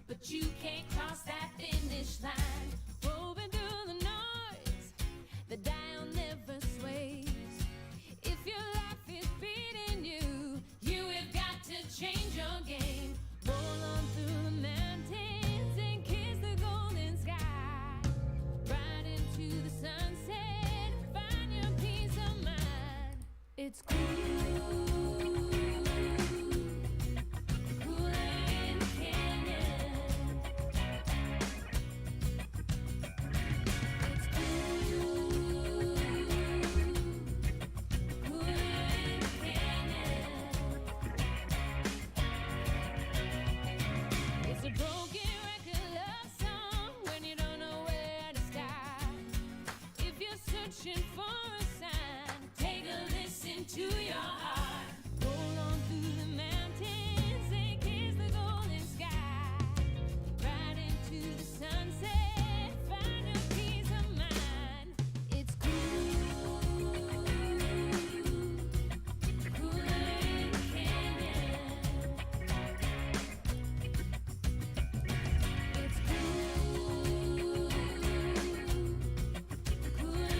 but you can't cross that finish line. Moving through the noise, the dial never sways. If your life is beating you, you have got to change your game. Roll on through the mountains and kiss the golden sky. Ride into the sunset, find your peace of mind. It's cool. For a sign, take a listen to your heart. Roll on through the mountains and kiss the golden sky. Ride into the sunset, find your peace of mind. It's cool, cooler in the canyon. It's cool, cooler.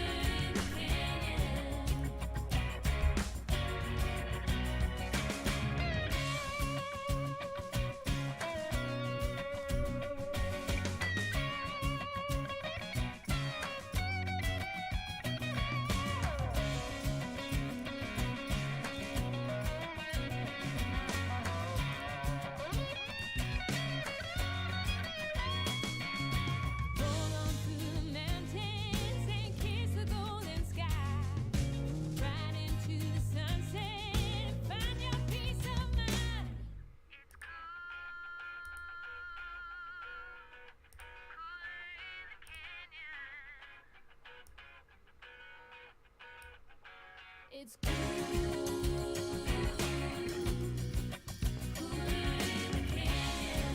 It's cool, cooler in the canyon.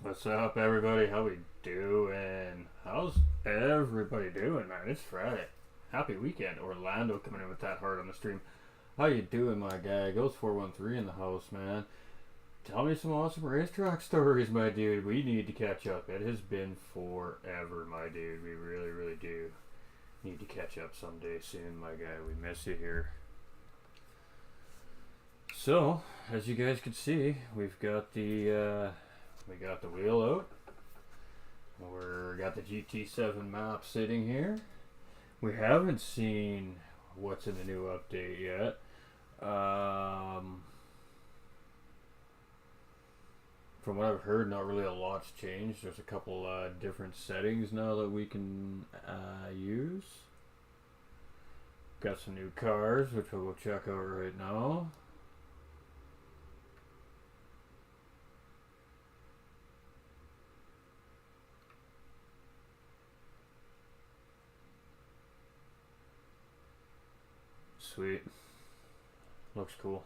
What's up, everybody? How we doing? How's everybody doing, man? It's Friday. Happy weekend. Orlando coming in with that heart on the stream. How you doing, my guy? Ghost 413 in the house, man. Tell me some awesome racetrack stories, my dude. We need to catch up. It has been forever, my dude. We really, really do need to catch up someday soon, my guy. We miss you here. So, as you guys can see, we've got the wheel out. We're got the GT7 map sitting here. We haven't seen what's in the new update yet. From what I've heard, not really a lot's changed. There's a couple different settings now that we can use. Got some new cars, which we'll go check out right now. Sweet. Looks cool.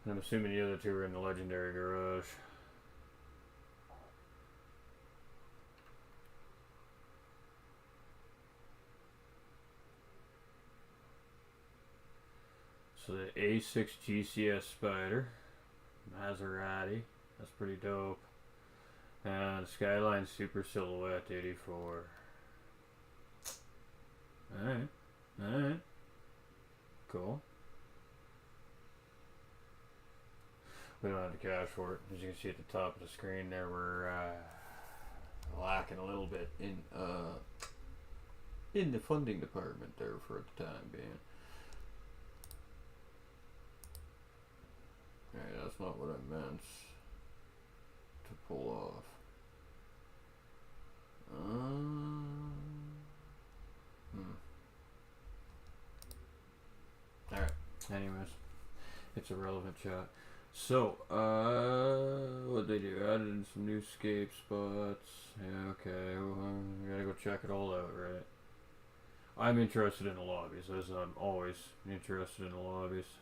And I'm assuming the other two are in the legendary garage. So the A6 GCS Spider, Maserati, that's pretty dope. And Skyline Super Silhouette 84. Alright. Alright. Cool. We don't have the cash for it. As you can see at the top of the screen there, we're lacking a little bit in the funding department there for the time being. Alright, that's not what I meant to pull off. Alright, anyways, it's a relevant shot. So, what'd they do? Added in some new escape spots. Yeah, okay, well, we gotta go check it all out, right? I'm interested in the lobbies, as I'm always interested in the lobbies.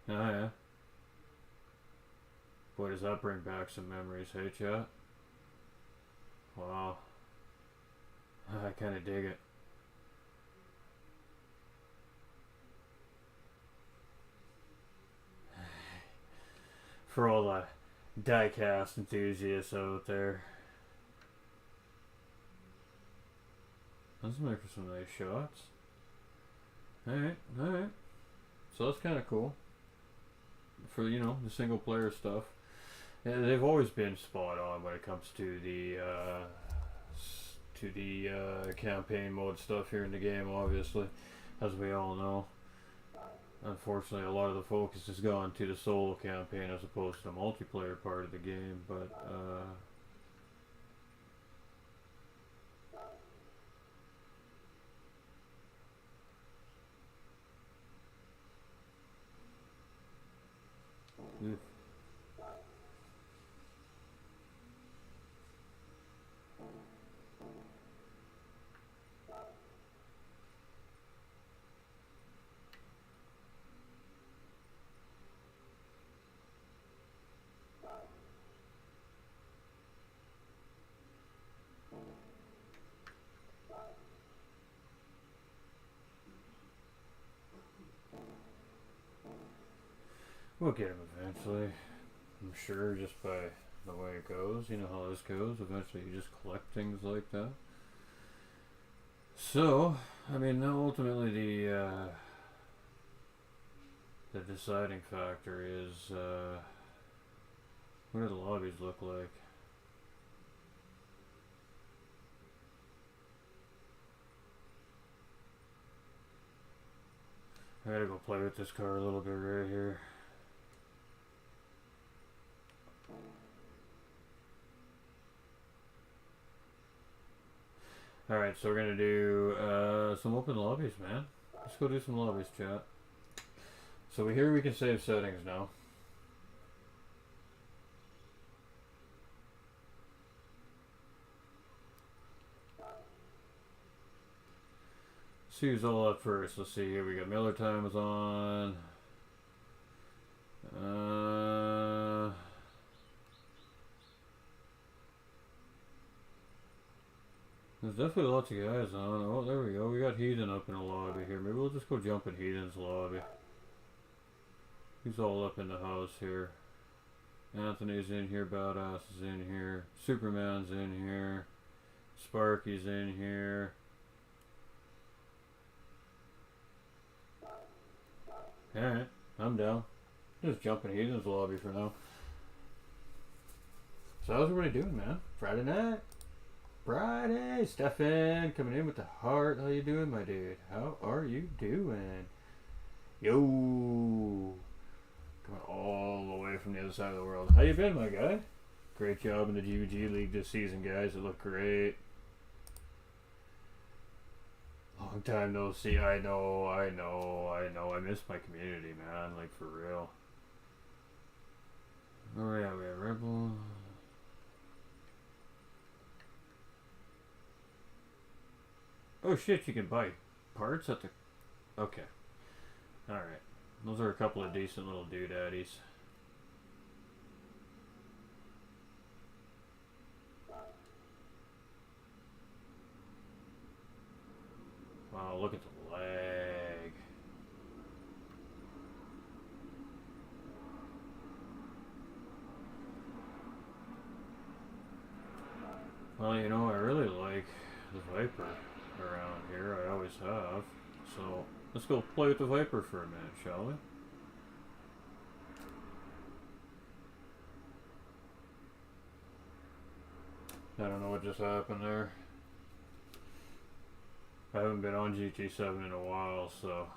Oh yeah. Boy, does that bring back some memories, hey chat? Wow. I kinda dig it. For all the diecast enthusiasts out there. Let's make for some nice shots. Alright, alright. So that's kinda cool. For, you know, the single player stuff. Yeah, they've always been spot on when it comes to the campaign mode stuff here in the game, obviously, as we all know. Unfortunately, a lot of the focus has gone to the solo campaign as opposed to the multiplayer part of the game, but we'll get him eventually. I'm sure, just by the way it goes. You know how this goes. Eventually you just collect things like that. So, I mean, ultimately the deciding factor is what do the lobbies look like? I gotta go play with this car a little bit right here. Alright, so we're gonna do some open lobbies, man. Let's go do some lobbies, chat. So here we can save settings now. Let's see who's all up first. Let's see here. We got Miller time is on. There's definitely lots of guys on. Oh, there we go. We got Heathen up in the lobby here. Maybe we'll just go jump in Heathen's lobby. He's all up in the house here. Anthony's in here. Badass is in here. Superman's in here. Sparky's in here. Alright, I'm down. Just jump in Heathen's lobby for now. So how's everybody doing, man? Friday night? Friday! Stefan coming in with the heart. How you doing, my dude? How are you doing? Yo! Coming all the way from the other side of the world. How you been, my guy? Great job in the GVG League this season, guys. It looked great. Long time no see. I know. I miss my community, man. Like, for real. Oh, yeah, we have Rebel. Oh, shit, you can buy parts at the... Okay. Alright. Those are a couple of decent little doodaddies. Wow, look at the lag. Well, you know, I really like the Viper around here. I always have. So, let's go play with the Viper for a minute, shall we? I don't know what just happened there. I haven't been on GT7 in a while, so...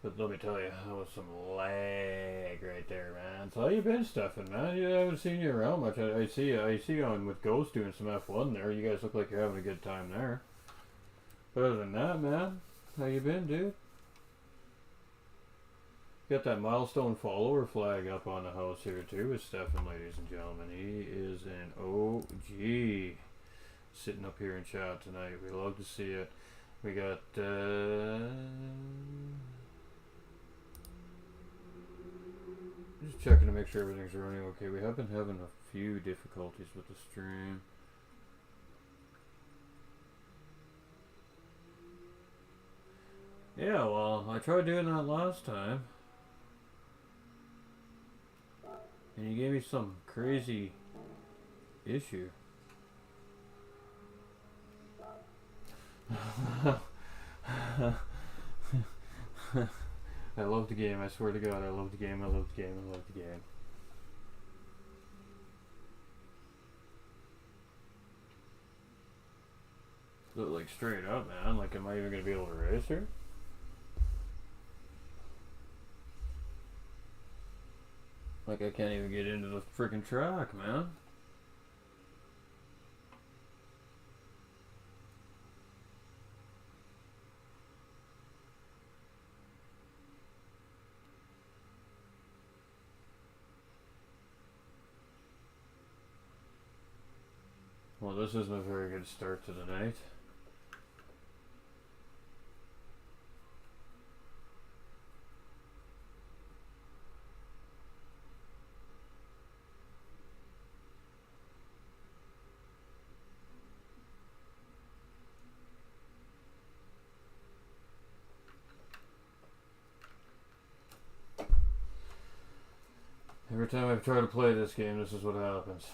But let me tell you, that was some lag right there, man. So how you been, Stefan, man? I haven't seen you around much. I see you on with Ghost doing some F1 there. You guys look like you're having a good time there. But other than that, man, how you been, dude? Got that milestone follower flag up on the house here too with Stefan, ladies and gentlemen. He is an OG sitting up here in chat tonight. We love to see it. We got just checking to make sure everything's running okay. We have been having a few difficulties with the stream. Yeah, well, I tried doing that last time. And you gave me some crazy issue. I love the game, I swear to God, I love the game, I love the game, I love the game. Look, like straight up, man, like am I even gonna be able to race her? Like I can't even get into the freaking track, man. Well, this isn't a very good start to the night. Every time I try to play this game, this is what happens.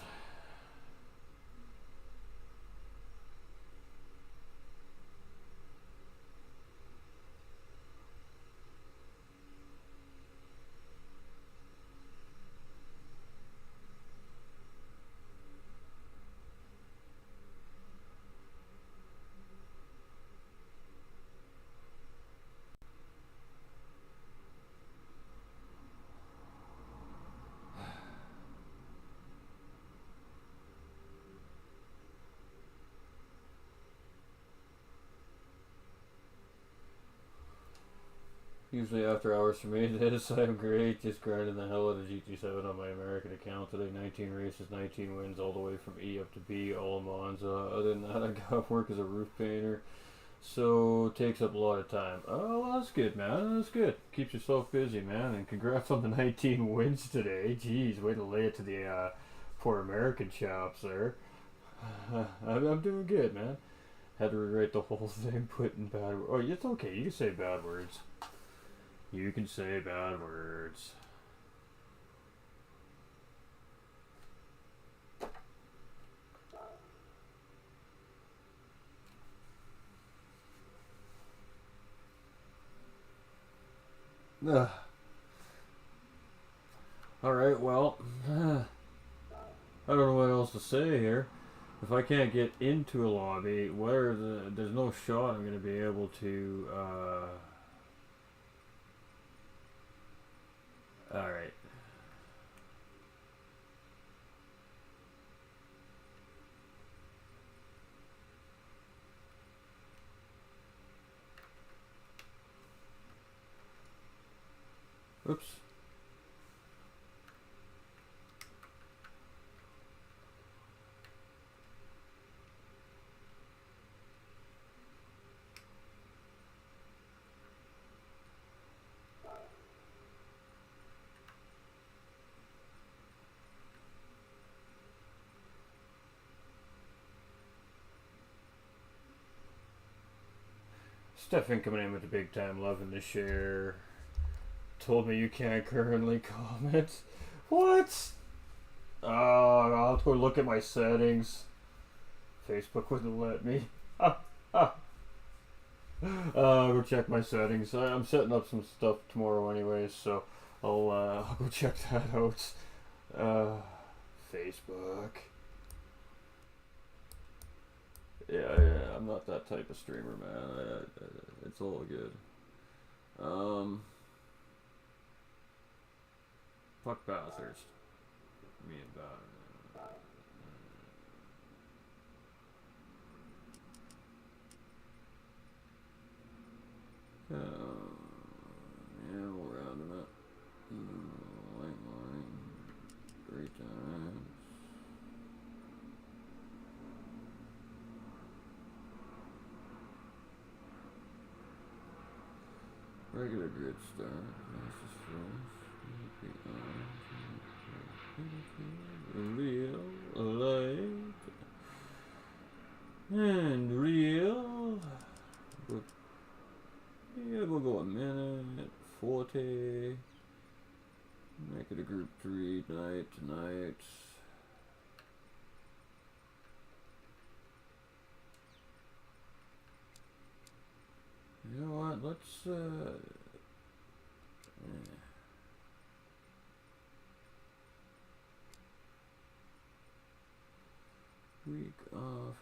Usually after hours for me, this I'm great, just grinding the hell out of GT7 on my American account today. 19 races, 19 wins, all the way from E up to B, all Monza. Other than that, I got work as a roof painter, so it takes up a lot of time. Oh, well, that's good, man. That's good. Keeps yourself busy, man. And congrats on the 19 wins today. Jeez, way to lay it to the poor American chops there. I'm doing good, man. Had to rewrite the whole thing, putting bad words. Oh, it's okay. You can say bad words. You can say bad words. Ugh. Alright, well, I don't know what else to say here. If I can't get into a lobby, there's no shot I'm going to be able to, alright. Oops. Stefan coming in with the big time, loving to share. Told me you can't currently comment. What? Oh, I'll have to go look at my settings. Facebook wouldn't let me. Go check my settings. I'm setting up some stuff tomorrow anyways, so I'll go check that out. Facebook. Yeah, I'm not that type of streamer, man. It's all good. Fuck Bathurst. Me and Bathurst. Yeah, we'll round him up. Regular grid start. Real light and real. Yeah, we'll go a minute 40. Make it a group 3 night tonight. You know what? Let's week off,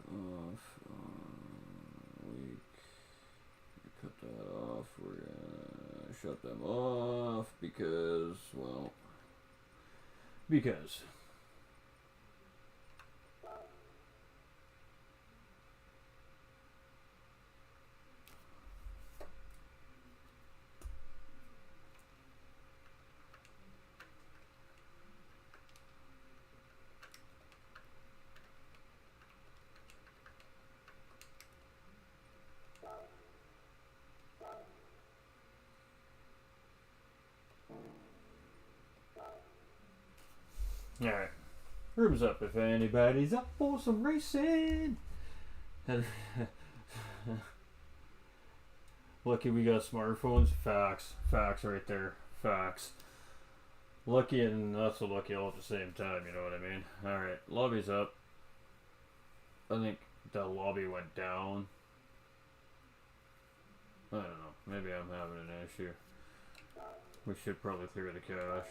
week. Cut that off. We're gonna shut them off because, well, because. Alright. Room's up if anybody's up for some racing. Lucky we got smartphones. Facts. Facts right there. Facts. Lucky and not so lucky all at the same time, you know what I mean? Alright, lobby's up. I think the lobby went down. I don't know. Maybe I'm having an issue. We should probably clear the cache.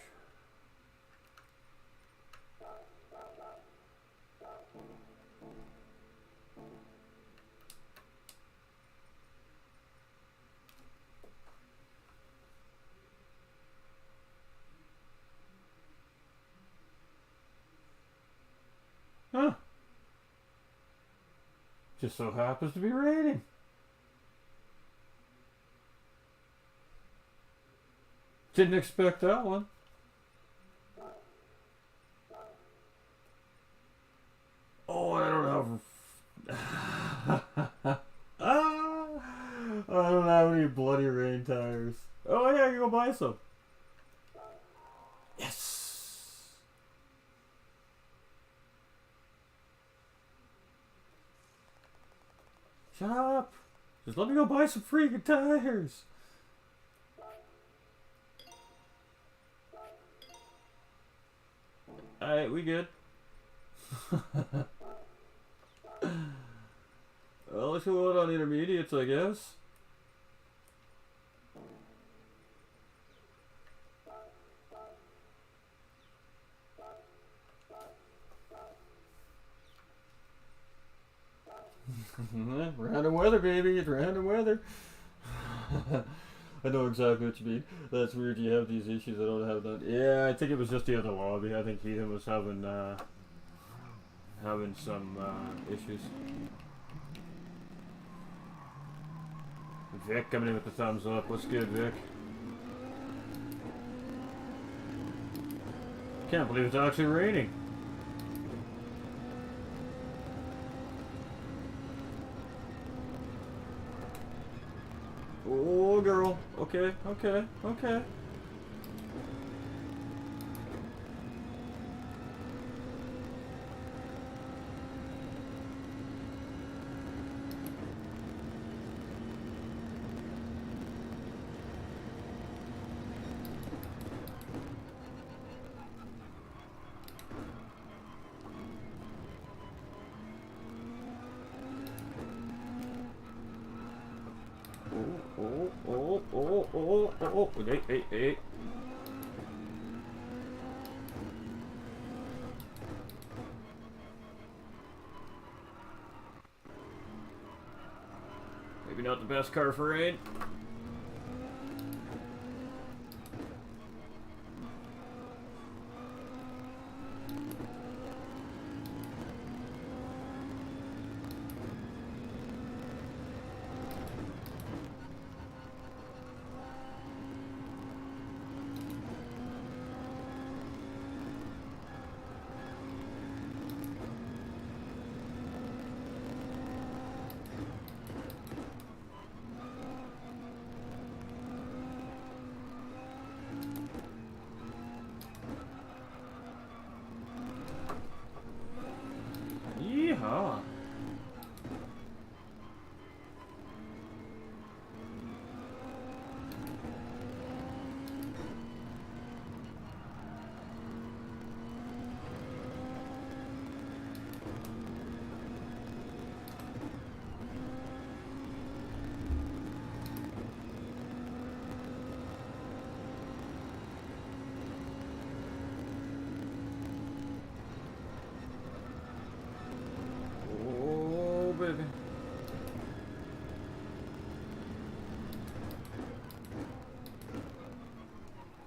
Huh. Just so happens to be raining. Didn't expect that one. Oh, I don't have... I don't have any bloody rain tires. Oh yeah, I can go buy some. Yes! Shut up! Just let me go buy some freaking tires! Alright, we good. Well, let's go out on intermediates, I guess. Random weather, baby. It's random weather. I know exactly what you mean. That's weird. You have these issues. I don't have that. Yeah, I think it was just the other lobby. I think Ethan was having some issues. Vic coming in with the thumbs up. What's good, Vic? Can't believe it's actually raining. Oh, girl. Okay, okay, okay. Oh, hey. Maybe not the best car for rain. Ah. Oh, baby.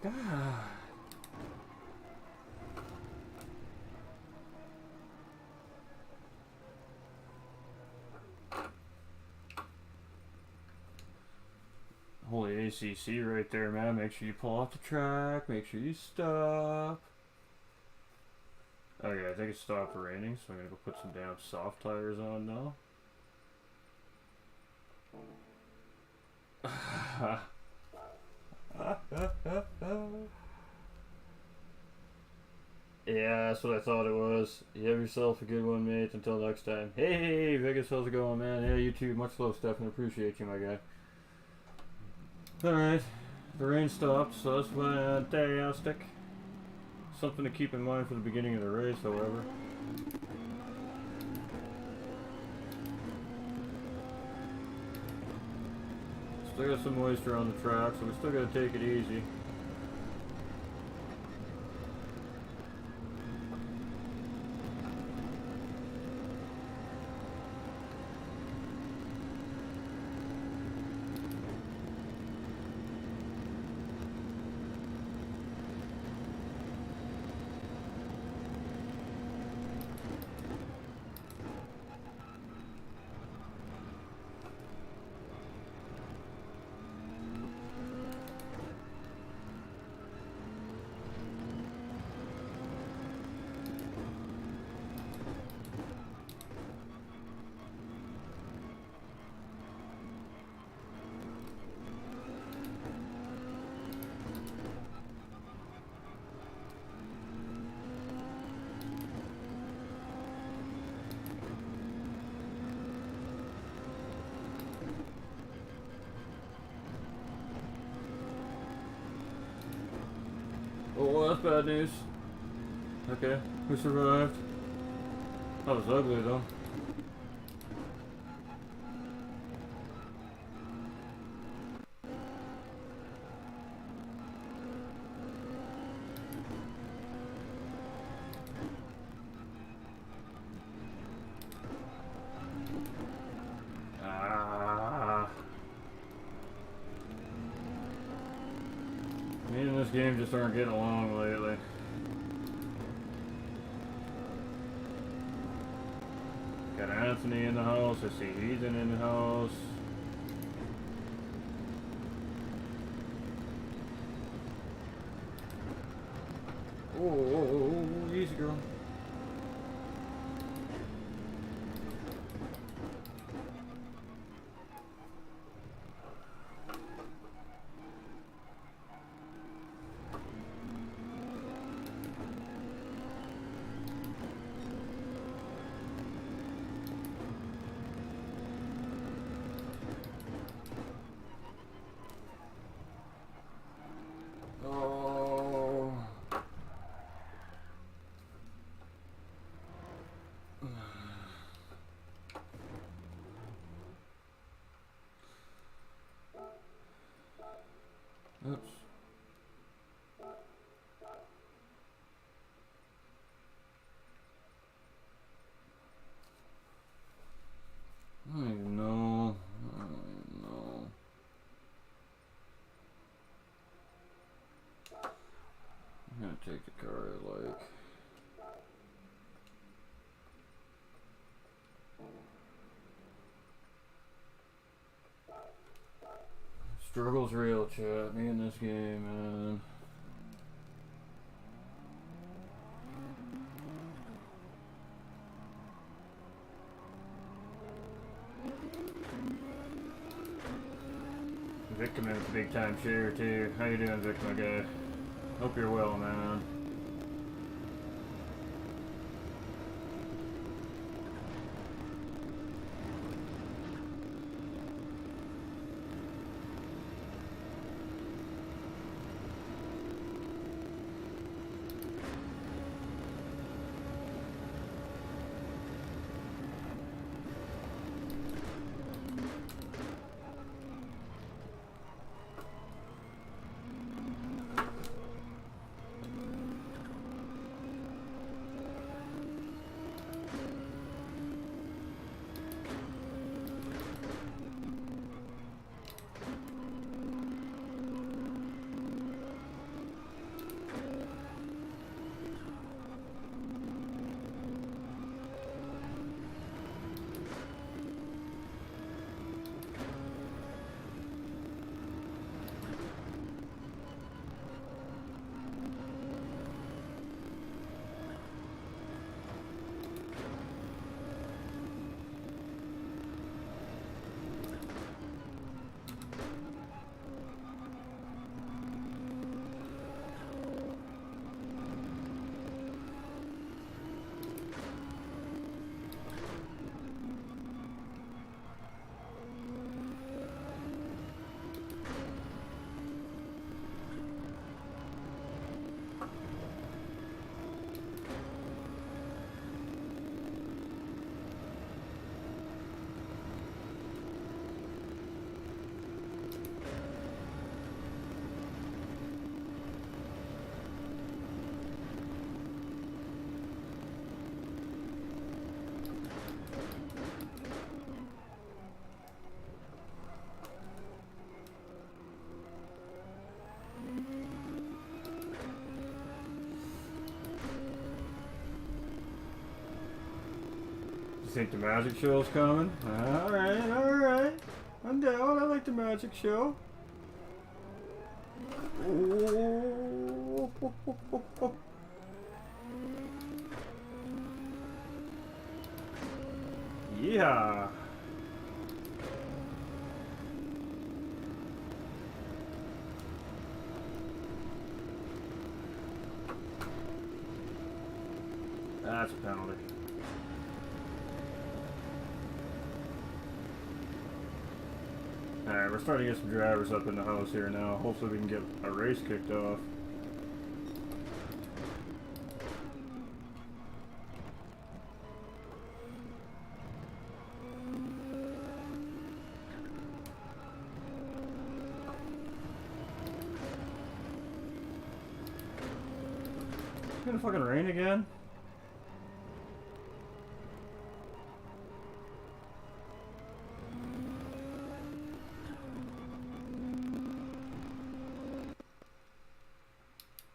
God. Holy ACC right there, man. Make sure you pull off the track. Make sure you stop. Okay, I think it stopped raining, so I'm gonna go put some damn soft tires on now. Yeah, that's what I thought it was. You have yourself a good one, mate. Until next time. Hey, Vegas, how's it going, man? Yeah, you too. Much love, Stefan. Appreciate you, my guy. Alright, the rain stopped, so that's fantastic. Something to keep in mind for the beginning of the race, however. Still got some moisture on the track, so we still gotta take it easy. Oh, that's bad news. Okay, who survived? That was ugly though. Me and this game just aren't getting along lately. Got Anthony in the house, I see Ethan in the house. Oh, easy girl. Oops. I don't even know. I don't even know. I'm gonna take the car I like. Struggle's real, chat. Me in this game, man. Vic coming with a big time share too. How you doing, Vic, my guy? Hope you're well, man. You think the magic show's coming? Alright, alright. I'm down. I like the magic show. Oh. Yeah. That's a penalty. Alright, we're starting to get some drivers up in the house here now. Hopefully we can get a race kicked off. It's gonna fucking rain again?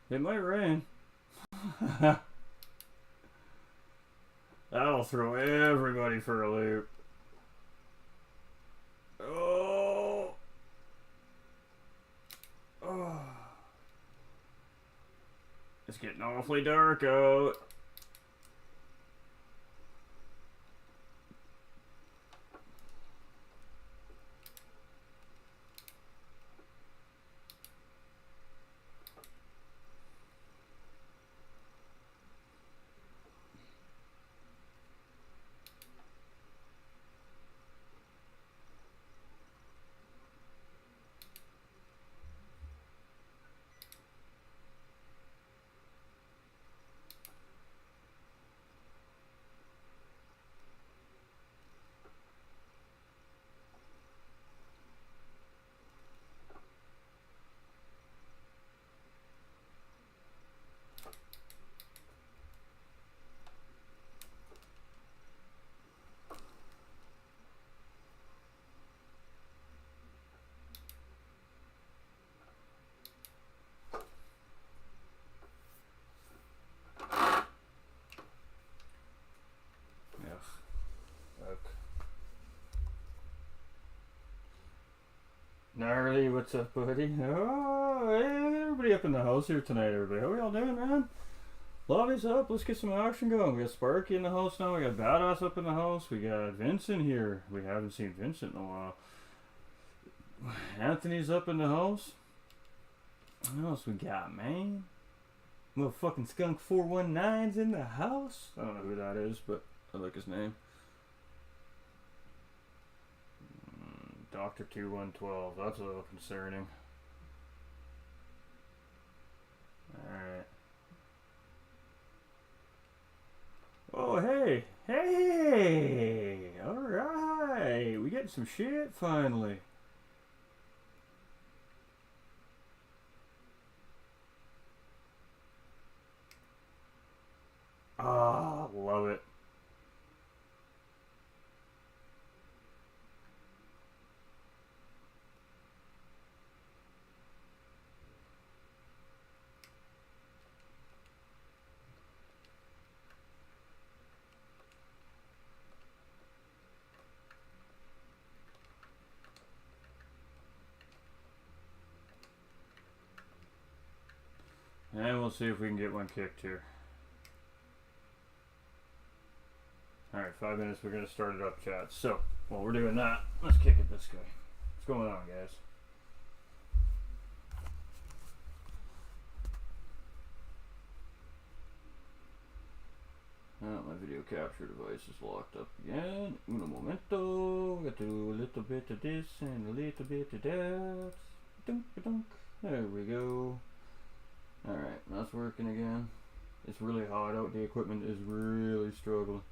It might rain. That'll throw everybody for a loop. Oh. Oh. It's getting awfully dark out. Gnarly, what's up, buddy? Oh, hey, everybody up in the house here tonight, everybody. How are y'all doing, man? Lobby's up. Let's get some action going. We got Sparky in the house now. We got Badass up in the house. We got Vincent here. We haven't seen Vincent in a while. Anthony's up in the house. What else we got, man? Motherfucking Skunk 419's in the house. I don't know who that is, but I like his name. Dr. 2112. That's a little concerning. Alright. Oh, hey! Hey! Alright! We getting some shit finally. Ah, love it. And we'll see if we can get one kicked here. Alright, 5 minutes, we're going to start it up, chat. So, while we're doing that, let's kick it this way. What's going on, guys? Oh, my video capture device is locked up again. Uno momento. Got to do a little bit of this and a little bit of that. Dunk, dunk. There we go. Alright, that's working again. It's really hot out. The equipment is really struggling.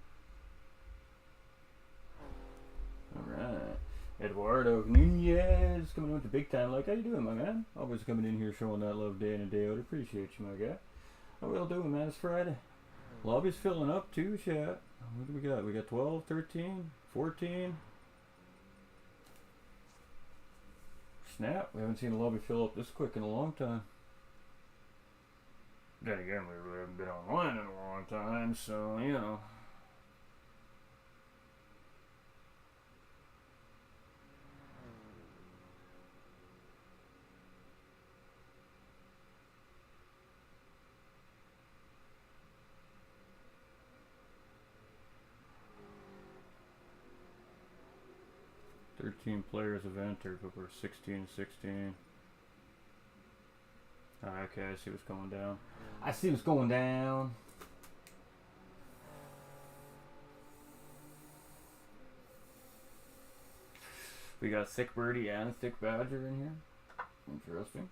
Alright. Eduardo Nunez coming in with the big time. Like, how you doing, my man? Always coming in here showing that love day in and day out. Appreciate you, my guy. How we all doing, man? It's Friday. Lobby's filling up too, chat. What do we got? We got 12, 13, 14. Snap. We haven't seen a lobby fill up this quick in a long time. Then again, we really haven't been online in a long time, so, you know. 13 players have entered, but we're 16. Okay, I see what's going down. I see what's going down. We got a thick birdie and a thick badger in here. Interesting.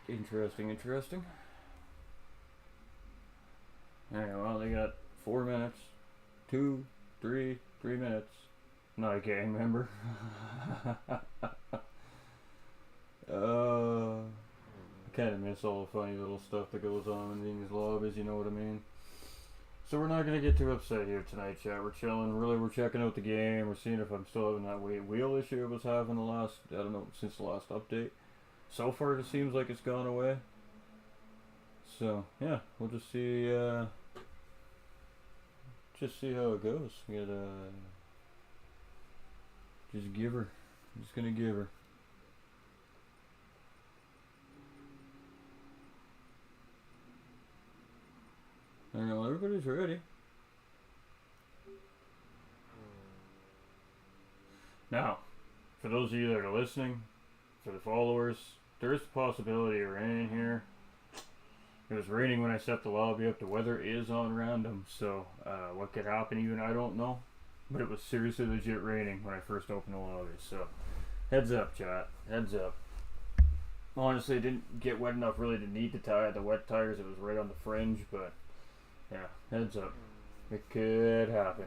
Interesting. Alright, well, they got 4 minutes. 2, 3 minutes. Not a gang member. I kind of miss all the funny little stuff that goes on in these lobbies, you know what I mean? So we're not going to get too upset here tonight, chat. We're chilling. Really, we're checking out the game. We're seeing if I'm still having that wheel issue I was having since the last update. So far, it seems like it's gone away. So, yeah, we'll just see how it goes. Just give her. I'm just going to give her. I know everybody's ready. Now, for those of you that are listening, for the followers, there is the possibility of rain here. It was raining when I set the lobby up. The weather is on random, so what could happen even I don't know. But it was seriously legit raining when I first opened the lobby, so heads up, chat. Heads up. Honestly, I didn't get wet enough really to need to tie the wet tires. It was right on the fringe, but yeah, heads up. It could happen.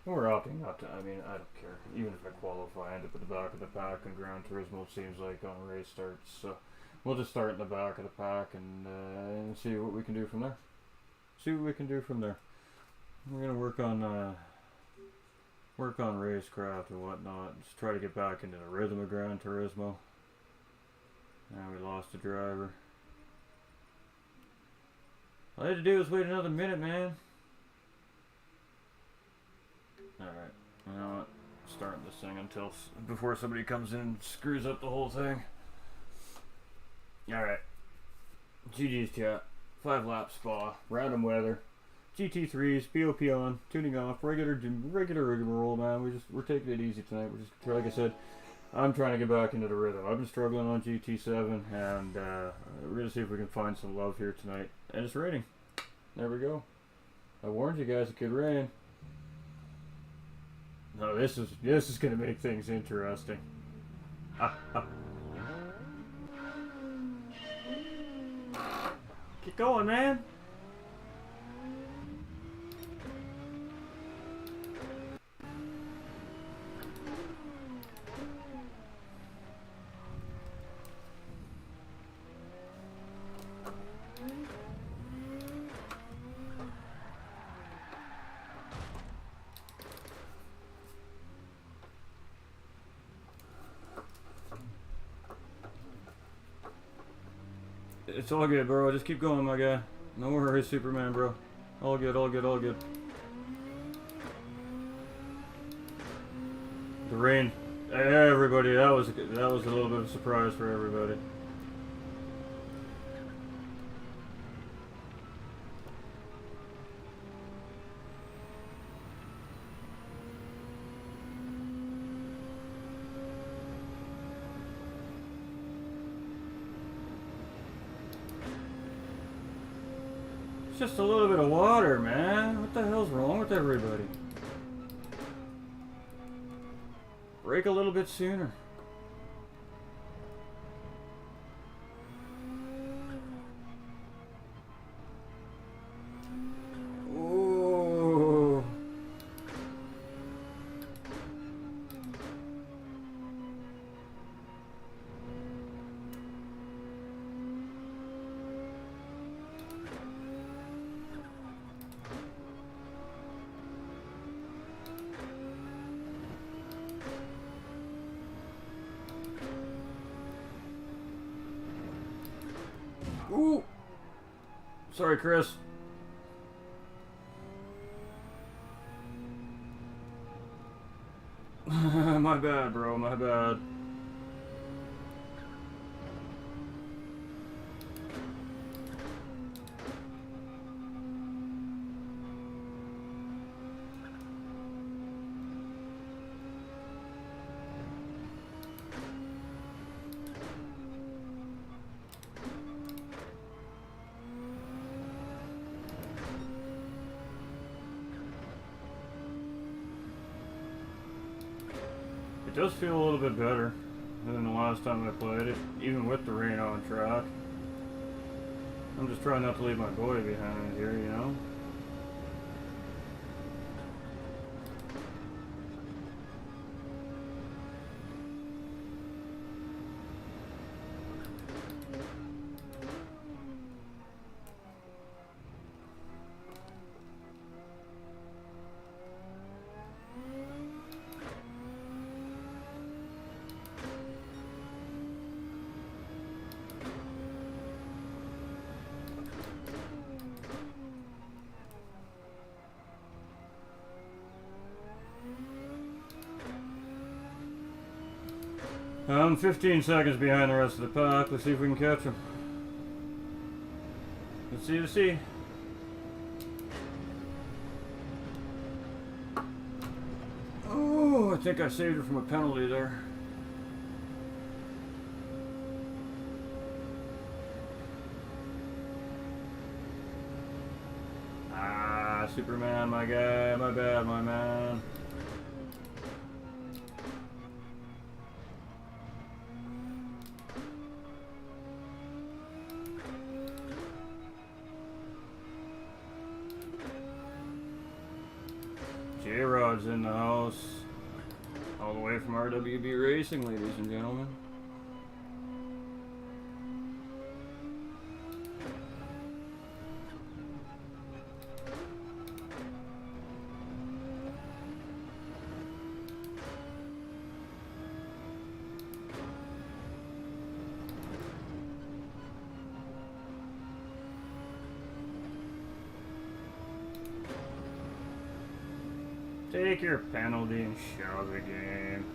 And we're opting not to, I mean, I don't care. Even if I qualify, I end up at the back of the pack in Gran Turismo, it seems like, on race starts. So we'll just start in the back of the pack and see what we can do from there. We're going to work on racecraft and whatnot. Just try to get back into the rhythm of Gran Turismo. And we lost a driver. All I had to do was wait another minute, man. Alright, you know what? Starting this thing before somebody comes in and screws up the whole thing. Alright. GG's chat. 5 lap spa. Random weather. GT3s, BOP on, tuning off, regular rigmarole, man. We're taking it easy tonight. We're just, like I said, I'm trying to get back into the rhythm. I've been struggling on GT7, and we're gonna see if we can find some love here tonight. And it's raining. There we go. I warned you guys it could rain. No, this is gonna make things interesting. Keep going, man. It's all good, bro. Just keep going, my guy. No worries, Superman, bro. All good. The rain. Everybody, that was a little bit of a surprise for everybody. It's just a little bit of water, man. What the hell's wrong with everybody? Brake a little bit sooner. Ooh. Ooh. Sorry, Chris. My bad, bro. My bad. does feel a little bit better than the last time I played it, even with the rain on track. I'm just trying not to leave my boy behind here, you know? I'm 15 seconds behind the rest of the pack. Let's see if we can catch him. Let's see. Oh, I think I saved her from a penalty there. Ah, Superman, my guy. My bad, my man. J-Rod's in the house, all the way from RWB Racing, ladies and gentlemen. Take your penalty and shove the game.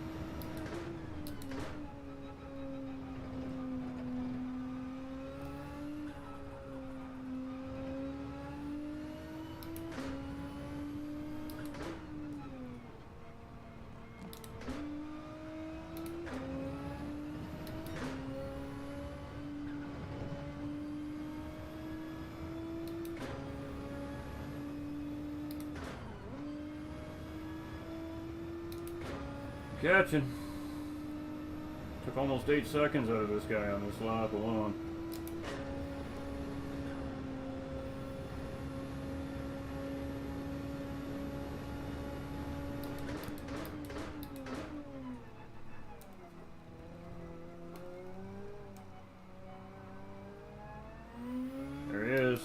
Catching. Took almost 8 seconds out of this guy on this lap alone. There he is.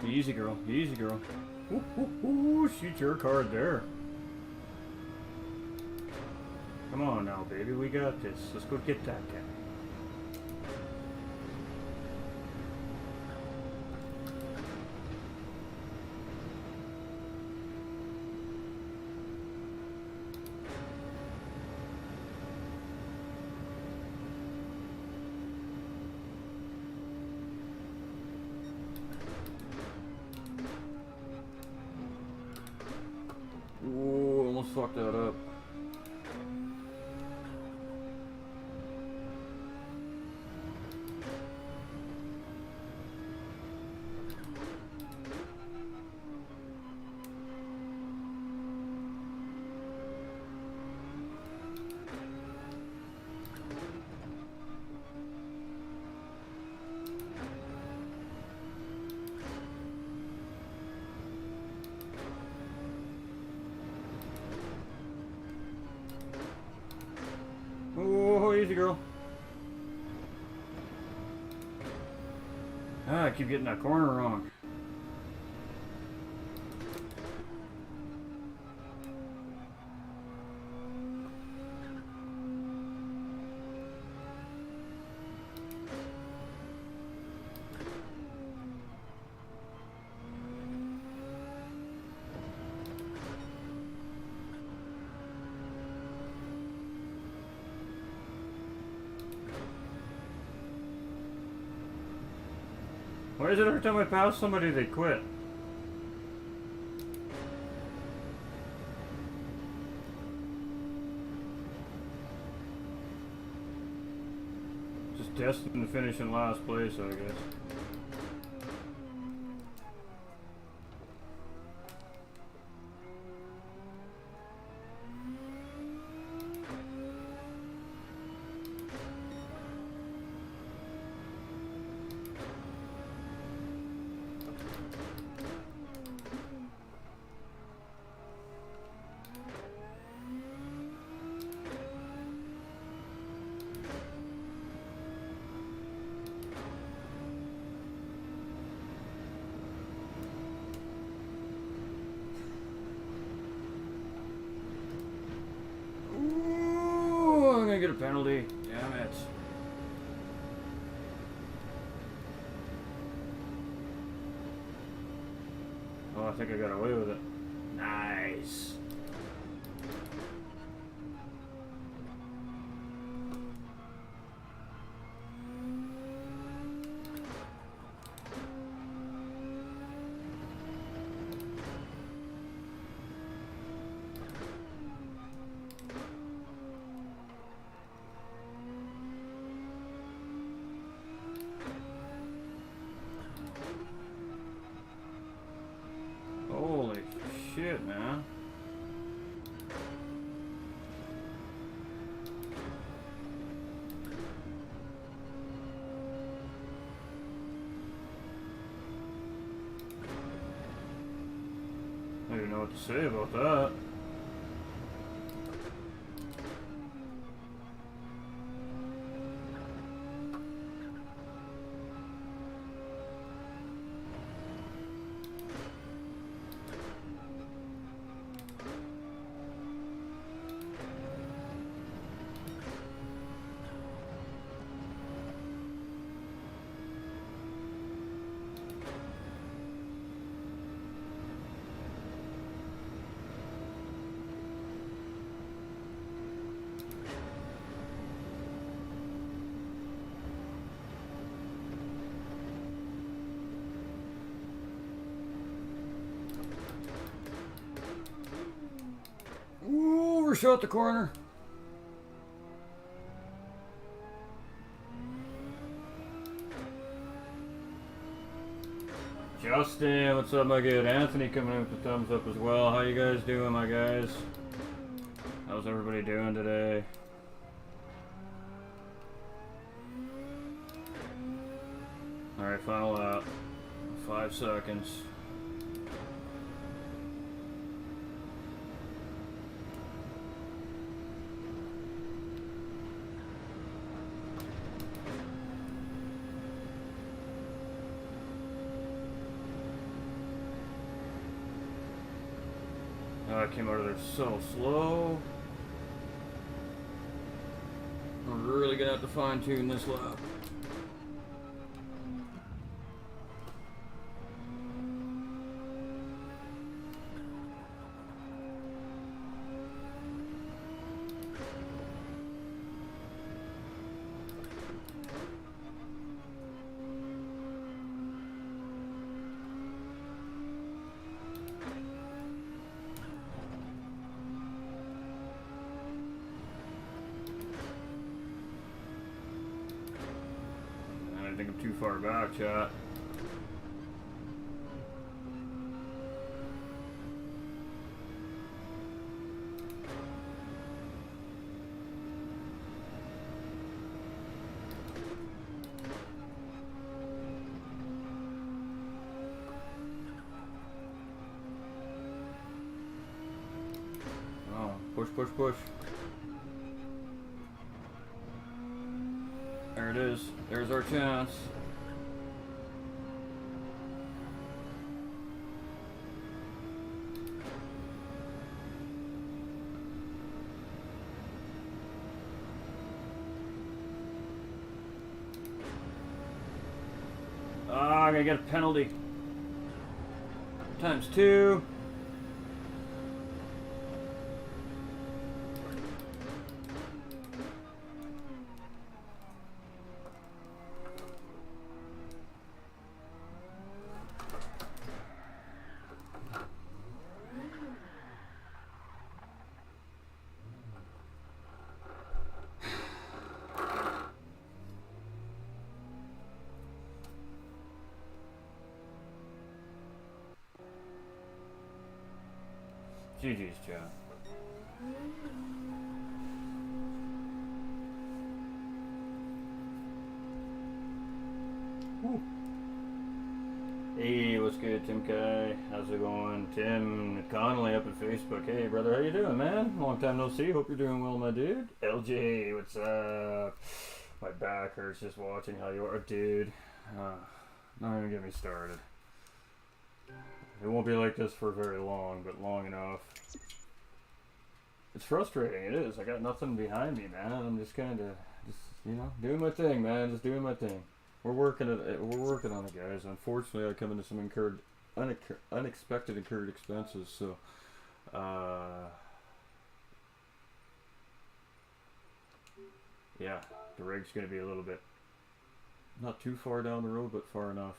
Easy girl, easy girl. Ooh, ooh, ooh, shoot your card there. Come on now, baby, we got this. Let's go get that guy. Ooh, almost fucked that up. Oh, easy girl. Ah, I keep getting that corner wrong. Why is it every time I pass somebody they quit? destined to finish in last place, I guess. Get a penalty. Damn it. Oh, I think I got away with it. Nice. Holy shit, man. I don't know what to say about that. Ooh, overshot the corner. Justin, what's up, my good? Anthony coming in with the thumbs up as well. How you guys doing, my guys? How's everybody doing today? Alright, final lap. 5 seconds. Oh, I came out of there so slow. I'm really gonna have to fine tune this lap. I think I'm too far back, chat. Oh, push, push, push. There it is. There's our chance. Ah, I'm gonna get a penalty. ×2. GG's, chat. Woo. Hey, what's good, Tim Kai? How's it going? Tim Connolly up on Facebook. Hey, brother, how you doing, man? Long time no see. Hope you're doing well, my dude. LJ, what's up? My back hurts just watching how you are, dude. Not even get me started. It won't be like this for very long, but long enough. It's frustrating, it is. I got nothing behind me, man. I'm just kind of, you know, doing my thing, man. Just doing my thing. We're working on it, guys. Unfortunately, I come into some unexpected incurred expenses, so, yeah, the rig's going to be a little bit, not too far down the road, but far enough.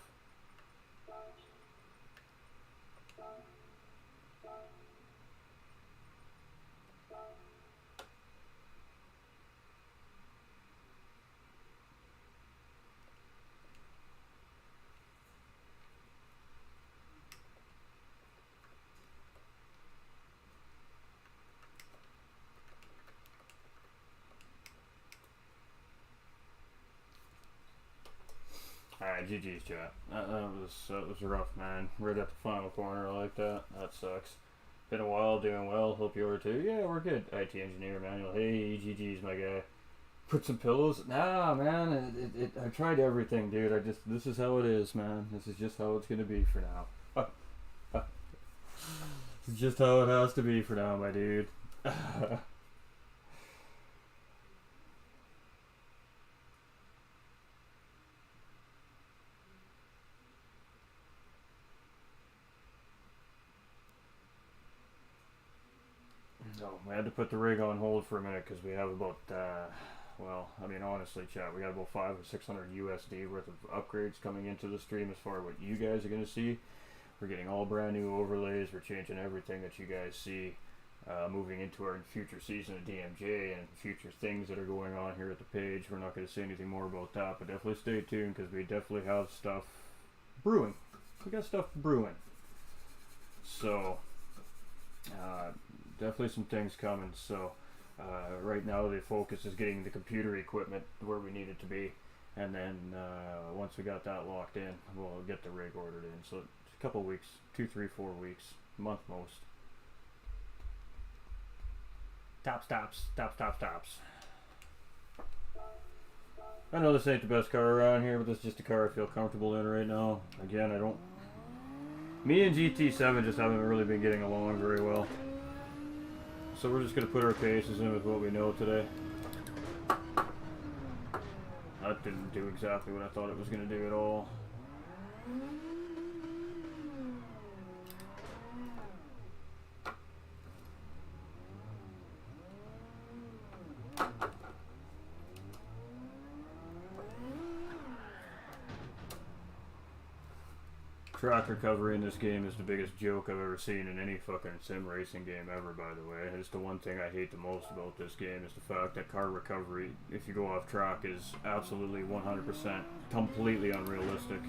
Alright, GG's, chat. That was rough, man. Right at the final corner like that. That sucks. Been a while, doing well. Hope you are too. Yeah, we're good. IT engineer Manuel. Hey, GG's, my guy. Put some pillows? Nah, man. I tried everything, dude. This is how it is, man. This is just how it's gonna be for now. It's just how it has to be for now, my dude. So we had to put the rig on hold for a minute because we have about, well, I mean, honestly, chat, we got about 500 or 600 USD worth of upgrades coming into the stream as far as what you guys are going to see. We're getting all brand new overlays. We're changing everything that you guys see moving into our future season of DMJ and future things that are going on here at the page. We're not going to say anything more about that, but definitely stay tuned because we definitely have stuff brewing. We got stuff brewing. So, definitely some things coming. So right now the focus is getting the computer equipment where we need it to be, and then once we got that locked in, we'll get the rig ordered in. So it's a couple weeks, 2, 3, 4 weeks, month most. Tops. I know this ain't the best car around here, but this is just a car I feel comfortable in right now. Again, me and GT7 just haven't really been getting along very well. So we're just going to put our paces in with what we know today. That didn't do exactly what I thought it was going to do at all. Track recovery in this game is the biggest joke I've ever seen in any fucking sim racing game ever, by the way. It's the one thing I hate the most about this game is the fact that car recovery, if you go off track, is absolutely 100% completely unrealistic.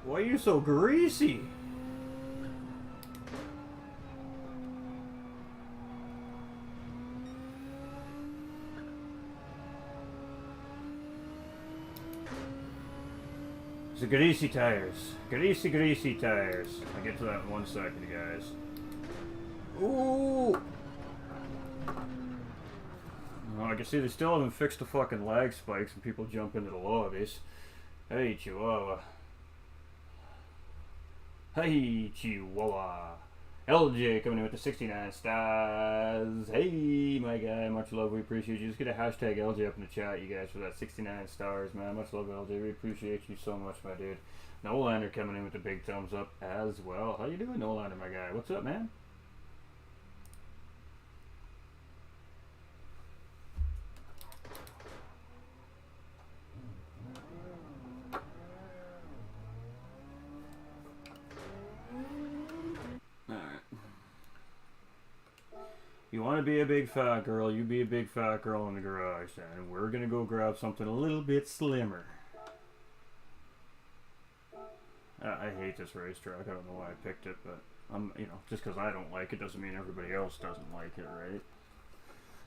Why are you so greasy? It's the greasy tires. Greasy tires. I'll get to that in 1 second, guys. Ooh! Well, I can see they still haven't fixed the fucking lag spikes and people jump into the lobbies. Hey, Chihuahua. Hey, Chihuahua. LJ coming in with the 69 stars. Hey, my guy. Much love. We appreciate you. Just get a hashtag LJ up in the chat, you guys, for that 69 stars, man. Much love, LJ. We appreciate you so much, my dude. Nolander coming in with the big thumbs up as well. How you doing, Nolander, my guy? What's up, man? You want to be a big fat girl, you be a big fat girl in the garage then. And we're going to go grab something a little bit slimmer. I hate this racetrack. I don't know why I picked it, but you know, just because I don't like it doesn't mean everybody else doesn't like it, right?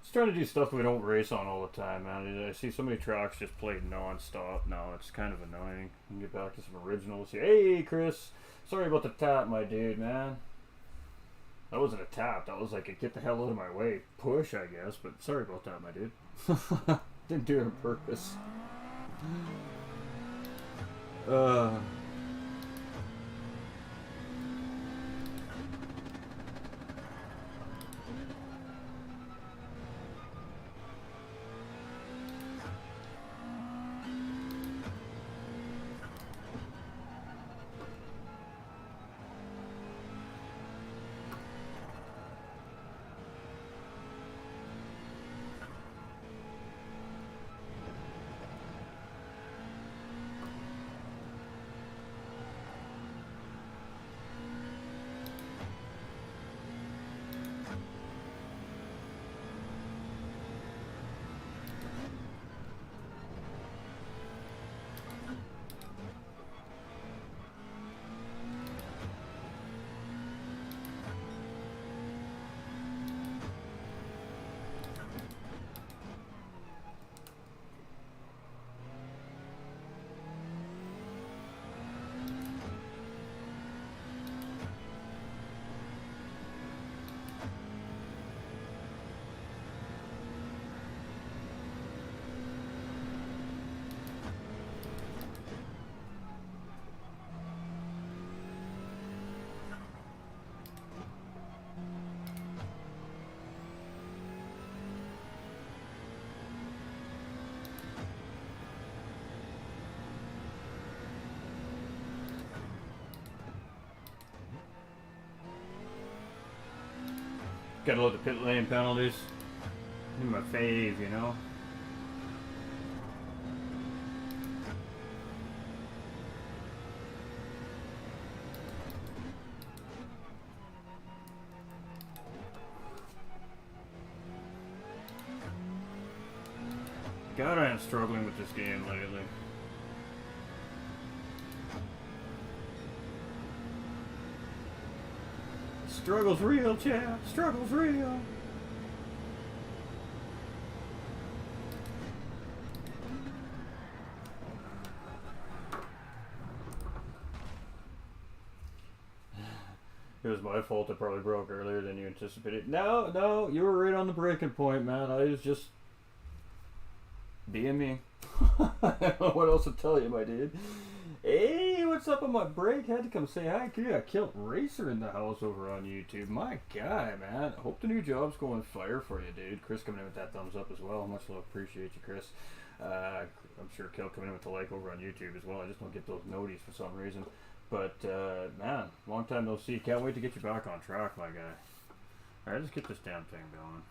Just trying to do stuff we don't race on all the time, man. I see so many tracks just played non-stop now. It's kind of annoying. We can get back to some originals. Hey, Chris. Sorry about the tap, my dude, man. That wasn't a tap. That was like a get the hell out of my way push, I guess. But sorry about that, my dude. Didn't do it on purpose. Gotta look at the pit lane penalties. They're my fave, you know. God, I am struggling with this game lately. Struggle's real, chap. Struggle's real. It was my fault. I probably broke earlier than you anticipated. No, you were right on the breaking point, man. I was just being me. I don't know what else to tell you, my dude. Hey, what's up on my break? Had to come say hi. I killed Racer in the house over on YouTube. My guy, man. Hope the new job's going fire for you, dude. Chris coming in with that thumbs up as well. Much love. Appreciate you, Chris. I'm sure Kill coming in with the like over on YouTube as well. I just don't get those noties for some reason. But, man, long time no see. Can't wait to get you back on track, my guy. Alright, let's get this damn thing going.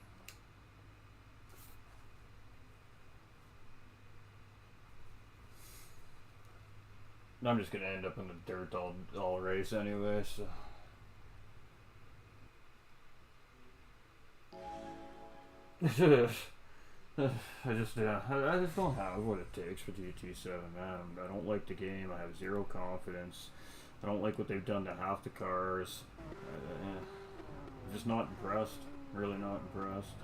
I'm just gonna end up in the dirt all race anyway, so. I just don't have what it takes for GT7, man. I don't like the game. I have zero confidence. I don't like what they've done to half the cars. I'm just not impressed. Really not impressed.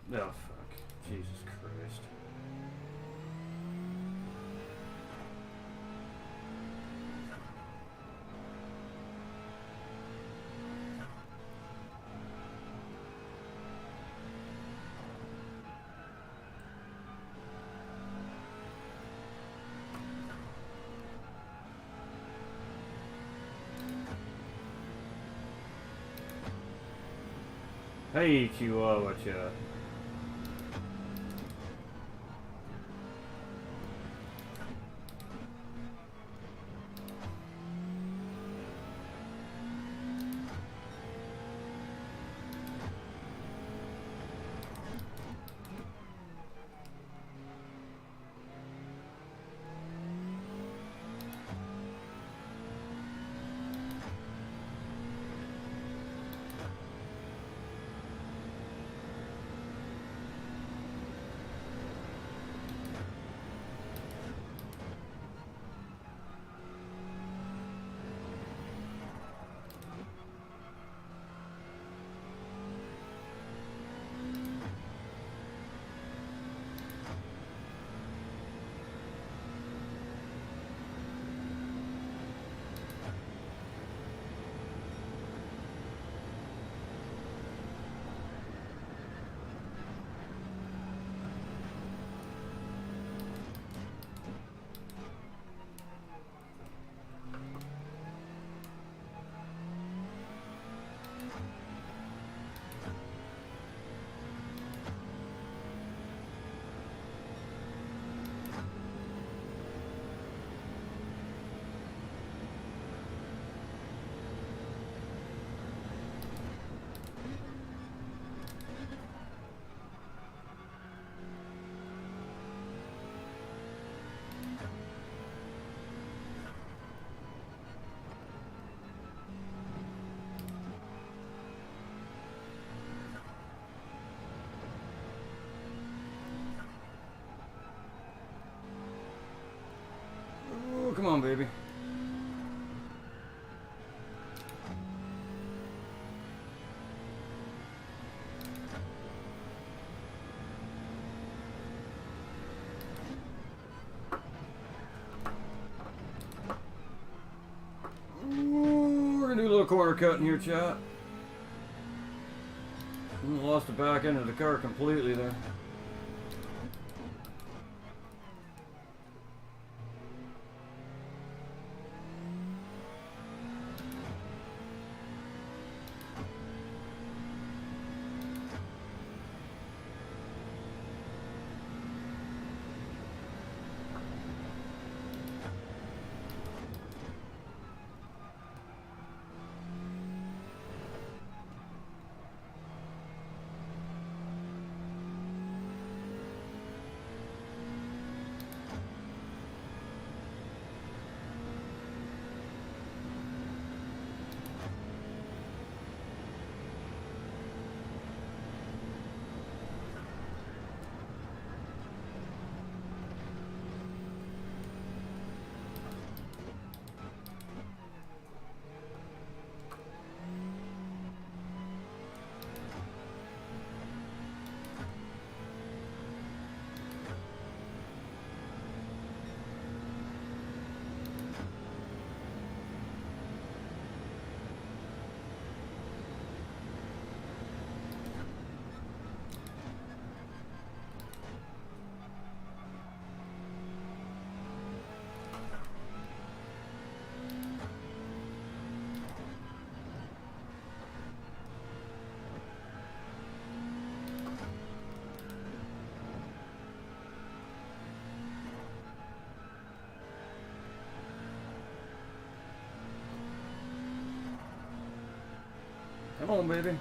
Oh, fuck. Jesus Christ. Hey, Chihuahua, cha. Oh, come on, baby. Ooh, we're gonna do a little corner cut in here, chat. Lost the back end of the car completely there. Come on, baby.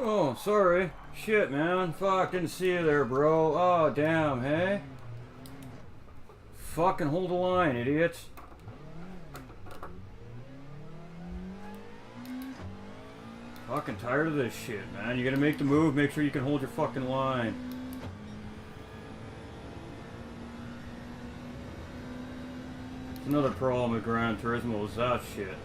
Oh, sorry. Shit, man. Fuck, didn't see you there, bro. Oh, damn, hey? Fucking hold the line, idiots. Fucking tired of this shit, man. You gotta make the move, make sure you can hold your fucking line. It's another problem with Gran Turismo is that shit.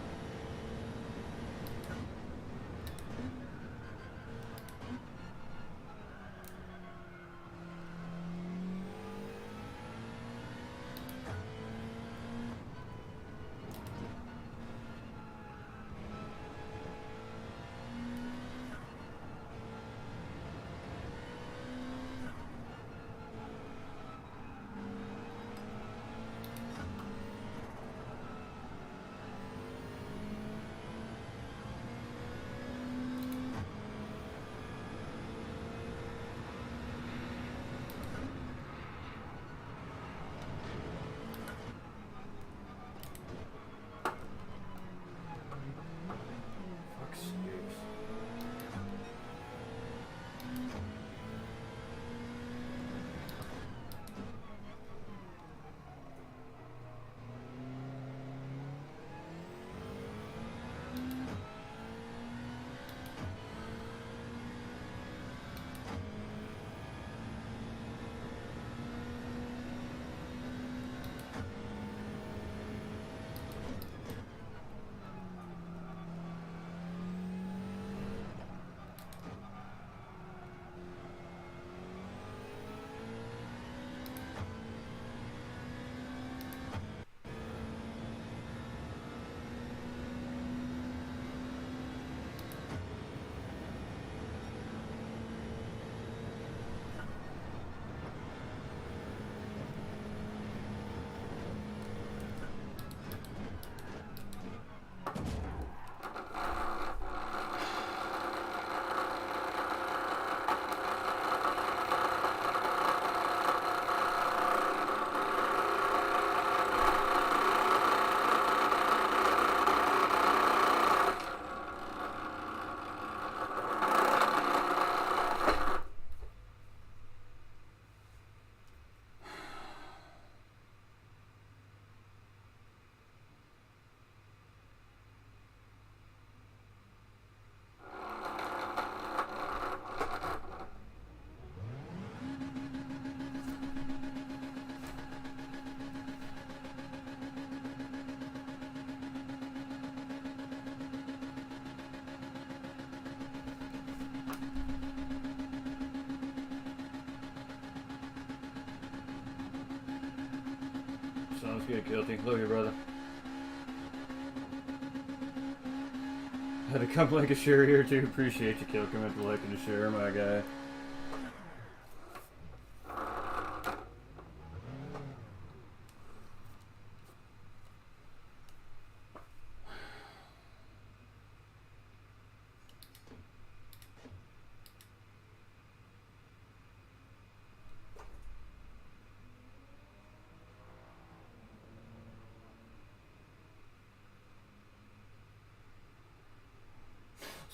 Sounds good, Guilty. Love you, brother. Had to come like a share here too. Appreciate you, Kill. Coming to like and to share, my guy.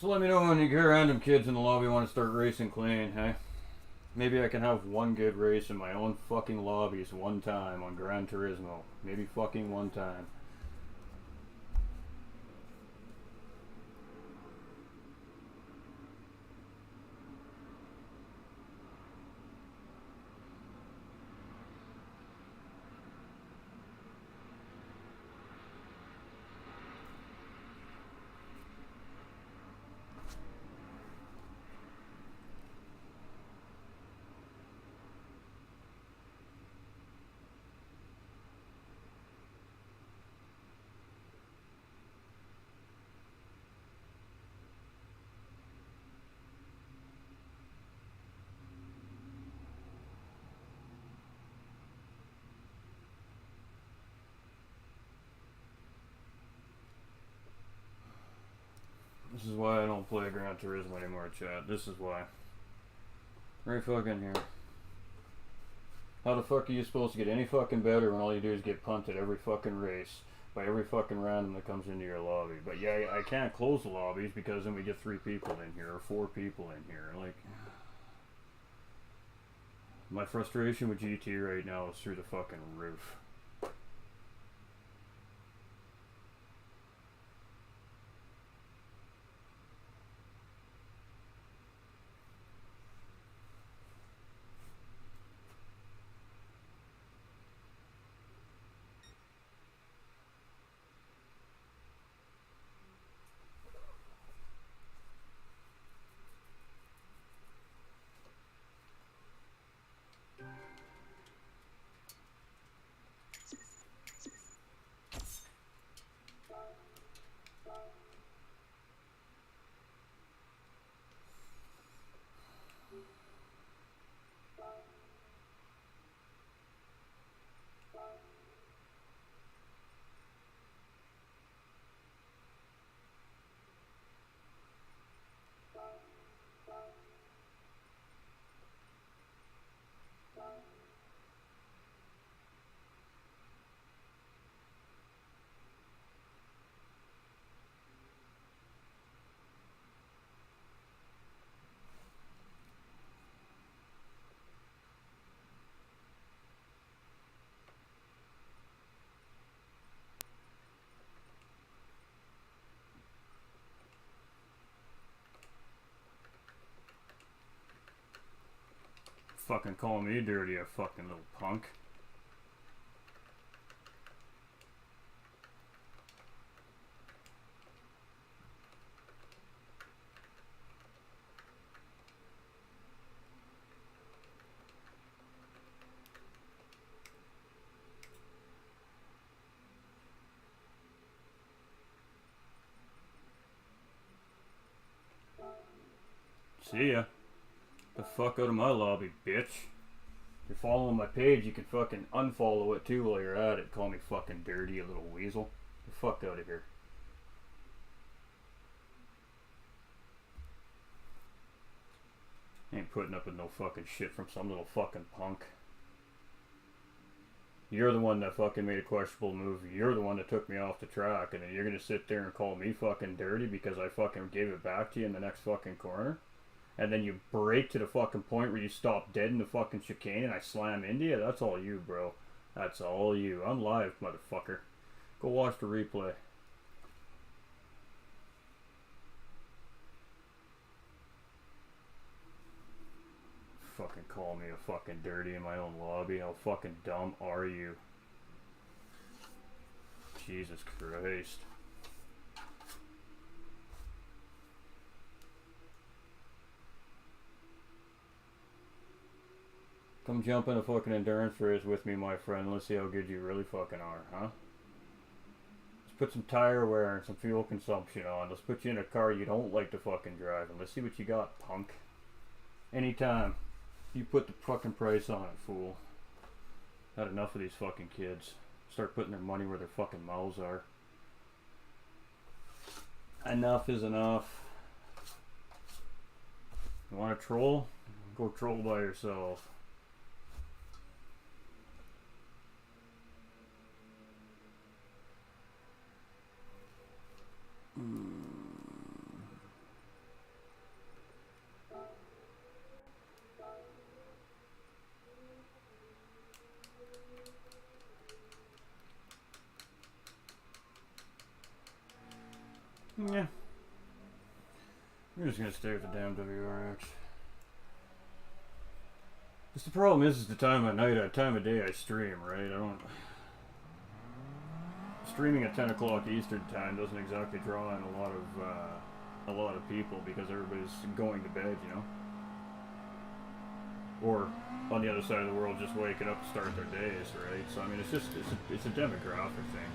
So let me know when you get random kids in the lobby want to start racing clean, hey? Maybe I can have one good race in my own fucking lobbies one time on Gran Turismo. Maybe fucking one time. This is why I don't play Gran Turismo anymore, chat. This is why. Right fucking here. How the fuck are you supposed to get any fucking better when all you do is get punted every fucking race? by every fucking random that comes into your lobby. But yeah, I can't close the lobbies because then we get 3 people in here or 4 people in here. Like, my frustration with GT right now is through the fucking roof. Fucking call me dirty, you fucking little punk. See ya. The fuck out of my lobby, bitch. If you're following my page, you can fucking unfollow it too while you're at it. Call me fucking dirty, you little weasel. Get the fuck out of here. Ain't putting up with no fucking shit from some little fucking punk. You're the one that fucking made a questionable move. You're the one that took me off the track, and then you're gonna sit there and call me fucking dirty because I fucking gave it back to you in the next fucking corner? And then you break to the fucking point where you stop dead in the fucking chicane and I slam into you? That's all you, bro. That's all you. I'm live, motherfucker. Go watch the replay. Fucking call me a fucking dirty in my own lobby. How fucking dumb are you? Jesus Christ. Come jump in a fucking endurance race with me, my friend. Let's see how good you really fucking are, huh? Let's put some tire wear and some fuel consumption on. Let's put you in a car you don't like to fucking drive, and let's see what you got, punk. Anytime. You put the fucking price on it, fool. Had enough of these fucking kids. Start putting their money where their fucking mouths are. Enough is enough. You want to troll? Go troll by yourself. Yeah. We're just gonna stay with the damn WRX. Just the problem is the time of night, time of day I stream, right? I don't... Streaming at 10 o'clock Eastern time doesn't exactly draw in a lot of people because everybody's going to bed, you know? Or on the other side of the world just waking up to start their days, right? So I mean, it's a demographic thing.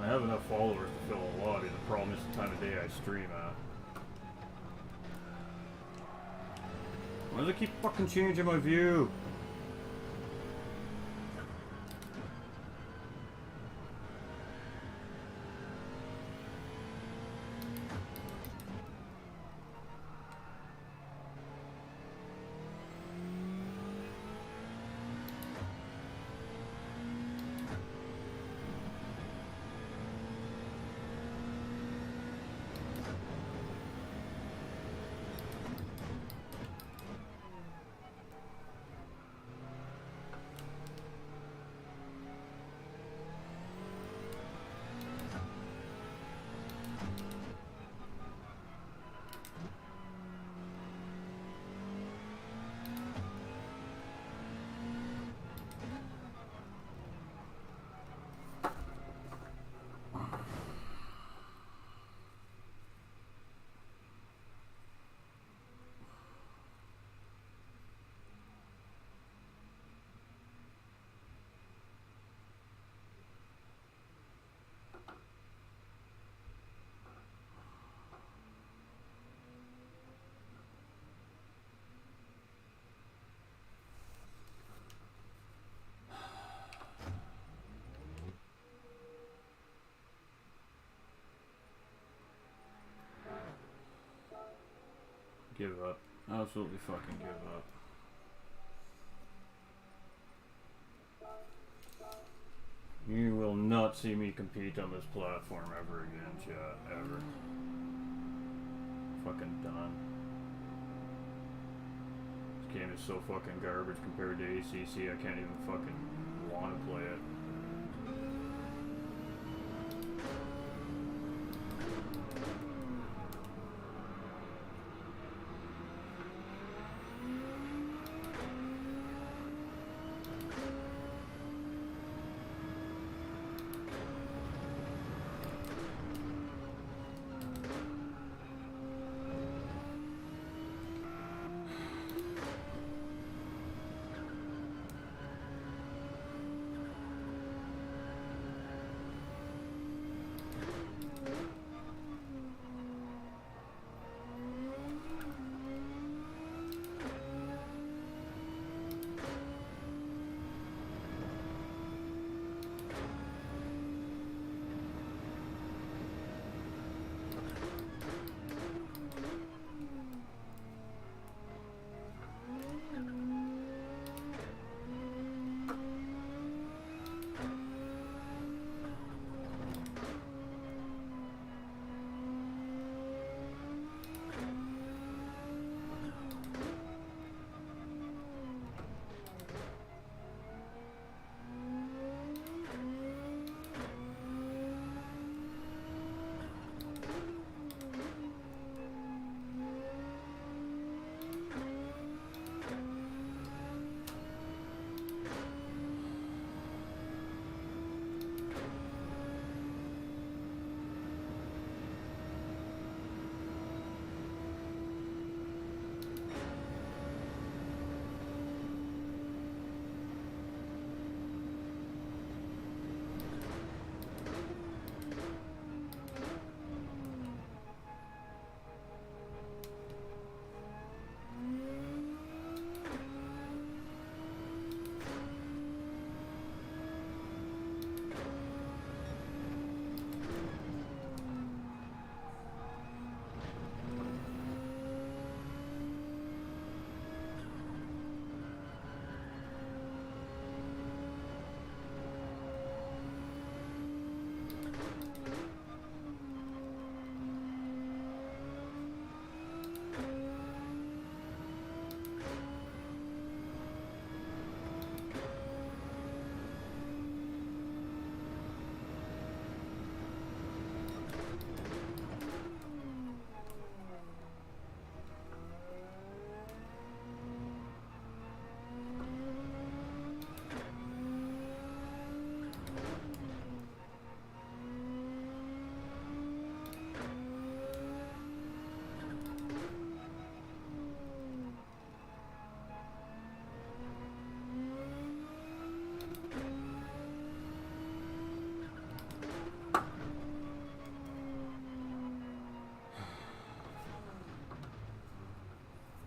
I have enough followers to fill a lobby. The problem is the time of day I stream at. Why does it keep fucking changing my view? Give up. Absolutely fucking give up. You will not see me compete on this platform ever again, chat. Ever. Fucking done. This game is so fucking garbage compared to ACC, I can't even fucking want to play it.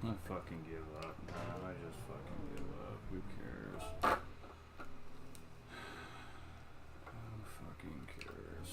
I fucking give up, man. I just fucking give up. Who cares? Who fucking cares?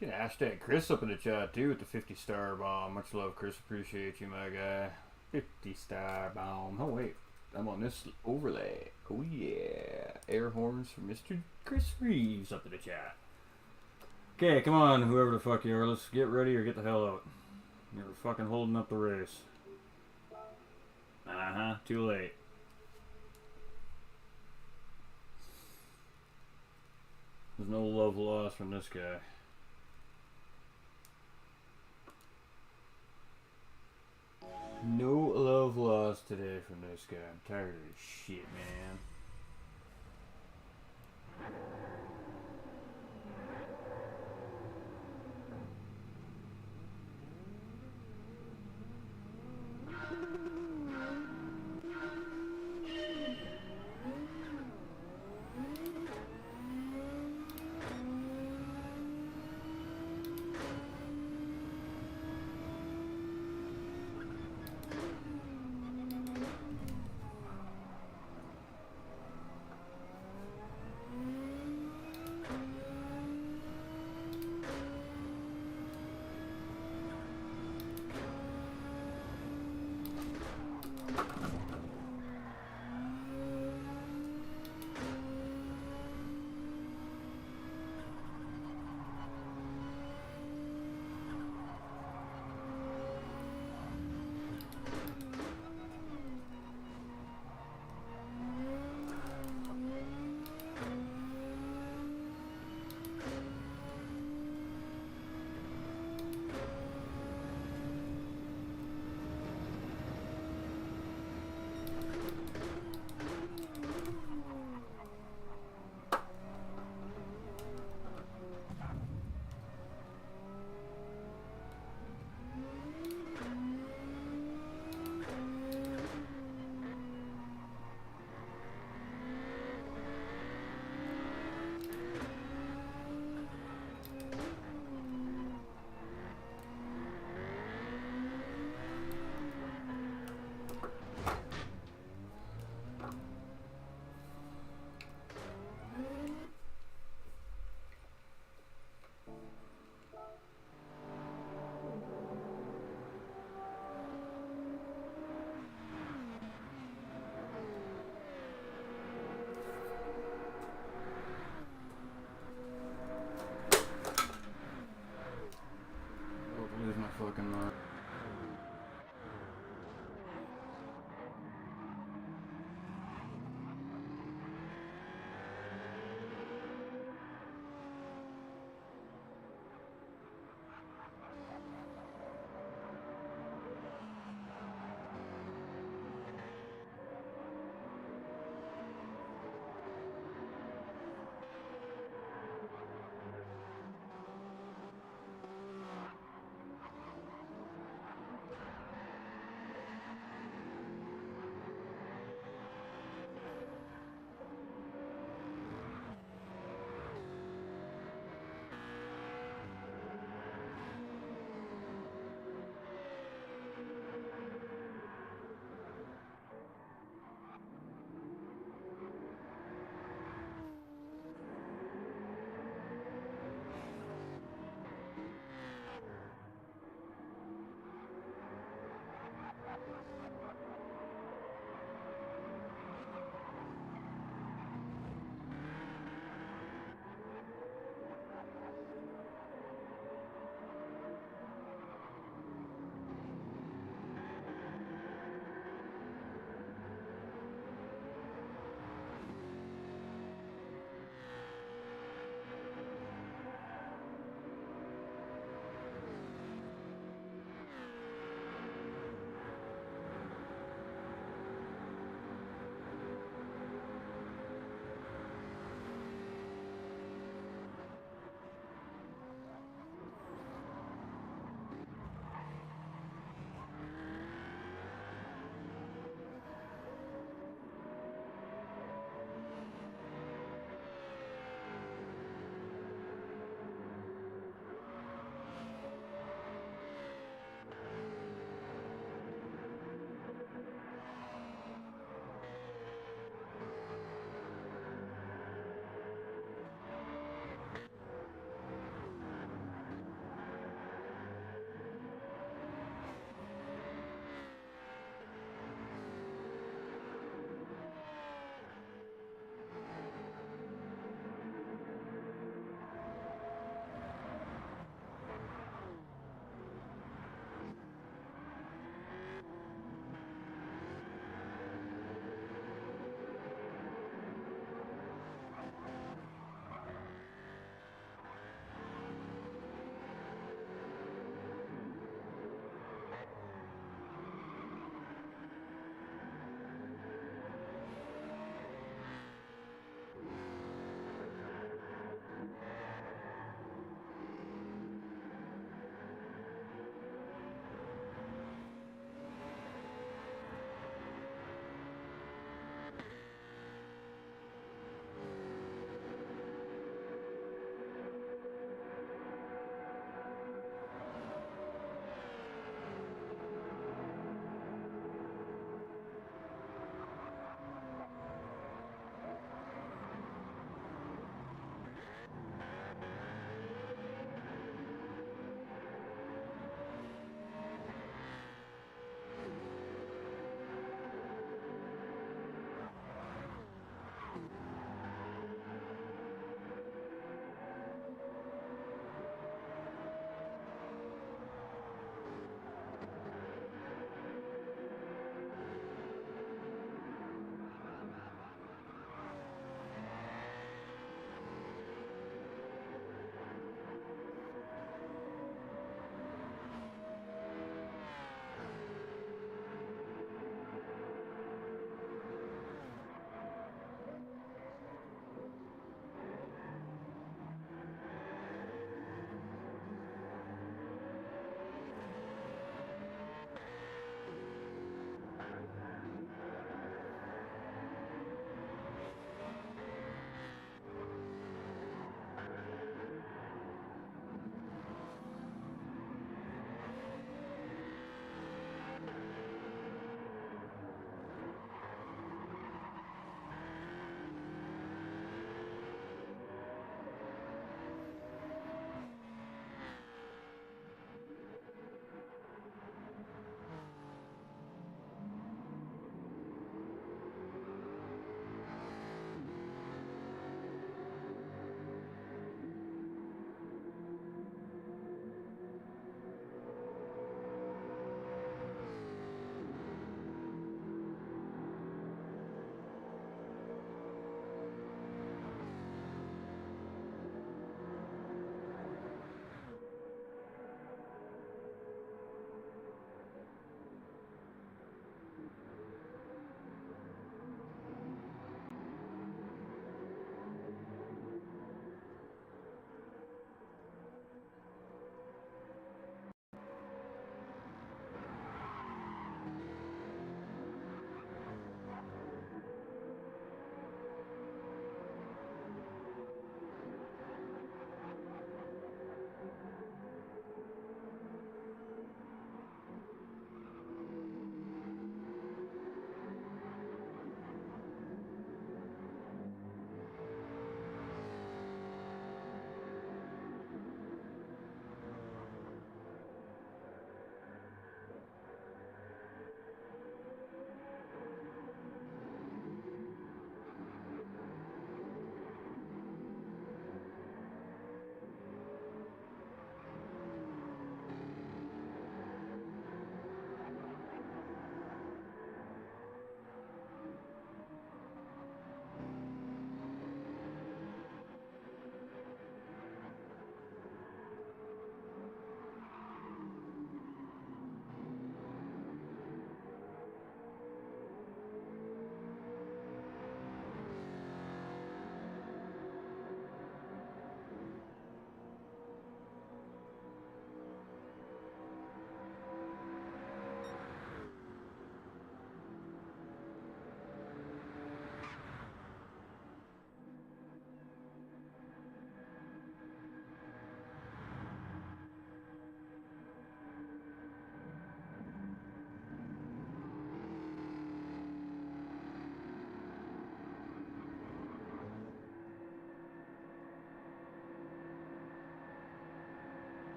Get hashtag Chris up in the chat too with the 50-star bomb. Much love, Chris. Appreciate you, my guy. 50-star bomb. Oh wait, I'm on this overlay. Oh yeah, air horns for Mr. Chris Reeves up in the chat. Okay, come on, whoever the fuck you are, let's get ready or get the hell out. You're fucking holding up the race. Too late. There's no love lost from this guy. No love lost today from this guy. I'm tired of this shit, man.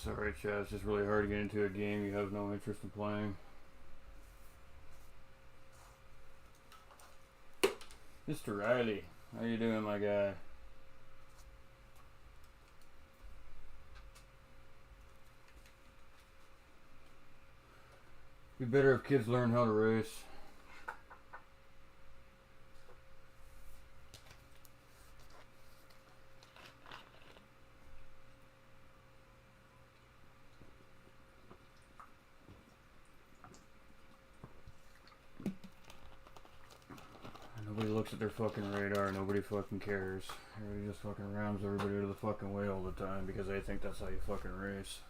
Sorry, Chad. It's just really hard to get into a game you have no interest in playing. Mr. Riley, how you doing, my guy? Be better if kids learn how to race. Nobody looks at their fucking radar. Nobody fucking cares. Everybody just fucking rams everybody to the fucking way all the time because they think that's how you fucking race.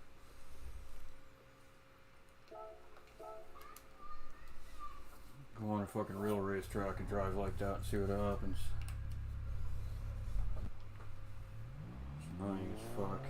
Go on a fucking real racetrack and drive like that and see what happens. It's annoying as fuck.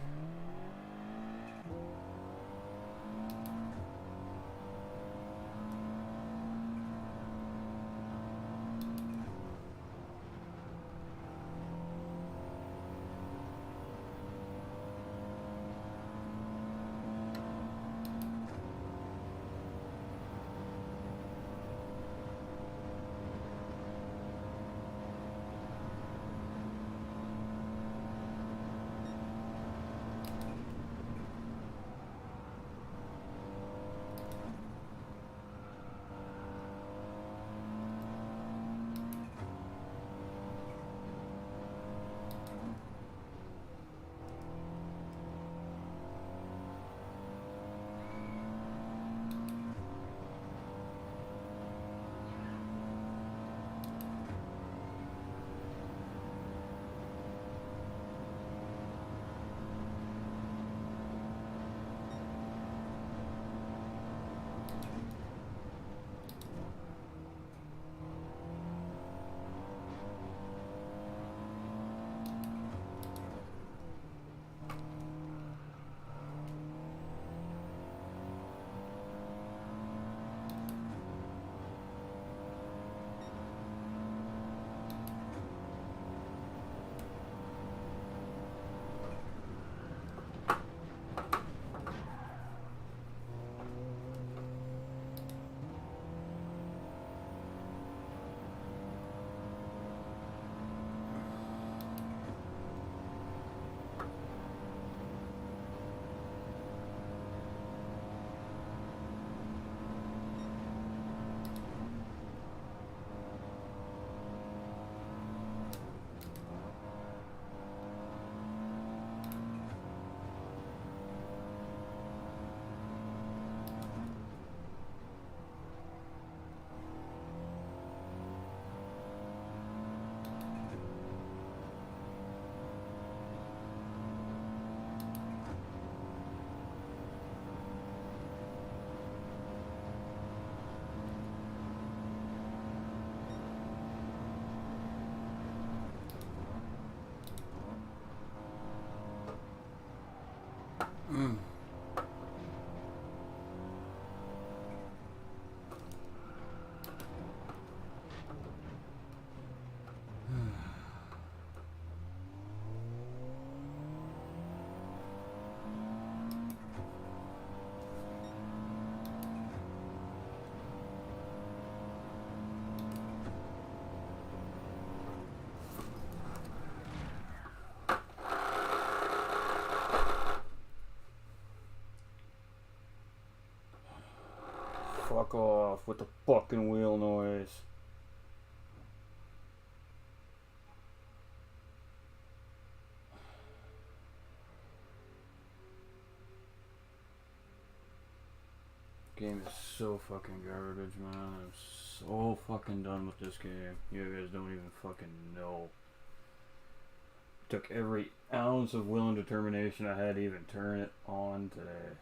Fuck off with the fucking wheel noise. Game is so fucking garbage, man. I'm so fucking done with this game. You guys don't even fucking know. Took every ounce of will and determination I had to even turn it on today.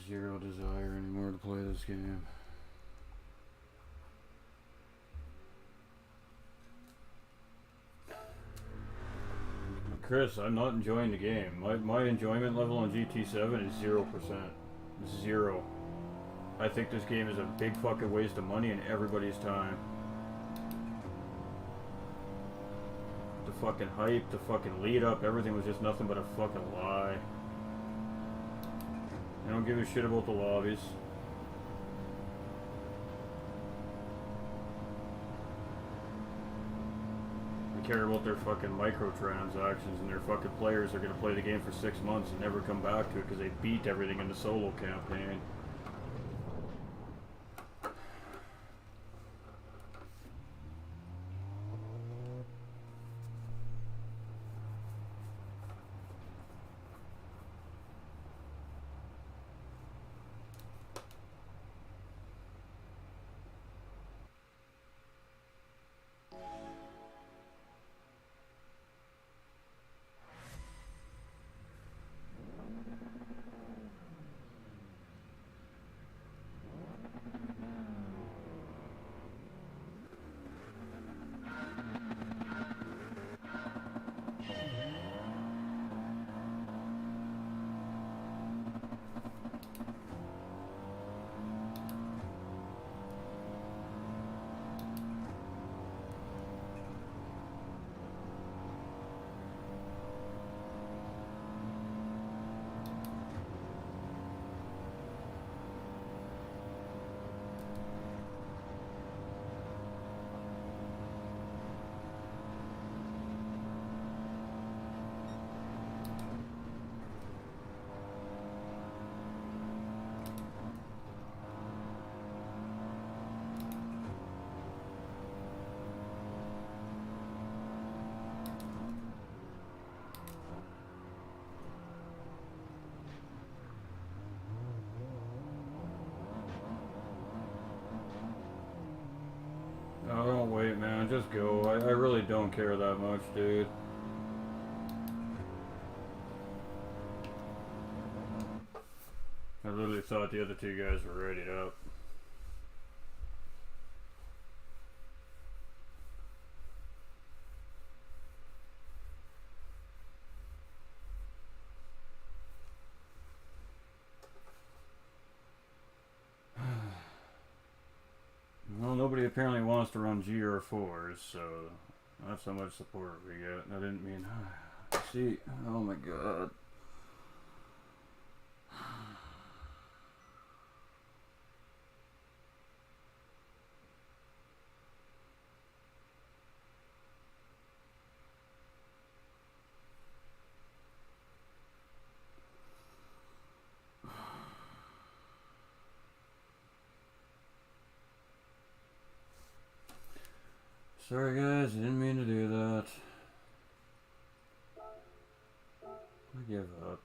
Zero desire anymore to play this game. Chris, I'm not enjoying the game. My enjoyment level on GT7 is 0%. Zero. I think this game is a big fucking waste of money and everybody's time. The fucking hype, the fucking lead up, everything was just nothing but a fucking lie. I don't give a shit about the lobbies. I care about their fucking microtransactions, and their fucking players are gonna play the game for 6 months and never come back to it because they beat everything in the solo campaign. Oh, don't wait, man. Just go. I really don't care that much, dude. I literally thought the other two guys were readied up. Well, nobody apparently wants to run GR4s, so that's how much support we get. I didn't mean... See, oh my god. Sorry guys, I didn't mean to do that. I give up.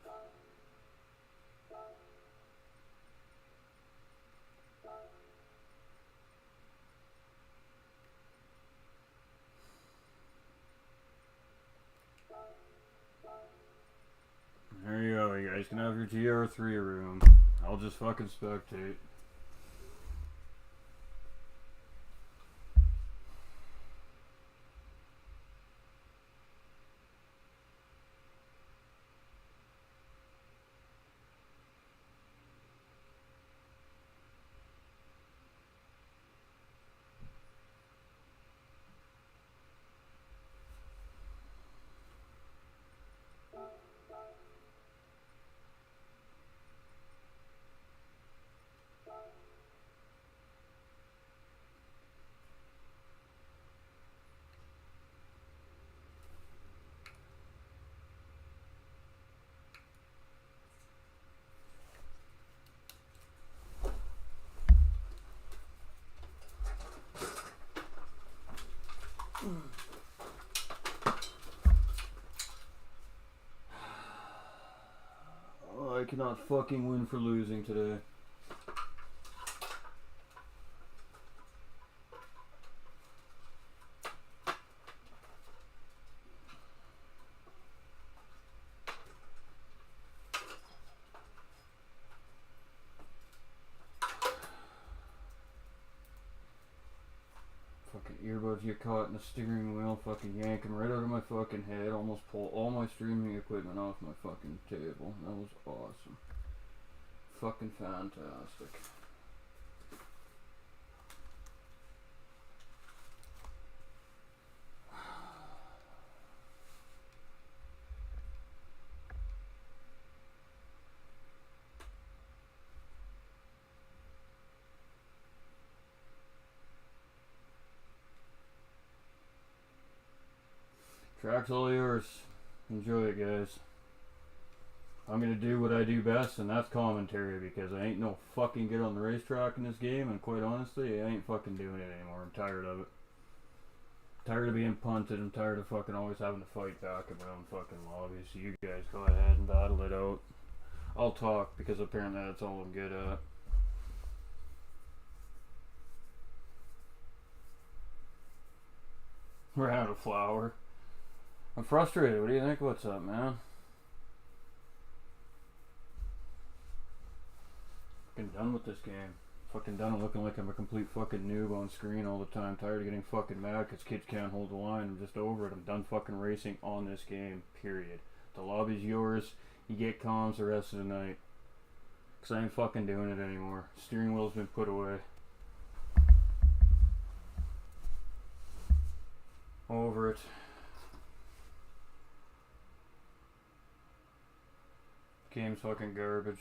There you go, you guys can have your GR3 room. I'll just fucking spectate. Oh, I cannot fucking win for losing today. Fucking earbuds get caught in the steering wheel, fucking yank them right out of my fucking head, almost pull all my streaming equipment off my fucking table. That was awesome. Fucking fantastic. Track's all yours. Enjoy it, guys. I'm gonna do what I do best, and that's commentary, because I ain't no fucking good on the racetrack in this game, and quite honestly, I ain't fucking doing it anymore. I'm tired of it. Tired of being punted. I'm tired of fucking always having to fight back in my own fucking lobbies. So you guys go ahead and battle it out. I'll talk, because apparently that's all I'm good at. We're out of flour. I'm frustrated. What do you think? What's up, man? Fucking done with this game. Fucking done looking like I'm a complete fucking noob on screen all the time. Tired of getting fucking mad because kids can't hold the line. I'm just over it. I'm done fucking racing on this game. Period. The lobby's yours. You get comms the rest of the night. Because I ain't fucking doing it anymore. Steering wheel's been put away. Over it. Game's fucking garbage.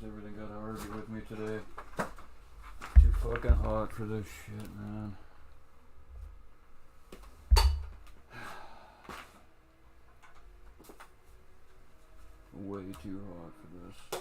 Everything got to argue with me today. Too fucking hot for this shit, man. Way too hot for this.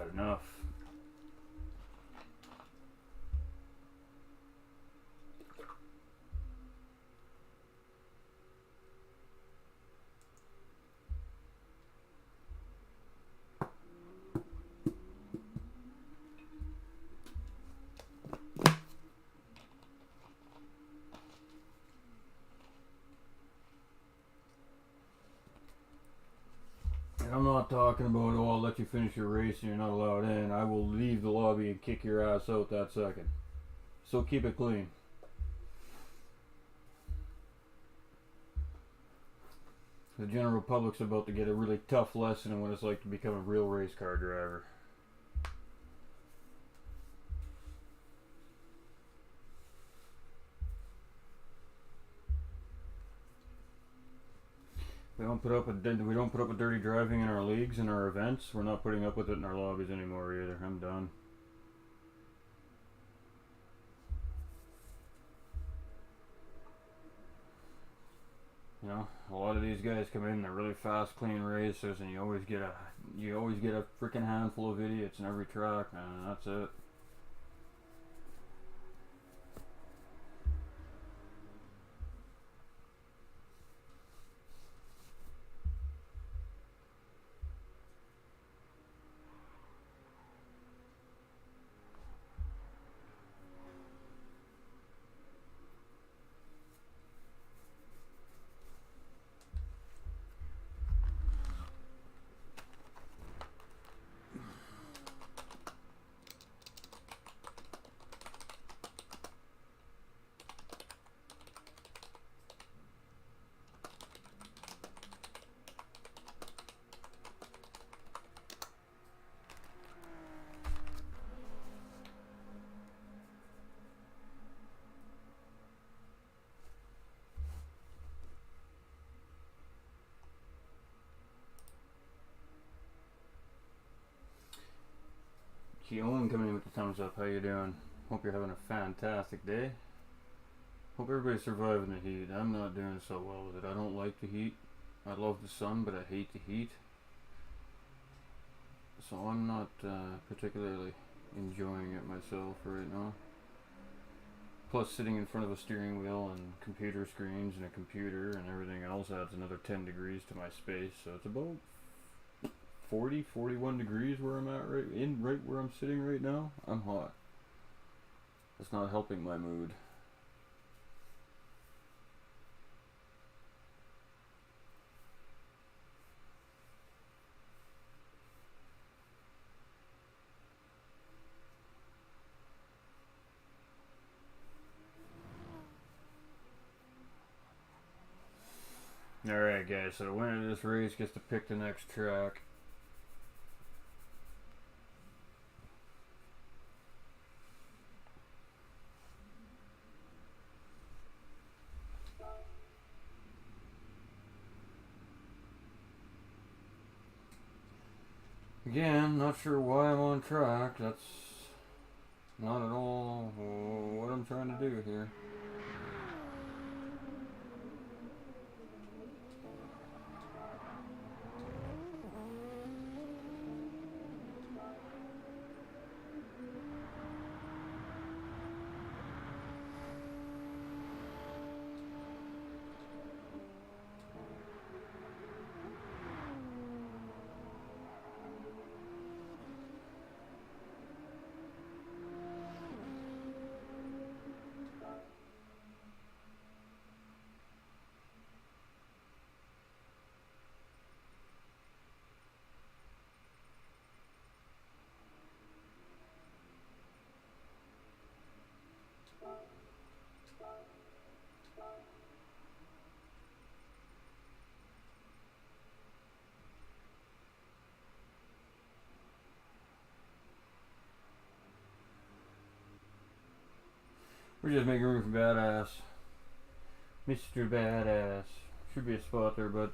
Had enough. I'm not talking about, oh, I'll let you finish your race and you're not allowed in. I will leave the lobby and kick your ass out that second. So keep it clean. The general public's about to get a really tough lesson on what it's like to become a real race car driver. We don't put up with dirty driving in our leagues and our events. We're not putting up with it in our lobbies anymore either. I'm done. You know, a lot of these guys come in, they're really fast, clean racers, and you always get a freaking handful of idiots in every track, and that's it. Owen coming in with the thumbs up. How you doing? Hope you're having a fantastic day. Hope everybody's surviving the heat. I'm not doing so well with it. I don't like the heat. I love the sun, but I hate the heat. So I'm not particularly enjoying it myself right now. Plus, sitting in front of a steering wheel and computer screens and a computer and everything else adds another 10 degrees to my space. So it's about 40, 41 degrees where I'm at right where I'm sitting right now. I'm hot. It's not helping my mood. Alright guys, so the winner of this race gets to pick the next track. Again, not sure why I'm on track. That's not at all what I'm trying to do here. We're just making room for Badass. Mr. Badass. Should be a spot there, but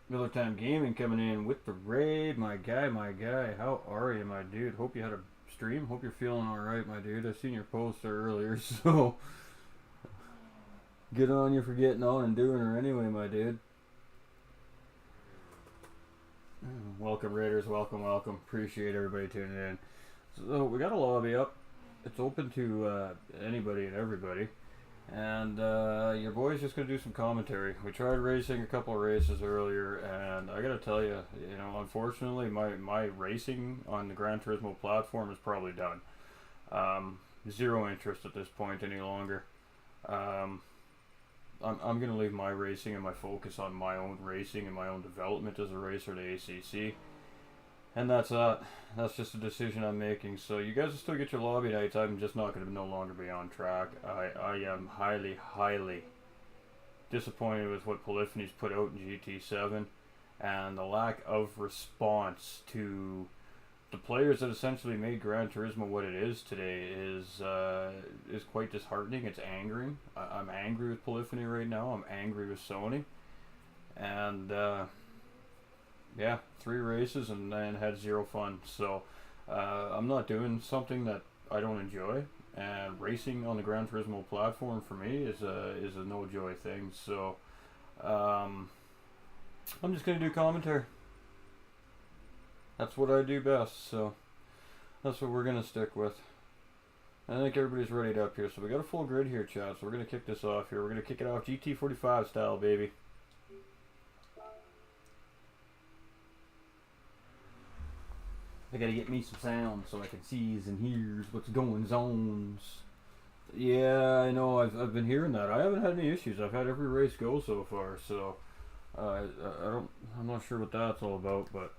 Miller Time Gaming coming in with the raid. My guy, my guy. How are you, my dude? Hope you had a stream. Hope you're feeling alright, my dude. I seen your post there earlier, so good on you for getting on and doing her anyway, my dude. Welcome, Raiders. Welcome, welcome. Appreciate everybody tuning in. So we got a lobby up. It's open to anybody and everybody. And your boy's just going to do some commentary. We tried racing a couple of races earlier, and I got to tell you, you know, unfortunately, my racing on the Gran Turismo platform is probably done. Zero interest at this point any longer. I'm going to leave my racing and my focus on my own racing and my own development as a racer to ACC. And that's just a decision I'm making. So you guys will still get your lobby nights. I'm just not going to no longer be on track. I am highly, highly disappointed with what Polyphony's put out in GT7 and the lack of response to the players that essentially made Gran Turismo what it is today is quite disheartening. It's angering. I'm angry with Polyphony right now. I'm angry with Sony. And yeah, 3 races and then had zero fun. So I'm not doing something that I don't enjoy. And racing on the Gran Turismo platform for me is a no joy thing. So I'm just gonna do commentary. That's what I do best. So that's what we're gonna stick with. I think everybody's ready up here. So we got a full grid here, chat. So we're gonna kick this off here. We're gonna kick it off GT45 style, baby. I gotta get me some sound so I can sees and hears what's going on. Yeah, I know. I've been hearing that. I haven't had any issues. I've had every race go so far. So I'm not sure what that's all about, but.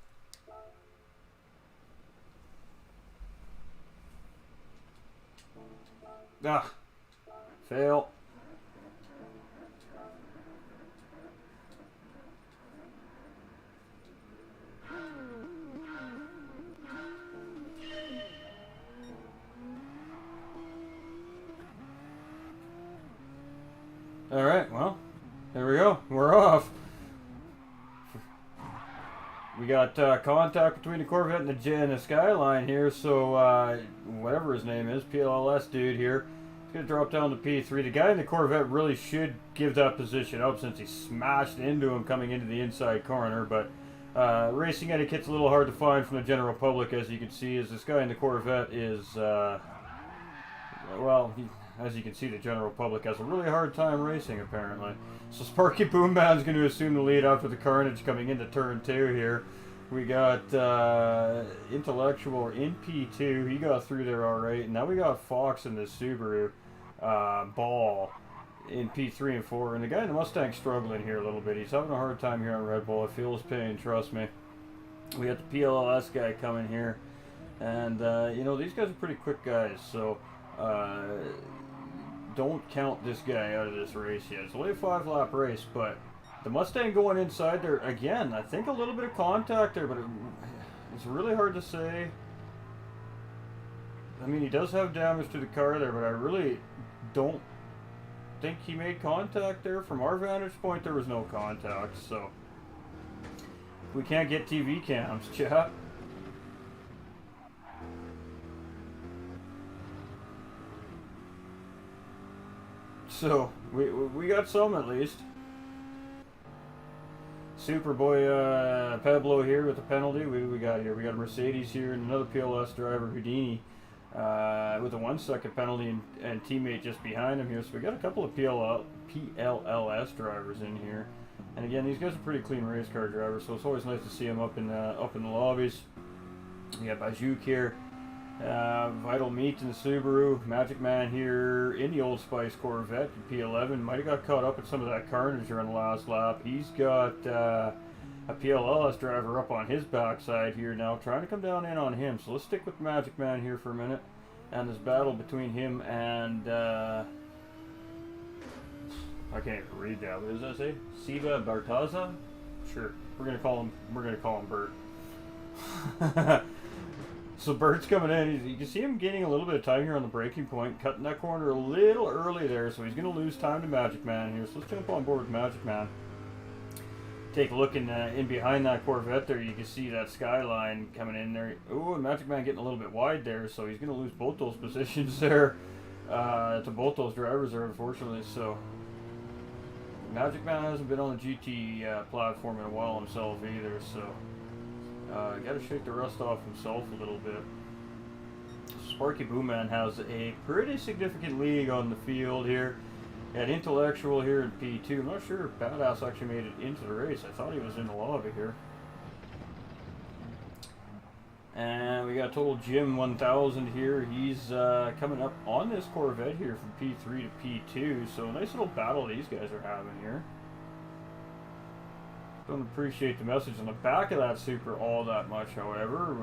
Ah, fail. Alright, well, there we go. We're off. We got contact between the Corvette and the Skyline here, so whatever his name is, PLLS dude here, he's going to drop down to P3. The guy in the Corvette really should give that position up since he smashed into him coming into the inside corner, but racing etiquette's a little hard to find from the general public, as you can see, as this guy in the Corvette is, well, as you can see, the general public has a really hard time racing, apparently. So Sparky Boomman's going to assume the lead after the carnage coming into turn 2 here. We got Intellectual in P2. He got through there all right. And now we got Fox in the Subaru Ball in P3 and 4. And the guy in the Mustang struggling here a little bit. He's having a hard time here on Red Bull. I feel his pain, trust me. We got the PLLS guy coming here. And, you know, these guys are pretty quick guys. So, don't count this guy out of this race yet. It's only a 5-lap race, but the Mustang going inside there, again, I think a little bit of contact there, but it's really hard to say. I mean, he does have damage to the car there, but I really don't think he made contact there. From our vantage point, there was no contact, so we can't get TV cams, chat. So, we got some at least. Superboy Pablo here with the penalty. We got here? We got a Mercedes here and another PLS driver, Houdini, with a 1-second penalty and teammate just behind him here. So we got a couple of PLLS drivers in here. And again, these guys are pretty clean race car drivers, so it's always nice to see them up in the lobbies. We got Bajuk here. Vital Meat in the Subaru, Magic Man here in the Old Spice Corvette, P11. Might have got caught up in some of that carnage here on the last lap. He's got a PLLS driver up on his backside here now, trying to come down in on him. So let's stick with Magic Man here for a minute. And this battle between him and I can't even read that. What does that say? Siva Bartaza? Sure. We're gonna call him Bert. So Bert's coming in. You can see him gaining a little bit of time here on the braking point, cutting that corner a little early there, so he's going to lose time to Magic Man here. So let's jump on board with Magic Man. Take a look in behind that Corvette there. You can see that Skyline coming in there. Oh, and Magic Man getting a little bit wide there, so he's going to lose both those positions there to both those drivers there, unfortunately. So Magic Man hasn't been on the GT platform in a while himself either, so Got to shake the rust off himself a little bit. Sparky Booman has a pretty significant lead on the field here. At Intellectual here in P2. I'm not sure if Badass actually made it into the race. I thought he was in the lobby here. And we got Total Jim 1000 here. He's coming up on this Corvette here from P3 to P2. So a nice little battle these guys are having here. Don't appreciate the message on the back of that Super all that much, however.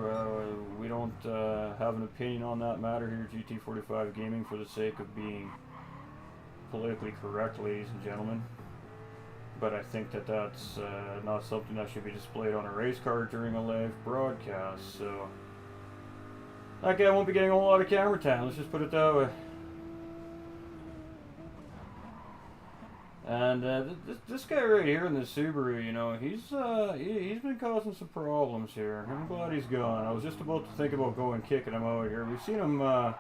We don't have an opinion on that matter here at GT45 Gaming for the sake of being politically correct, ladies and gentlemen. But I think that that's not something that should be displayed on a race car during a live broadcast. So that guy won't be getting a whole lot of camera time, let's just put it that way. And this guy right here in the Subaru, you know, he's been causing some problems here. I'm glad he's gone. I was just about to think about going kicking him out here. We've seen him have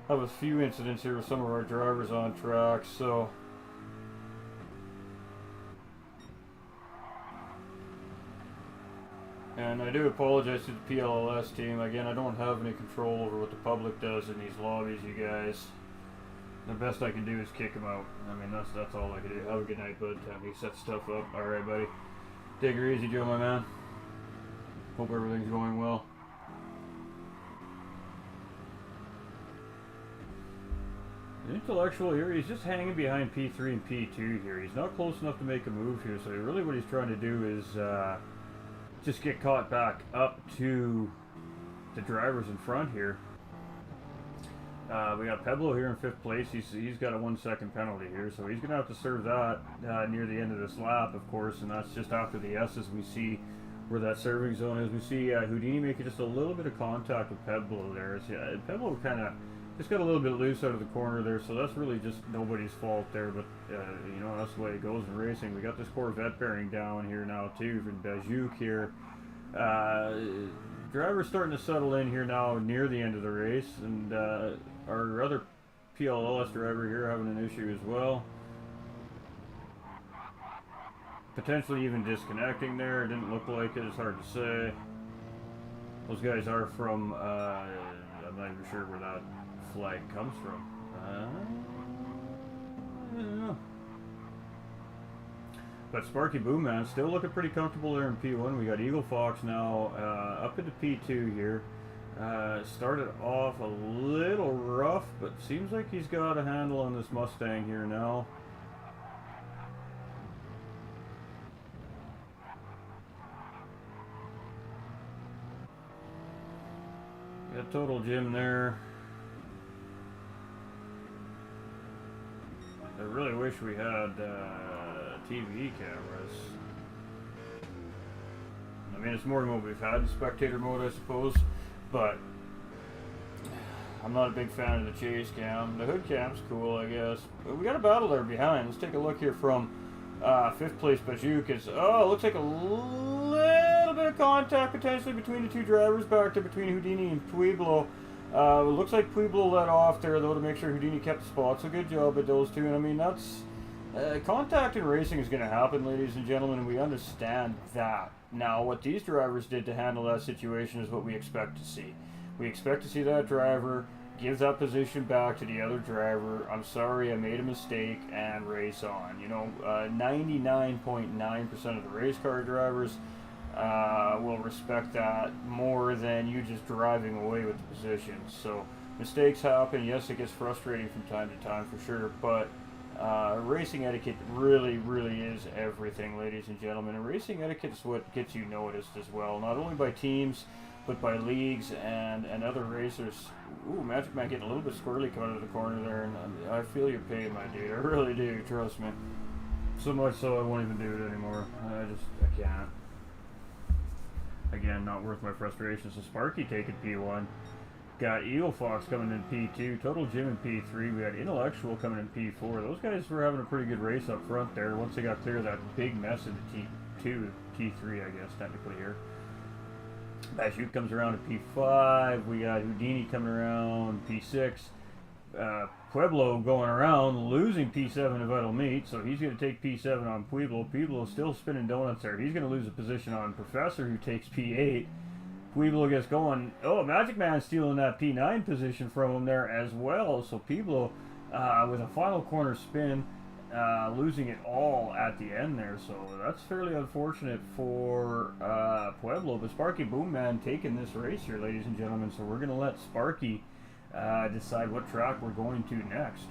a few incidents here with some of our drivers on track, so and I do apologize to the PLLS team. Again, I don't have any control over what the public does in these lobbies, you guys. The best I can do is kick him out. I mean, that's all I can do. Have a good night, bud. Time to set stuff up. Alright, buddy. Take her easy, Joe, my man. Hope everything's going well. The Intellectual here, he's just hanging behind P3 and P2 here. He's not close enough to make a move here, so really what he's trying to do is just get caught back up to the drivers in front here. We got Peblo here in 5th place. He's got a 1 second penalty here, so he's going to have to serve that near the end of this lap, of course, and that's just after the S's. We see where that serving zone is. We see Houdini making just a little bit of contact with Peblo there. So, Peblo kind of just got a little bit loose out of the corner there, so that's really just nobody's fault there, but you know, that's the way it goes in racing. We got this Corvette bearing down here now too from Bajuk here. Driver's starting to settle in here now near the end of the race, and our other PLLS driver here having an issue as well. Potentially even disconnecting there. It didn't look like it. It's hard to say. Those guys are from, I'm not even sure where that flag comes from. I don't know. But Sparky Booman still looking pretty comfortable there in P1. We got Eagle Fox now up into P2 here. Started off a little rough, but seems like he's got a handle on this Mustang here now. Got Total Jim there. I really wish we had TV cameras. I mean, it's more than what we've had in spectator mode, I suppose, but I'm not a big fan of the chase cam. The hood cam's cool, I guess. But we got a battle there behind. Let's take a look here from 5th place Bajuk. Oh, it looks like a little bit of contact potentially between the two drivers back there between Houdini and Pueblo. It looks like Pueblo let off there though to make sure Houdini kept the spot. So good job at those two. And I mean, that's contact in racing is going to happen, ladies and gentlemen, and we understand that. Now, what these drivers did to handle that situation is what we expect to see. We expect to see that driver give that position back to the other driver. I'm sorry, I made a mistake, and race on. You know, 99.9% of the race car drivers will respect that more than you just driving away with the position. So mistakes happen. Yes, it gets frustrating from time to time for sure, but racing etiquette really is everything, ladies and gentlemen. And racing etiquette is what gets you noticed as well, not only by teams, but by leagues and other racers. Ooh, Magic Man getting a little bit squirrely coming out of the corner there, and I feel your pain, my dude. I really do, trust me. So much so I won't even do it anymore. I can't. Again, not worth my frustration. So Sparky taking P1. Got Eagle Fox coming in P2, Total Jim in P3, we got Intellectual coming in P4. Those guys were having a pretty good race up front there once they got clear of that big mess in the T2, T3 I guess technically here. Bajuk comes around to P5, we got Houdini coming around P6. Pueblo going around, losing P7 to Vital Meat, so he's going to take P7 on Pueblo. Pueblo still spinning donuts there. He's going to lose a position on Professor, who takes P8. Pueblo gets going. Oh, Magic Man stealing that P9 position from him there as well. So Pueblo with a final corner spin, losing it all at the end there. So that's fairly unfortunate for Pueblo. But Sparky Boom Man taking this race here, ladies and gentlemen. So we're going to let Sparky decide what track we're going to next.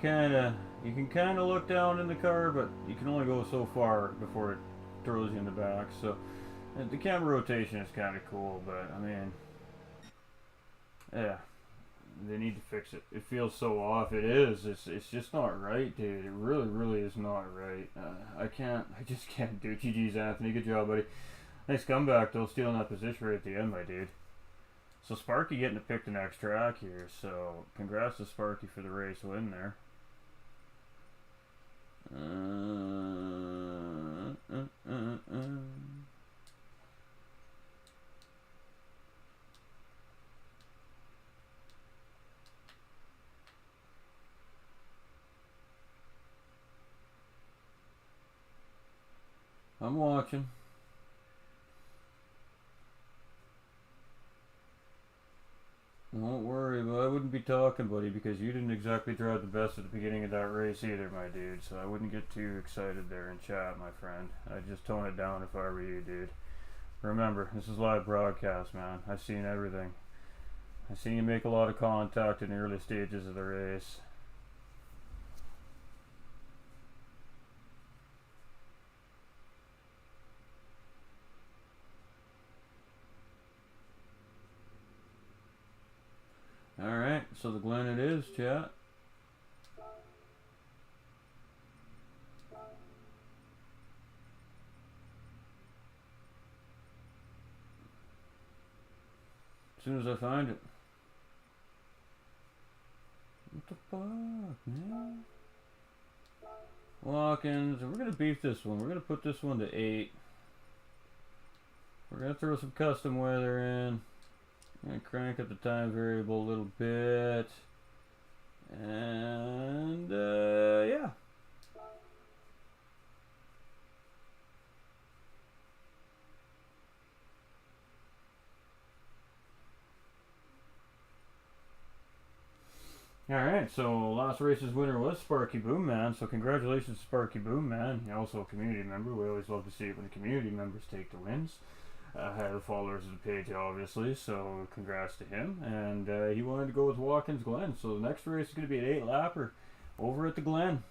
Yeah, you can kind of look down in the car, but you can only go so far before it throws you in the back. So the camera rotation is kind of cool, but I mean, yeah, they need to fix it. It feels so off. It is. It's just not right, dude. It really is not right. I just can't do it. GG's, Anthony. Good job, buddy. Nice comeback though, stealing that position right at the end, my dude. So Sparky getting to pick the next track here. So congrats to Sparky for the race win there. I'm watching. Don't worry, but I wouldn't be talking, buddy, because you didn't exactly drive the best at the beginning of that race either, my dude. So I wouldn't get too excited there in chat, my friend. I'd just tone it down if I were you, dude. Remember, this is live broadcast, man. I've seen everything. I've seen you make a lot of contact in the early stages of the race. Alright, so the Glen it is, chat. As soon as I find it. What the fuck, man? Watkins, and we're gonna beef this one. We're gonna put this one to 8. We're gonna throw some custom weather in. And crank up the time variable a little bit, and yeah. Alright, so last race's winner was Sparky Boom Man, so congratulations to Sparky Boom Man. You're also a community member. We always love to see it when the community members take the wins. Had the followers of the page, obviously, so congrats to him. And he wanted to go with Watkins Glen, so the next race is going to be an 8-lapper over at the Glen.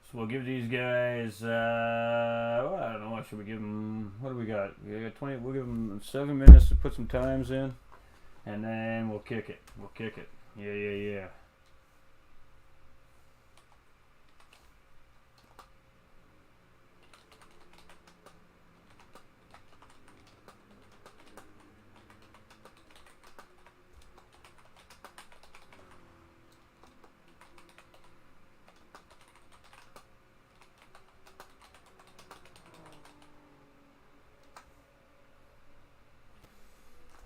So we'll give these guys, well, I don't know, what should we give them? What do we got? We got 20, we'll give them 7 minutes to put some times in, and then we'll kick it. We'll kick it. Yeah.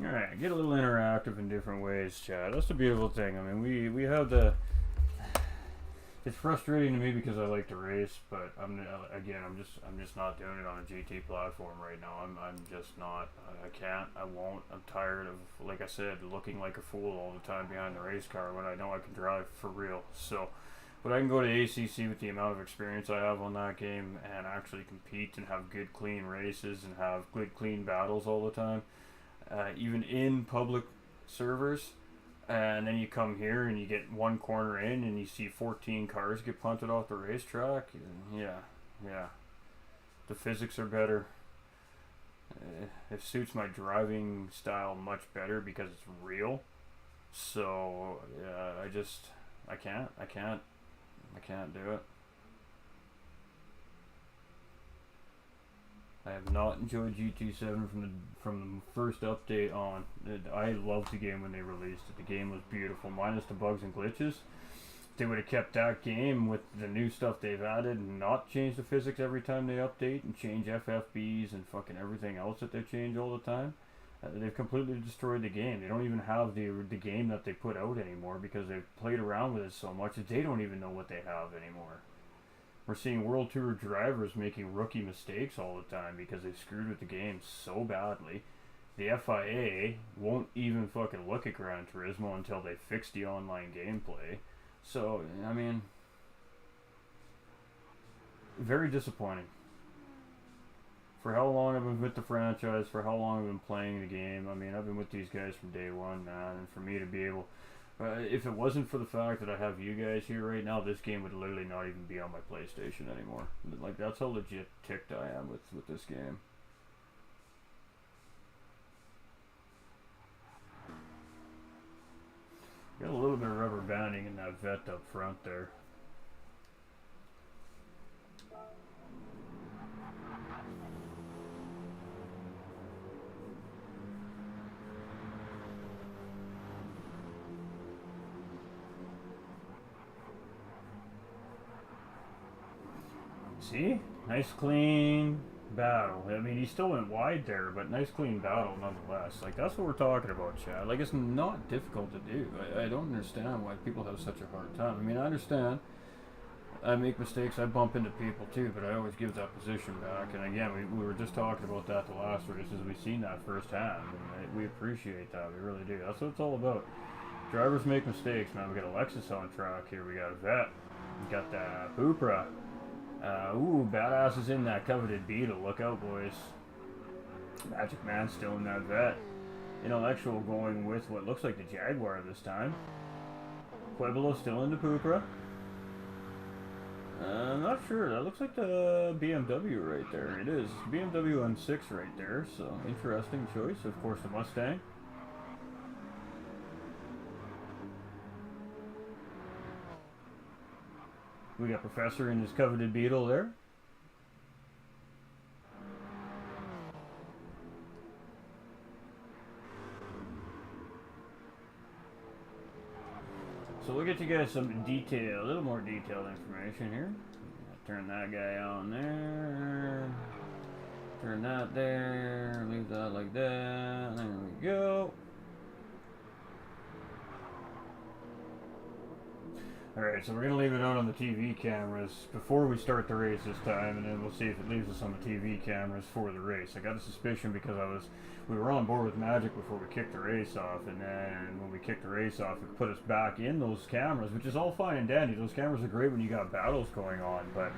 Alright, get a little interactive in different ways, chat. That's the beautiful thing. I mean, we have the... It's frustrating to me because I like to race, but I'm just not doing it on a GT platform right now. I'm just not. I can't. I won't. I'm tired of, like I said, looking like a fool all the time behind the race car when I know I can drive for real. So, but I can go to ACC with the amount of experience I have on that game and actually compete and have good, clean races and have good, clean battles all the time. Even in public servers, And then you come here and you get one corner in and you see 14 cars get punted off the racetrack. Yeah, yeah. The physics are better. It suits my driving style much better because it's real. So yeah, I can't do it. I have not enjoyed GT7 from the first update on. I loved the game when they released it. The game was beautiful, minus the bugs and glitches. If they would have kept that game with the new stuff they've added and not changed the physics every time they update and change FFBs and fucking everything else that they change all the time, they've completely destroyed the game. They don't even have the game that they put out anymore because they've played around with it so much that they don't even know what they have anymore. We're seeing World Tour drivers making rookie mistakes all the time because they screwed with the game so badly. The FIA won't even fucking look at Gran Turismo until they fix the online gameplay. So, I mean, very disappointing. For how long I've been with the franchise, for how long I've been playing the game, I mean, I've been with these guys from day one, man, and for me to be able... if it wasn't for the fact that I have you guys here right now, this game would literally not even be on my PlayStation anymore. Like, that's how legit ticked I am with this game. Got a little bit of rubber banding in that vet up front there. See? Nice clean battle. I mean, he still went wide there, but nice clean battle nonetheless. Like, that's what we're talking about, Chad. Like, it's not difficult to do. I don't understand why people have such a hard time. I mean, I understand. I make mistakes. I bump into people too, but I always give that position back. And again, we were just talking about that the last races. We've seen that firsthand, and we appreciate that. We really do. That's what it's all about. Drivers make mistakes, man. We got a Lexus on track here. We got a Vet. We got the Cupra. Ooh, badass is in that coveted Beetle. Look out, boys. Magic Man still in that Vet. Intellectual going with what looks like the Jaguar this time. Pueblo still in the Cupra. I'm not sure. That looks like the BMW right there. It is. BMW M6 right there. So, interesting choice. Of course, the Mustang. We got Professor in his coveted Beetle there. So we'll get you guys some detail, a little more detailed information here. Turn that guy on there. Turn that there. Leave that like that. There we go. Alright, so we're going to leave it out on the TV cameras before we start the race this time, and then we'll see if it leaves us on the TV cameras for the race. I got a suspicion because we were on board with Magic before we kicked the race off, and then when we kicked the race off, it put us back in those cameras, which is all fine and dandy. Those cameras are great when you got battles going on, but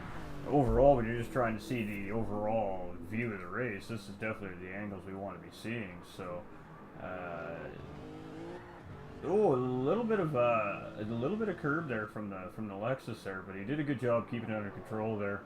overall, when you're just trying to see the overall view of the race, this is definitely the angles we want to be seeing. So, oh, a little bit of curb there from the Lexus there, but he did a good job keeping it under control there.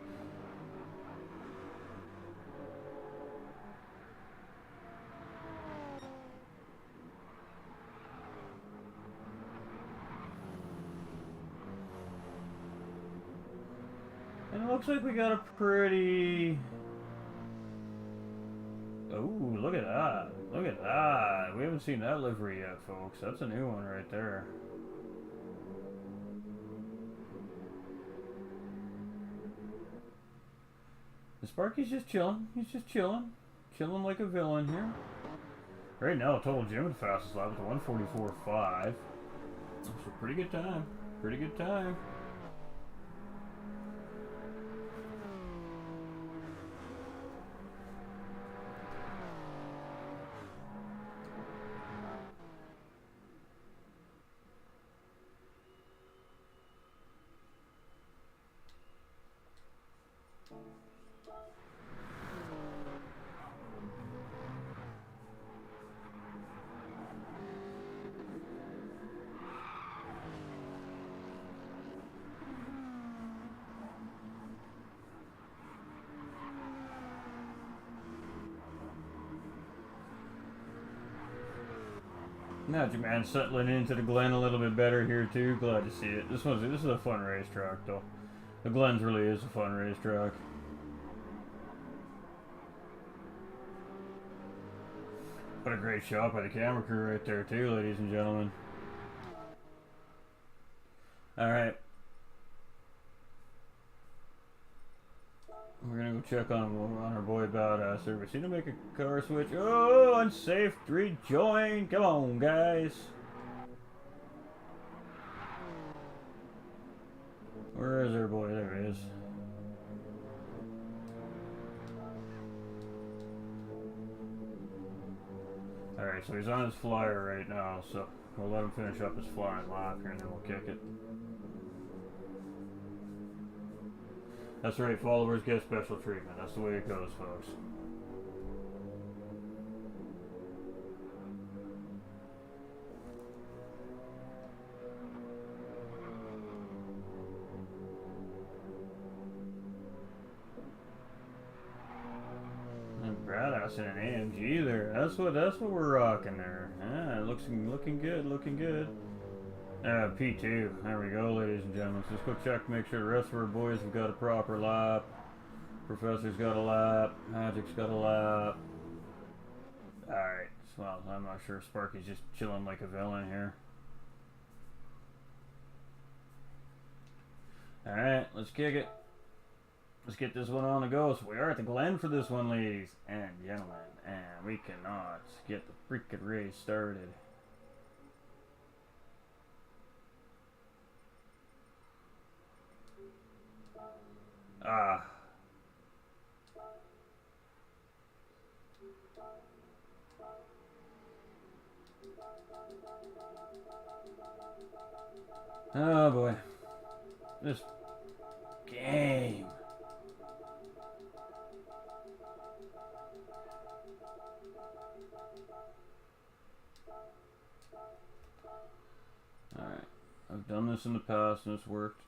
And it looks like we got a pretty... Oh, look at that. Look at that. We haven't seen that livery yet, folks. That's a new one right there. The Sparky's just chilling. He's just chilling. Chilling like a villain here. Right now, total Jim with the fastest lap with a 1:44.5. That's a pretty good time. Pretty good time. Magic Man settling into the Glen a little bit better here too. Glad to see it. This is a fun racetrack though. The Glens really is a fun racetrack. What a great shot by the camera crew right there too, ladies and gentlemen. Alright. We're gonna go check on our boy Badass there. We seem to make a car switch. Oh, unsafe rejoin. Come on, guys. Where is our boy? There he is. Alright, so he's on his flyer right now, so we'll let him finish up his flying lap here and then we'll kick it. That's right, followers get special treatment. That's the way it goes, folks. In an AMG there. That's what we're rocking there. Ah, looking good, looking good. P2. There we go, ladies and gentlemen. So let's go check, make sure the rest of our boys have got a proper lap. Professor's got a lap. Magic's got a lap. Alright, well, I'm not sure. Sparky's just chilling like a villain here. Alright, let's kick it. Let's get this one on the go. So we are at the Glen for this one, ladies and gentlemen. And we cannot get the freaking race started. Ah. Oh boy. This game. Alright, I've done this in the past and it's worked.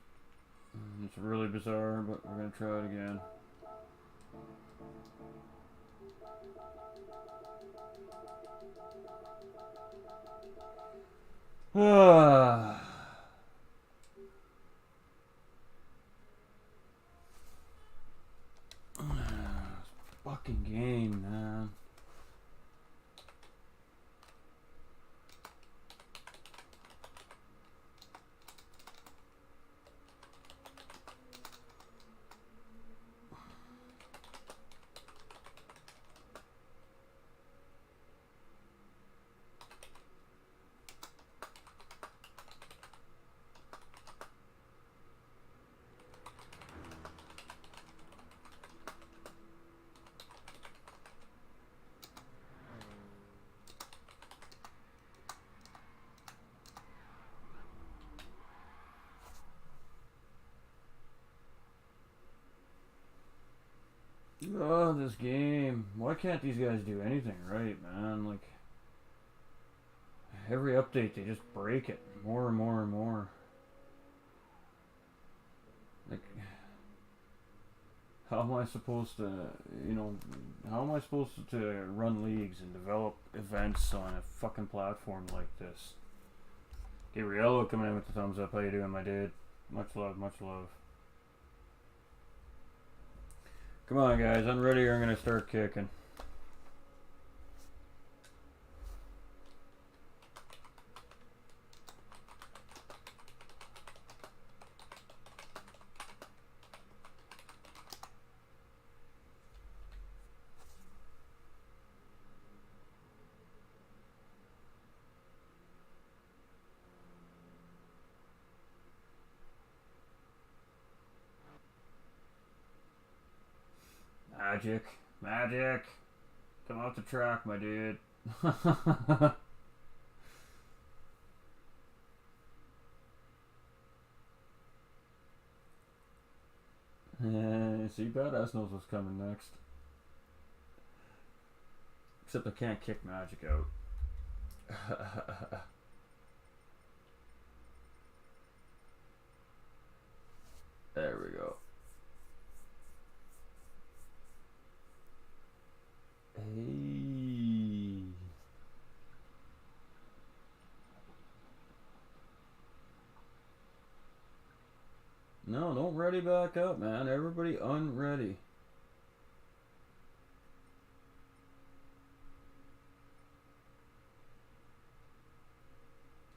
It's really bizarre, but we're going to try it again. Ah. Fucking game, man. Oh, this game. Why can't these guys do anything right, man? Like, every update they just break it more and more and more. Like, how am I supposed to, you know, how am I supposed to run leagues and develop events on a fucking platform like this? Gabriello coming in with the thumbs up. How you doing, my dude? Much love, much love. Come on, guys. I'm ready or I'm going to start kicking. Magic, magic, come off the track, my dude. See, Badass knows what's coming next. Except I can't kick magic out. There we go. Hey. No, don't ready back up, man. Everybody unready.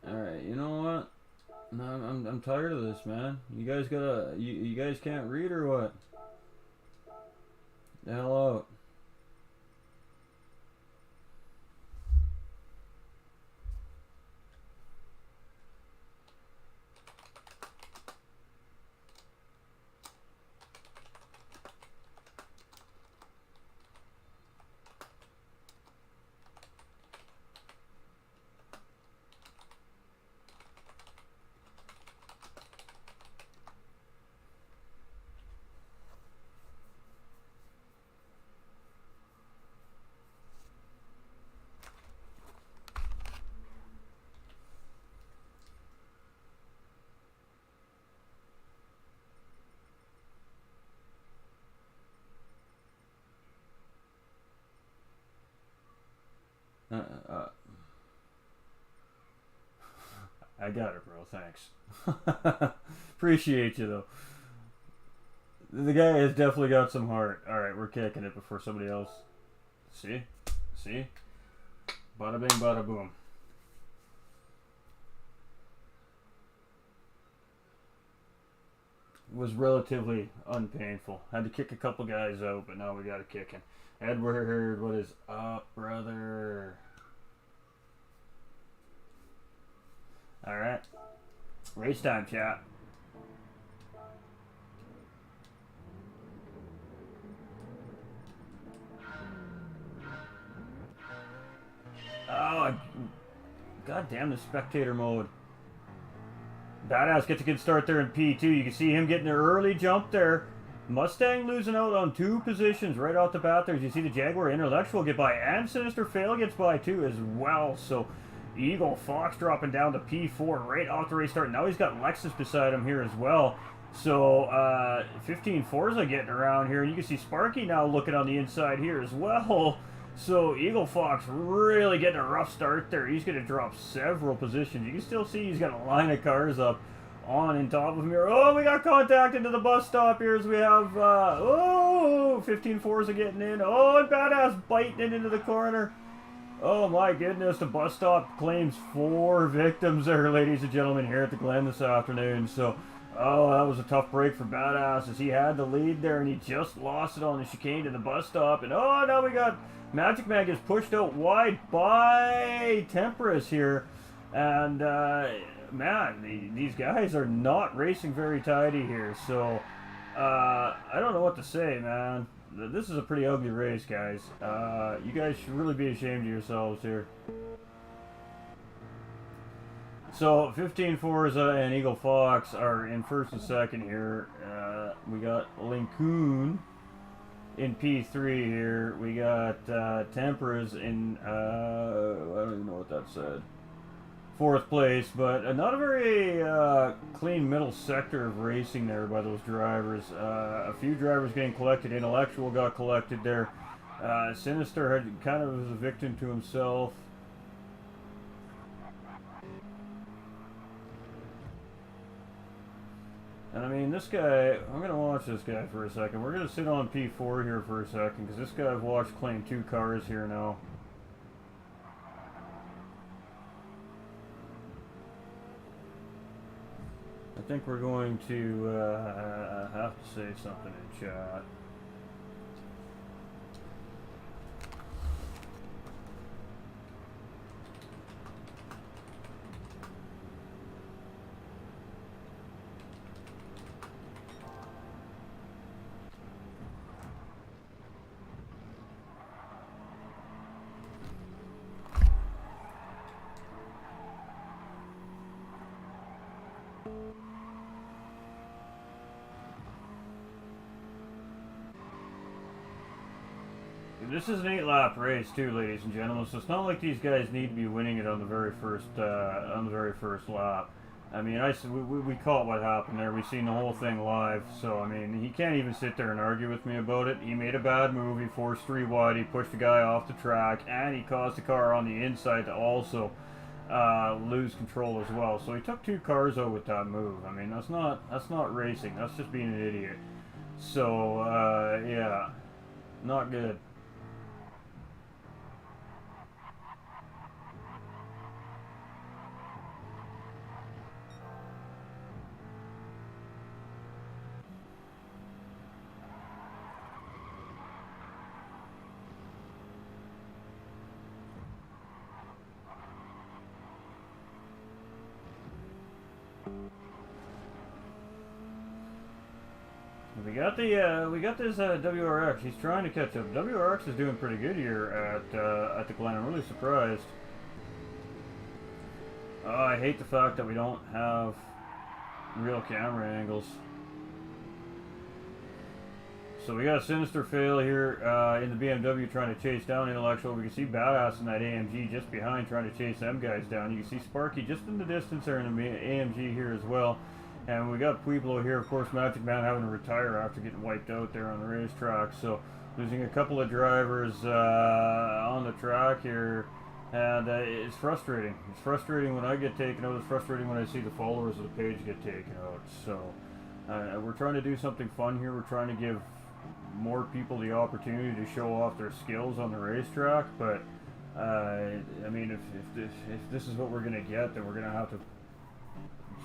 Alright, you know what? No, I'm tired of this, man. You guys gotta... You guys can't read or what? The hell out. I got it, bro. Thanks. Appreciate you, though. The guy has definitely got some heart. Alright, we're kicking it before somebody else. See? See? Bada bing, bada boom. It was relatively unpainful. Had to kick a couple guys out, but now we got it kicking. Edward, what is up, brother? Alright. Race time, chat. Oh, god damn the spectator mode. Badass gets a good start there in P2. You can see him getting an early jump there. Mustang losing out on 2 positions right off the bat there. As you see the Jaguar Intellectual get by, and Sinister Fail gets by too as well. So Eagle Fox dropping down to P4 right off the race start. Now he's got Lexus beside him here as well. So 15 Forza getting around here. And you can see Sparky now looking on the inside here as well. So Eagle Fox really getting a rough start there. He's going to drop several positions. You can still see he's got a line of cars up on and top of him here. Oh, we got contact into the bus stop here as we have, 15 Forza getting in. Oh, and Badass biting it into the corner. Oh my goodness, the bus stop claims 4 victims there, ladies and gentlemen, here at the Glen this afternoon. So, oh, that was a tough break for Badass as he had the lead there and he just lost it on the chicane to the bus stop. And oh, now we got Magic Man gets pushed out wide by Temperance here. And, man, these guys are not racing very tidy here. So, I don't know what to say, man. This is a pretty ugly race, guys. You guys should really be ashamed of yourselves here. So, 15 Forza and Eagle Fox are in first and second here. We got Lincoln in P3 here. We got Temperance in, I don't even know what that said, 4th place, but not a very clean middle sector of racing there by those drivers. A few drivers getting collected. Intellectual got collected there. Sinister had kind of was a victim to himself. And I mean, this guy, I'm going to watch this guy for a second. We're going to sit on P4 here for a second, because this guy I've watched claim 2 cars here now. I think we're going to have to say something in chat. This is an 8-lap race too, ladies and gentlemen. So it's not like these guys need to be winning it on the very first lap. I mean, we caught what happened there. We've seen the whole thing live. So I mean, he can't even sit there and argue with me about it. He made a bad move. He forced 3 wide. He pushed the guy off the track, and he caused the car on the inside to also lose control as well. So he took 2 cars out with that move. I mean, that's not racing. That's just being an idiot. So yeah, not good. We got this WRX. He's trying to catch up. WRX is doing pretty good here at the Glen. I'm really surprised. I hate the fact that we don't have real camera angles. So we got a sinister fail here in the BMW trying to chase down Intellectual. We can see Badass in that AMG just behind trying to chase them guys down. You can see Sparky just in the distance there in the AMG here as well. And we got Pueblo here, of course, Magic Man having to retire after getting wiped out there on the racetrack. So losing a couple of drivers on the track here. And it's frustrating. It's frustrating when I get taken out. It's frustrating when I see the followers of the page get taken out. So we're trying to do something fun here. We're trying to give more people the opportunity to show off their skills on the racetrack. But, I mean, if this is what we're going to get, then we're going to have to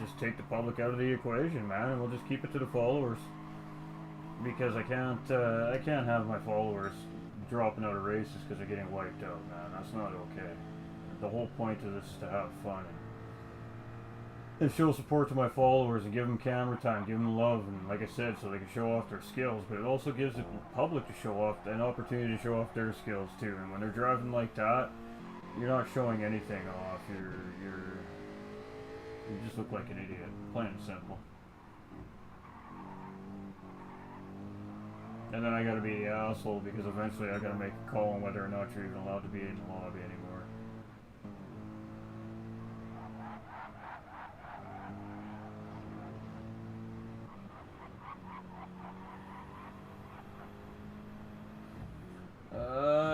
just take the public out of the equation, man, and we'll just keep it to the followers, because I can't have my followers dropping out of races because they're getting wiped out, man. That's not okay. The whole point of this is to have fun and show support to my followers and give them camera time, give them love, and like I said, so they can show off their skills. But it also gives the public to show off an opportunity to show off their skills too. And when they're driving like that, you're not showing anything off. You just look like an idiot, plain and simple. And then I gotta be the asshole because eventually I gotta make a call on whether or not you're even allowed to be in the lobby anymore.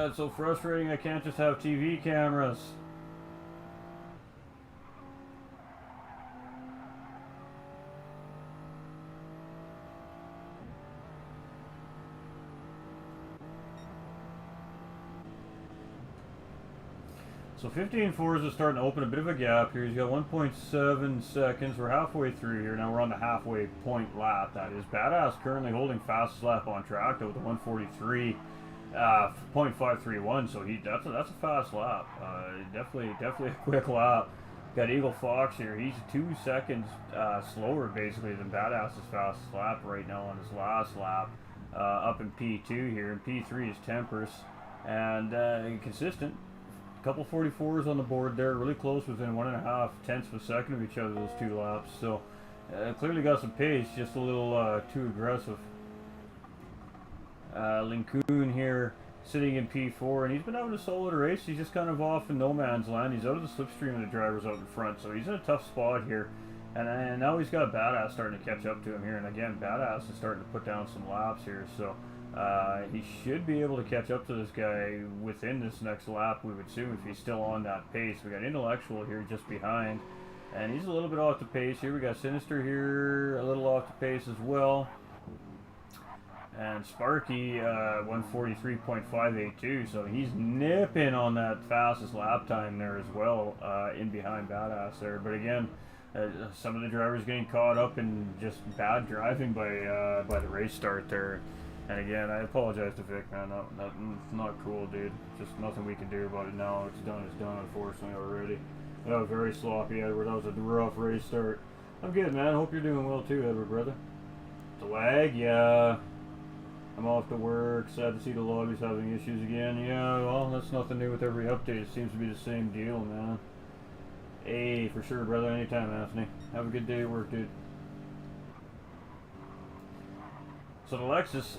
It's so frustrating I can't just have TV cameras. So 15.4s is starting to open a bit of a gap here. He's got 1.7 seconds. We're halfway through here. Now we're on the halfway point lap. That is Badass currently holding fastest lap on track though with a 143.531. So that's a fast lap. Definitely a quick lap. Got Eagle Fox here. He's 2 seconds slower basically than Badass's fastest lap right now on his last lap. Up in P2 here. And P3 is Tempers. And consistent. Couple 44s on the board there, really close, within 1.5 tenths of a second of each other, those 2 laps. So clearly got some pace, just a little too aggressive. Lincoln here sitting in P4, and he's been having a solid race. He's just kind of off in no man's land. He's out of the slipstream of the drivers out in front, so he's in a tough spot here. And now he's got Badass starting to catch up to him here, and again, Badass is starting to put down some laps here. So he should be able to catch up to this guy within this next lap, we would assume, if he's still on that pace. We got Intellectual here just behind, and he's a little bit off the pace here. We got Sinister here, a little off the pace as well. And Sparky, 143.582, so he's nipping on that fastest lap time there as well, in behind Badass there. But again, some of the drivers getting caught up in just bad driving by the race start there. And again, I apologize to Vic, man. Not cool, dude. Just nothing we can do about it now. It's done, unfortunately, already. That was very sloppy, Edward. That was a rough race start. I'm good, man. Hope you're doing well, too, Edward, brother. The lag, yeah. I'm off to work. Sad to see the lobby's having issues again. Yeah, well, that's nothing new with every update. It seems to be the same deal, man. Hey, for sure, brother. Anytime, Anthony. Have a good day at work, dude. So the Lexus,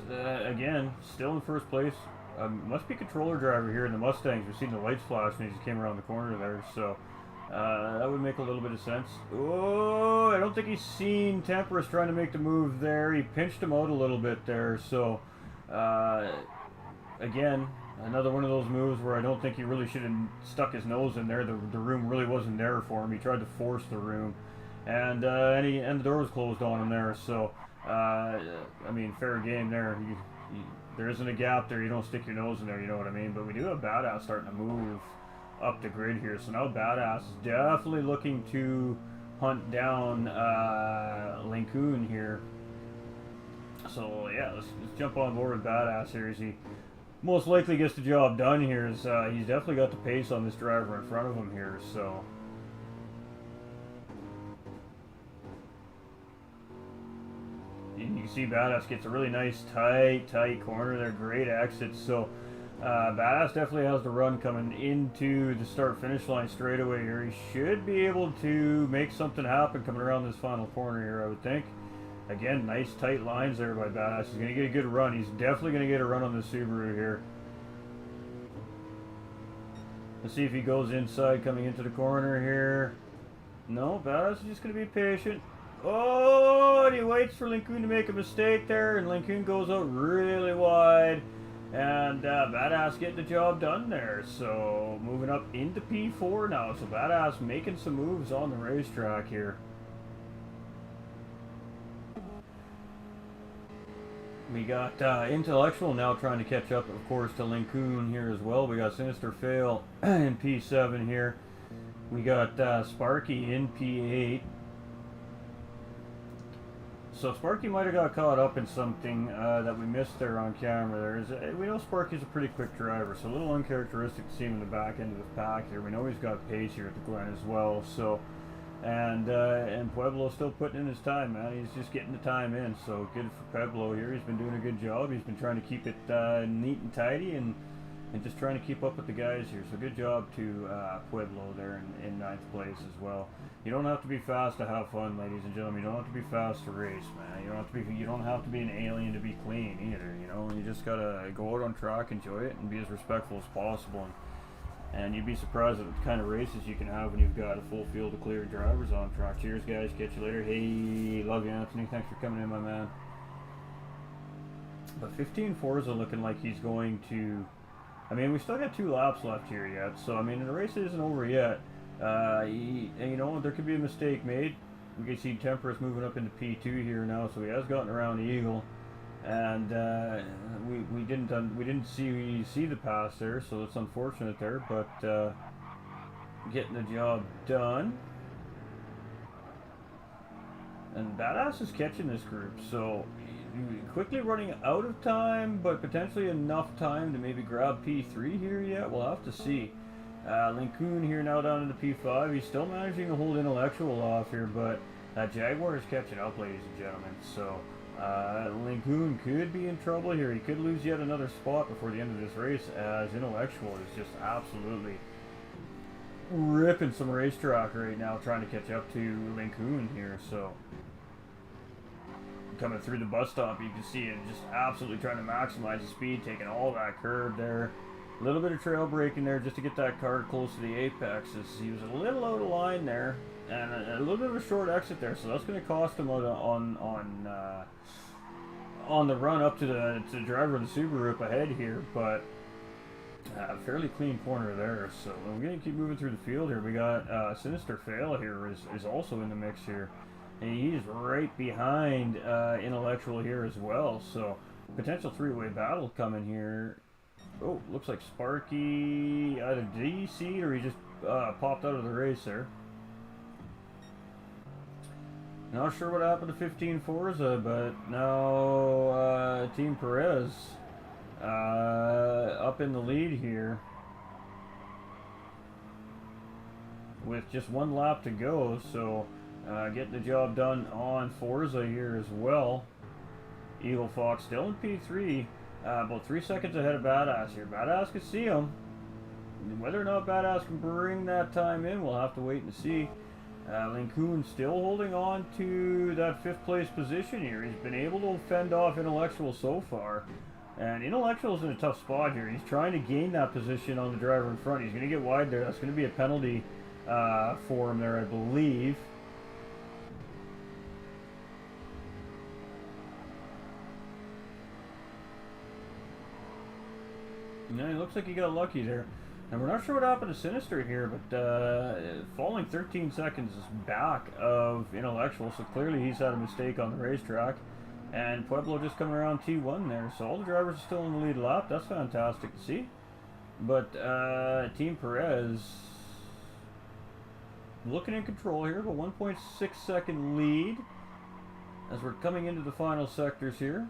again, still in first place. Must be controller driver here in the Mustangs. We've seen the lights flash when he just came around the corner there, so that would make a little bit of sense. Oh, I don't think he's seen Temperus trying to make the move there. He pinched him out a little bit there, so again, Another one of those moves where I don't think he really should have stuck his nose in there. The room really wasn't there for him. He tried to force the room, and the door was closed on him there. So I mean, fair game there. There isn't a gap there. You don't stick your nose in there. You know what I mean? But we do have Badass starting to move up the grid here. So now Badass is definitely looking to hunt down Lincoln here. So yeah, let's jump on board with Badass here as he most likely gets the job done here. He's definitely got the pace on this driver in front of him here. So you can see Badass gets a really nice tight corner there. Great exit. So Badass definitely has the run coming into the start-finish line straight away here. He should be able to make something happen coming around this final corner here, I would think. Again, nice tight lines there by Badass. He's going to get a good run. He's definitely going to get a run on the Subaru here. Let's see if he goes inside coming into the corner here. No, Badass is just going to be patient. Oh, and he waits for Lincoln to make a mistake there, and Lincoln goes out really wide. And Badass getting the job done there. So moving up into P4 now. So Badass making some moves on the racetrack here. We got Intellectual now trying to catch up, of course, to Lincoln here as well. We got Sinister Fail in P7 here. We got Sparky in P8. So Sparky might have got caught up in something that we missed there on camera. We know Sparky's a pretty quick driver, so a little uncharacteristic to see him in the back end of the pack here. We know he's got pace here at the Glen as well. So, and Pueblo's still putting in his time, man. He's just getting the time in. So good for Pueblo here. He's been doing a good job. He's been trying to keep it neat and tidy and just trying to keep up with the guys here. So good job to Pueblo there in 9th place as well. You don't have to be fast to have fun, ladies and gentlemen. You don't have to be fast to race, man. You don't have to be an alien to be clean either. You know, you just gotta go out on track, enjoy it, and be as respectful as possible. And you'd be surprised at the kind of races you can have when you've got a full field of clear drivers on track. Cheers, guys. Catch you later. Hey, love you, Anthony. Thanks for coming in, my man. But 15 Forza looking like he's going to. I mean, we still got 2 laps left here yet. So I mean, the race isn't over yet. And you know, there could be a mistake made. We can see Temperance moving up into P2 here now, so he has gotten around Eagle, and we didn't see the pass there, so it's unfortunate there, but getting the job done. And Badass is catching this group, so quickly running out of time, but potentially enough time to maybe grab P3 here yet. We'll have to see. Lincoln here now down into P5. He's still managing to hold Intellectual off here, but Jaguar is catching up, ladies and gentlemen. So Lincoln could be in trouble here. He could lose yet another spot before the end of this race, as Intellectual is just absolutely ripping some racetrack right now, trying to catch up to Lincoln here. So coming through the bus stop, you can see it just absolutely trying to maximize the speed, taking all that curb there. A little bit of trail braking there just to get that car close to the apex. He was a little out of line there, and a little bit of a short exit there, so that's going to cost him on the run up to the driver of the Subaru up ahead here. But a fairly clean corner there, so we're going to keep moving through the field here. We got Sinister Fail here is also in the mix here, and he's right behind Intellectual here as well. So potential 3-way battle coming here. Oh, looks like Sparky either DC'd or he just popped out of the race there. Not sure what happened to 15 Forza, but now Team Perez up in the lead here with just 1 lap to go. So getting the job done on Forza here as well. Eagle Fox still in P3. About 3 seconds ahead of Badass here. Badass can see him. Whether or not Badass can bring that time in, we'll have to wait and see. Lincoln still holding on to that 5th place position here. He's been able to fend off Intellectual so far. And Intellectual's in a tough spot here. He's trying to gain that position on the driver in front. He's going to get wide there. That's going to be a penalty for him there, I believe. Yeah, it looks like he got lucky there. And we're not sure what happened to Sinister here, but falling 13 seconds back of Intellectual, so clearly he's had a mistake on the racetrack. And Pueblo just coming around T1 there, so all the drivers are still in the lead lap. That's fantastic to see. But Team Perez looking in control here, but 1.6 second lead as we're coming into the final sectors here.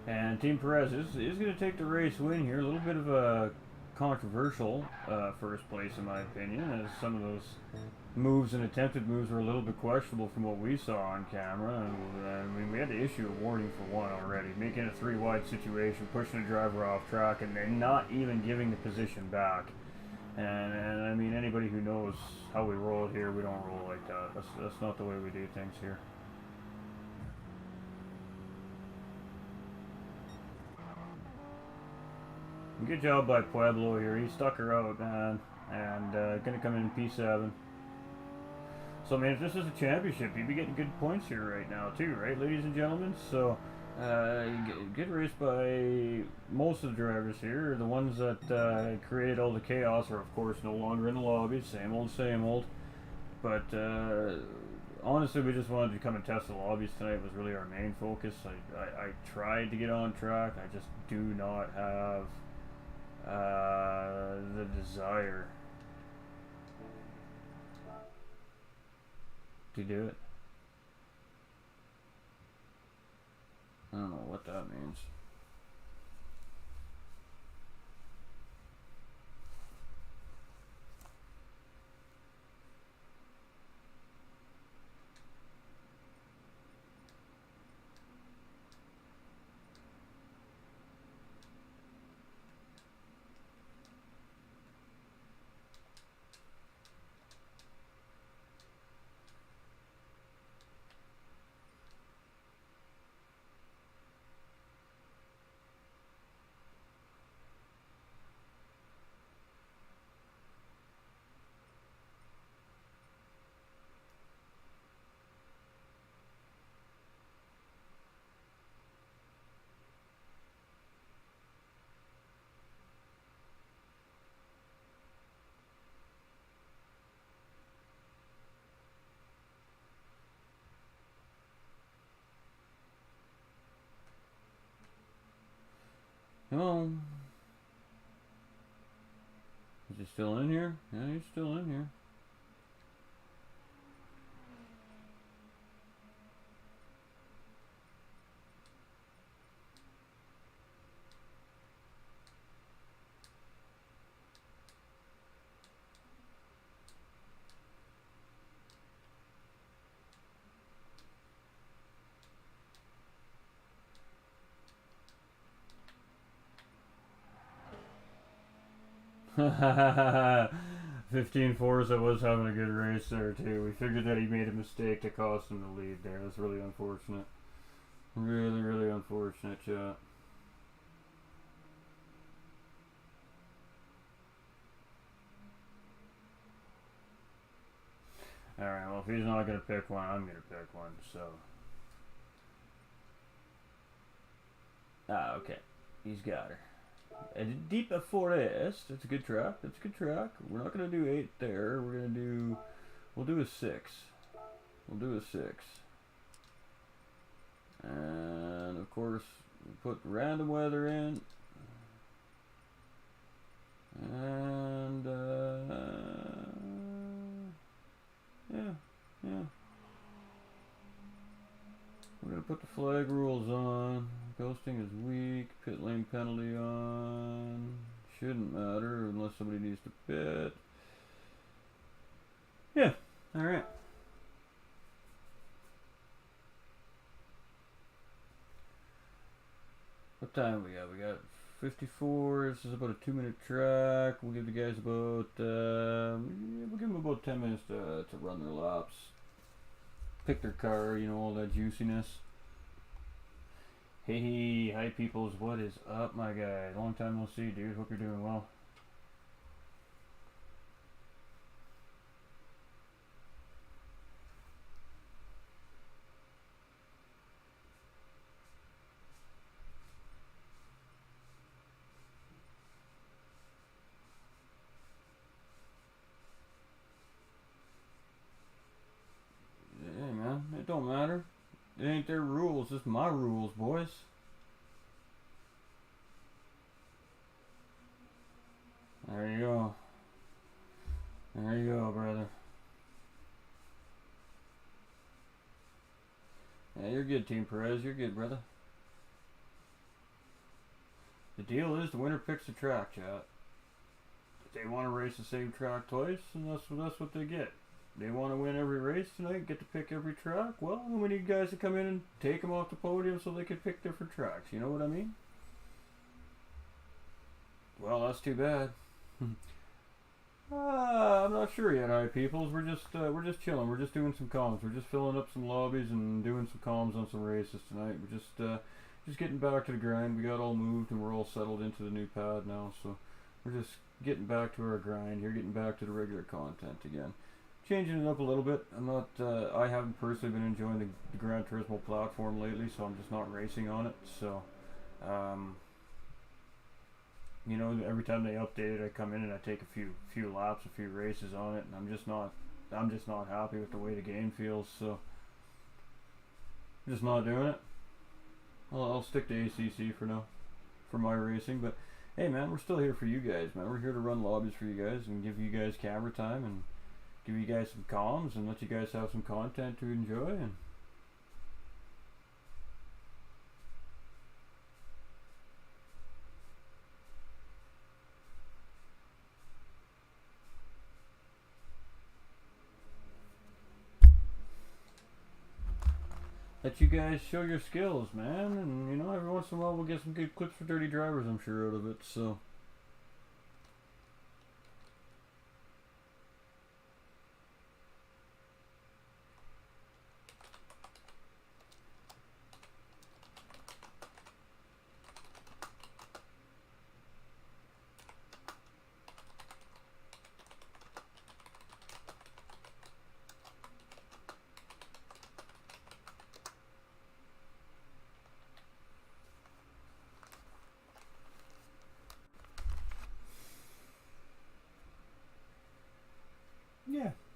And Team Perez is going to take the race win here. A little bit of a controversial first place, in my opinion, as some of those moves and attempted moves were a little bit questionable from what we saw on camera. And, I mean, we had to issue a warning for one already, making a 3-wide situation, pushing the driver off track, and then not even giving the position back. And I mean, anybody who knows how we roll it here, we don't roll like that. That's not the way we do things here. Good job by Pueblo here. He stuck her out, man, and gonna come in P7. So, I mean, if this is a championship, you'd be getting good points here right now, too, right, ladies and gentlemen? So, good race by most of the drivers here. The ones that created all the chaos are, of course, no longer in the lobby. Same old, same old. But honestly, we just wanted to come and test the lobbies tonight. Was really our main focus. I tried to get on track. I just do not have the desire to do it. I don't know what that means. Oh, is he still in here? Yeah, he's still in here. Hahaha. 15 Forza was having a good race there too. We figured that he made a mistake to cost him the lead there. That's really unfortunate. Really, really unfortunate, chat. Alright, well, if he's not going to pick one, I'm going to pick one, so. Ah, okay. He's got her. Deep at Forest. That's a good track. That's a good track. We're not going to do 8 there. We're going to do... We'll do a 6. We'll do a 6. And, of course, we'll put random weather in. And, yeah. We're going to put the flag rules on. Ghosting is weak. Pit lane penalty on. Shouldn't matter unless somebody needs to pit. Yeah, Alright. What time we got? We got 54. This is about a 2-minute track. We'll give the guys about, we'll give them about 10 minutes to run their laps. Pick their car, you know, all that juiciness. Hey, hi peoples, what is up, my guy? Long time no see, dude. Hope you're doing well. Hey, man, it don't matter. It ain't their rules, it's my rules, boys. There you go. There you go, brother. Yeah, you're good, Team Perez. You're good, brother. The deal is the winner picks the track, chat. If they want to race the same track twice, and that's what they get. They want to win every race tonight, get to pick every track. Well, we need guys to come in and take them off the podium so they can pick different tracks. You know what I mean? Well, that's too bad. I'm not sure yet, hi peoples. We're just chilling. We're just doing some comms. We're just filling up some lobbies and doing some comms on some races tonight. We're just getting back to the grind. We got all moved and we're all settled into the new pad now. So we're just getting back to our grind here, getting back to the regular content again. Changing it up a little bit. I'm not. I haven't personally been enjoying the Gran Turismo platform lately, so I'm just not racing on it. So, you know, every time they update it, I come in and I take a few laps, a few races on it, and I'm just not happy with the way the game feels. So, I'm just not doing it. I'll stick to ACC for now, for my racing. But hey, man, we're still here for you guys, man. We're here to run lobbies for you guys and give you guys camera time and give you guys some comms and let you guys have some content to enjoy. And let you guys show your skills, man. And you know, every once in a while we'll get some good clips for dirty drivers, I'm sure, out of it. So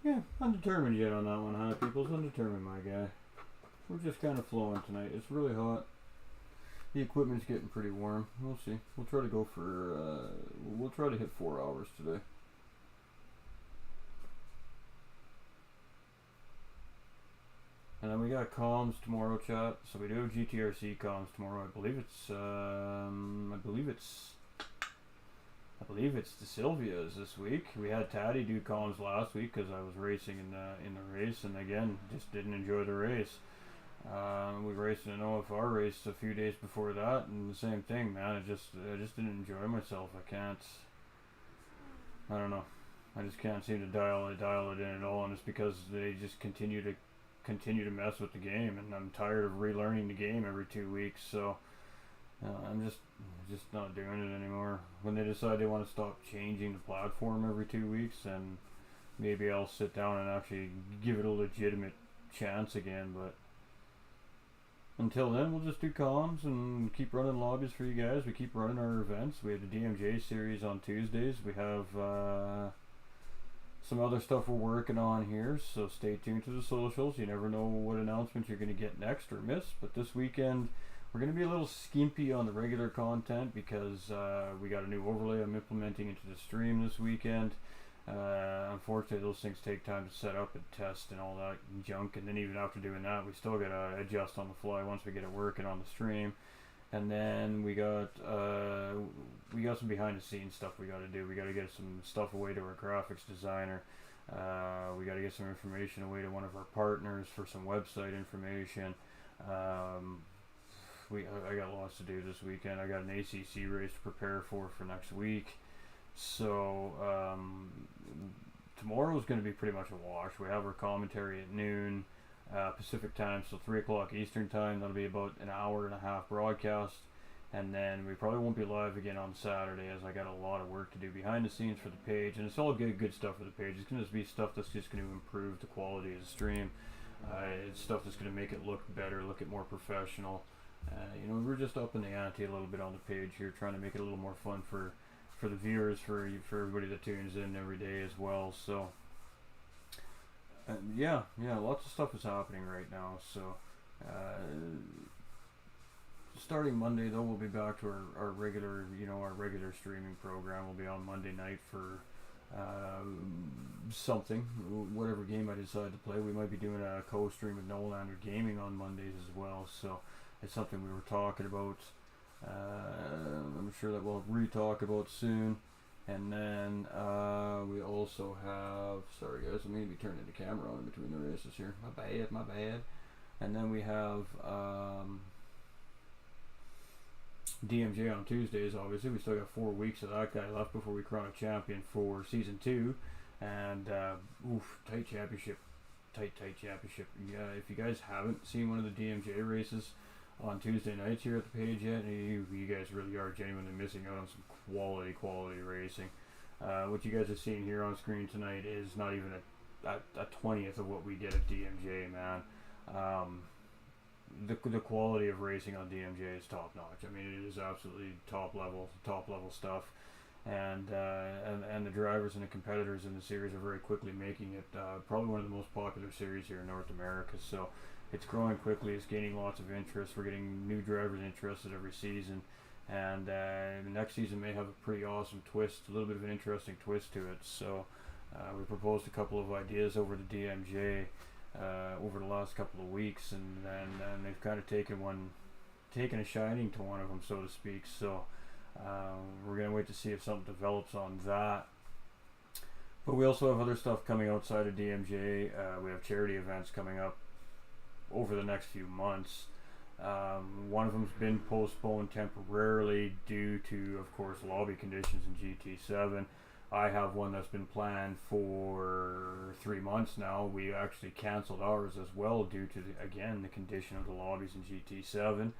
yeah, undetermined yet on that one, huh? People's undetermined, my guy. We're just kind of flowing tonight. It's really hot. The equipment's getting pretty warm. We'll see. We'll try to go for. We'll try to hit 4 hours today. And then we got comms tomorrow, chat. So we do have GTRC comms tomorrow. I believe it's the Sylvias this week. We had Taddy do comms last week because I was racing in the race, and again, just didn't enjoy the race. We raced in an OFR race a few days before that, and the same thing, man. I just didn't enjoy myself. I don't know. I just can't seem to dial it in at all, and it's because they just continue to mess with the game, and I'm tired of relearning the game every 2 weeks. So I'm just not doing it anymore. When they decide they want to stop changing the platform every 2 weeks, then maybe I'll sit down and actually give it a legitimate chance again. But until then, we'll just do comms and keep running lobbies for you guys. We keep running our events. We have the DMJ series on Tuesdays. We have some other stuff we're working on here, so stay tuned to the socials. You never know what announcements you're going to get next or miss. But this weekend, we're going to be a little skimpy on the regular content because we got a new overlay I'm implementing into the stream this weekend. Unfortunately, those things take time to set up and test and all that junk, and then even after doing that, we still got to adjust on the fly once we get it working on the stream. And then we got some behind the scenes stuff we got to do. We got to get some stuff away to our graphics designer. We got to get some information away to one of our partners for some website information. I got lots to do this weekend. I got an ACC race to prepare for next week. So tomorrow's going to be pretty much a wash. We have our commentary at noon Pacific time, so 3 o'clock Eastern time. That'll be about an hour and a half broadcast. And then we probably won't be live again on Saturday, as I got a lot of work to do behind the scenes for the page. And it's all good stuff for the page. It's going to be stuff that's just going to improve the quality of the stream. It's stuff that's going to make it look better, look it more professional. We're just upping the ante a little bit on the page here, trying to make it a little more fun for the viewers, for everybody that tunes in every day as well. So yeah, lots of stuff is happening right now. So starting Monday though, we'll be back to our regular streaming program. Will be on Monday night for something, whatever game I decide to play. We might be doing a co-stream with Nolander Gaming on Mondays as well. So it's something we were talking about. I'm sure that we'll re-talk about soon. And then we also have, sorry guys, I'm going to be turning the camera on in between the races here. My bad. And then we have DMJ on Tuesdays. Obviously, we still got 4 weeks of that guy left before we crown a champion for season 2. And tight championship. Yeah, if you guys haven't seen one of the DMJ races on Tuesday nights here at the page yet, you guys really are genuinely missing out on some quality racing. What you guys are seeing here on screen tonight is not even a 20th of what we get at DMJ, man. The quality of racing on DMJ is top notch. I mean, it is absolutely top level stuff. And the drivers and the competitors in the series are very quickly making it probably one of the most popular series here in North America. So it's growing quickly. It's gaining lots of interest. We're getting new drivers interested every season, and the next season may have a pretty awesome twist, a little bit of an interesting twist to it. So we proposed a couple of ideas over to DMJ over the last couple of weeks, and they've kind of taken a shining to one of them, so to speak. So we're gonna wait to see if something develops on that. But we also have other stuff coming outside of DMJ. We have charity events coming up over the next few months. One of them's been postponed temporarily due to, of course, lobby conditions in GT7. I have one that's been planned for 3 months now. We actually canceled ours as well due to, the condition of the lobbies in GT7.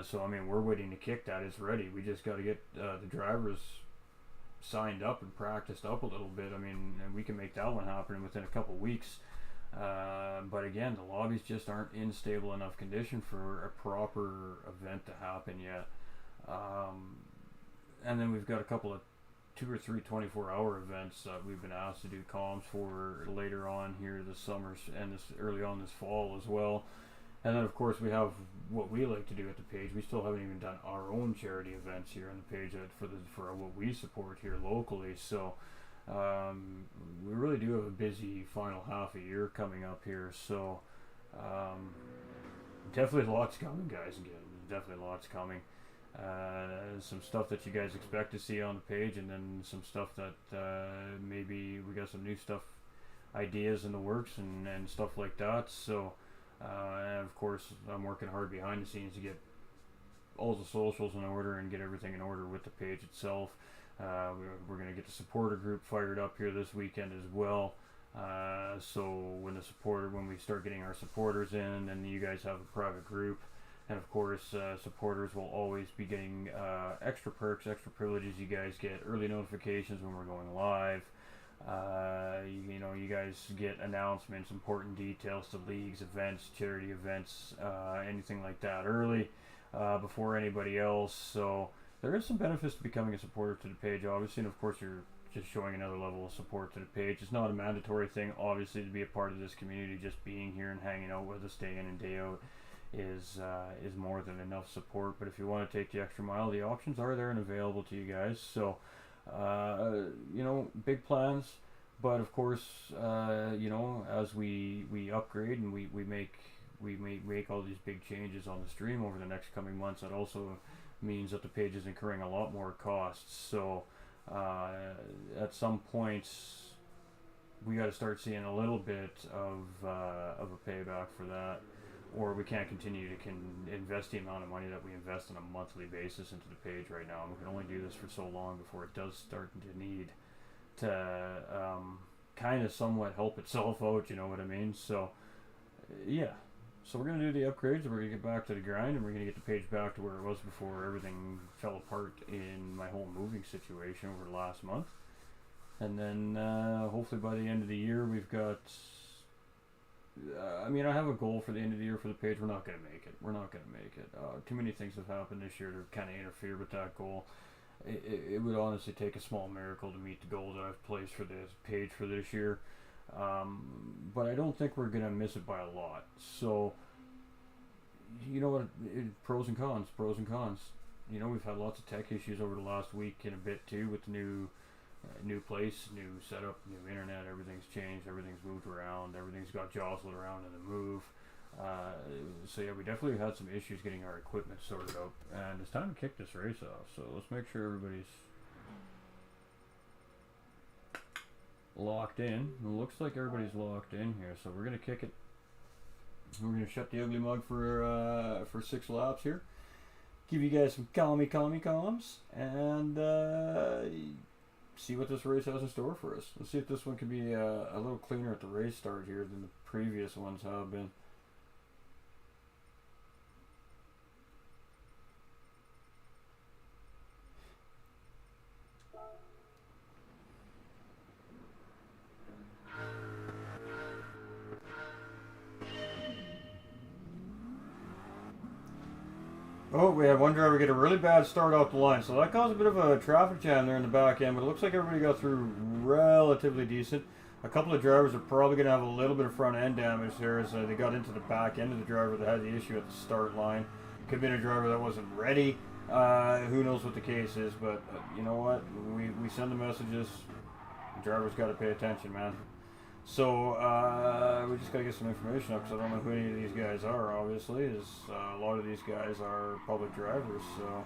So, I mean, we're waiting to kick that. It's ready. We just got to get the drivers signed up and practiced up a little bit. I mean, and we can make that one happen within a couple weeks. But again, the lobbies just aren't in stable enough condition for a proper event to happen yet. And then we've got a couple of 2 or 3 24-hour events that we've been asked to do comms for later on here this summer and early on this fall as well. And then of course we have what we like to do at the page. We still haven't even done our own charity events here on the page for what we support here locally. So we really do have a busy final half a year coming up here. So definitely lots coming, guys. Again, definitely lots coming. Some stuff that you guys expect to see on the page, and then some stuff that maybe we got some new stuff, ideas in the works, and stuff like that. So and of course I'm working hard behind the scenes to get all the socials in order and get everything in order with the page itself. We're going to get the supporter group fired up here this weekend as well. So when we start getting our supporters in, then you guys have a private group. And of course, supporters will always be getting extra perks, extra privileges. You guys get early notifications when we're going live. You guys get announcements, important details to leagues, events, charity events, anything like that early before anybody else. So there is some benefits to becoming a supporter to the page, obviously, and of course you're just showing another level of support to the page. It's not a mandatory thing, obviously, to be a part of this community. Just being here and hanging out with us day in and day out is more than enough support. But if you want to take the extra mile, the options are there and available to you guys. So big plans, but of course as we upgrade and we make all these big changes on the stream over the next coming months, that also means that the page is incurring a lot more costs. So at some points we got to start seeing a little bit of a payback for that, or we can't continue to invest the amount of money that we invest on a monthly basis into the page right now. And we can only do this for so long before it does start to need to kind of somewhat help itself out, you know what I mean? So, yeah. So we're going to do the upgrades, and we're going to get back to the grind, and we're going to get the page back to where it was before everything fell apart in my whole moving situation over the last month. And then hopefully by the end of the year we've got... I mean, I have a goal for the end of the year for the page. We're not going to make it. We're not going to make it. Too many things have happened this year to kind of interfere with that goal. It would honestly take a small miracle to meet the goal that I've placed for this page for this year. But I don't think we're going to miss it by a lot. So, you know what? Pros and cons. Pros and cons. You know, we've had lots of tech issues over the last week and a bit too with the new place, new setup, new internet. Everything's changed. Everything's moved around. Everything's got jostled around in the move. So yeah, we definitely had some issues getting our equipment sorted out, and it's time to kick this race off. So let's make sure everybody's locked in. It looks like everybody's locked in here, so we're gonna kick it. We're gonna shut the ugly mug for 6 laps here. Give you guys some comms, and see what this race has in store for us. Let's see if this one can be a little cleaner at the race start here than the previous ones have been. Oh, we had one driver get a really bad start off the line, so that caused a bit of a traffic jam there in the back end, but it looks like everybody got through relatively decent. A couple of drivers are probably going to have a little bit of front end damage there as they got into the back end of the driver that had the issue at the start line. Could have been a driver that wasn't ready. Who knows what the case is, but you know what? We send the messages. The driver's got to pay attention, man. So we just got to get some information up because I don't know who any of these guys are, obviously, as a lot of these guys are public drivers. So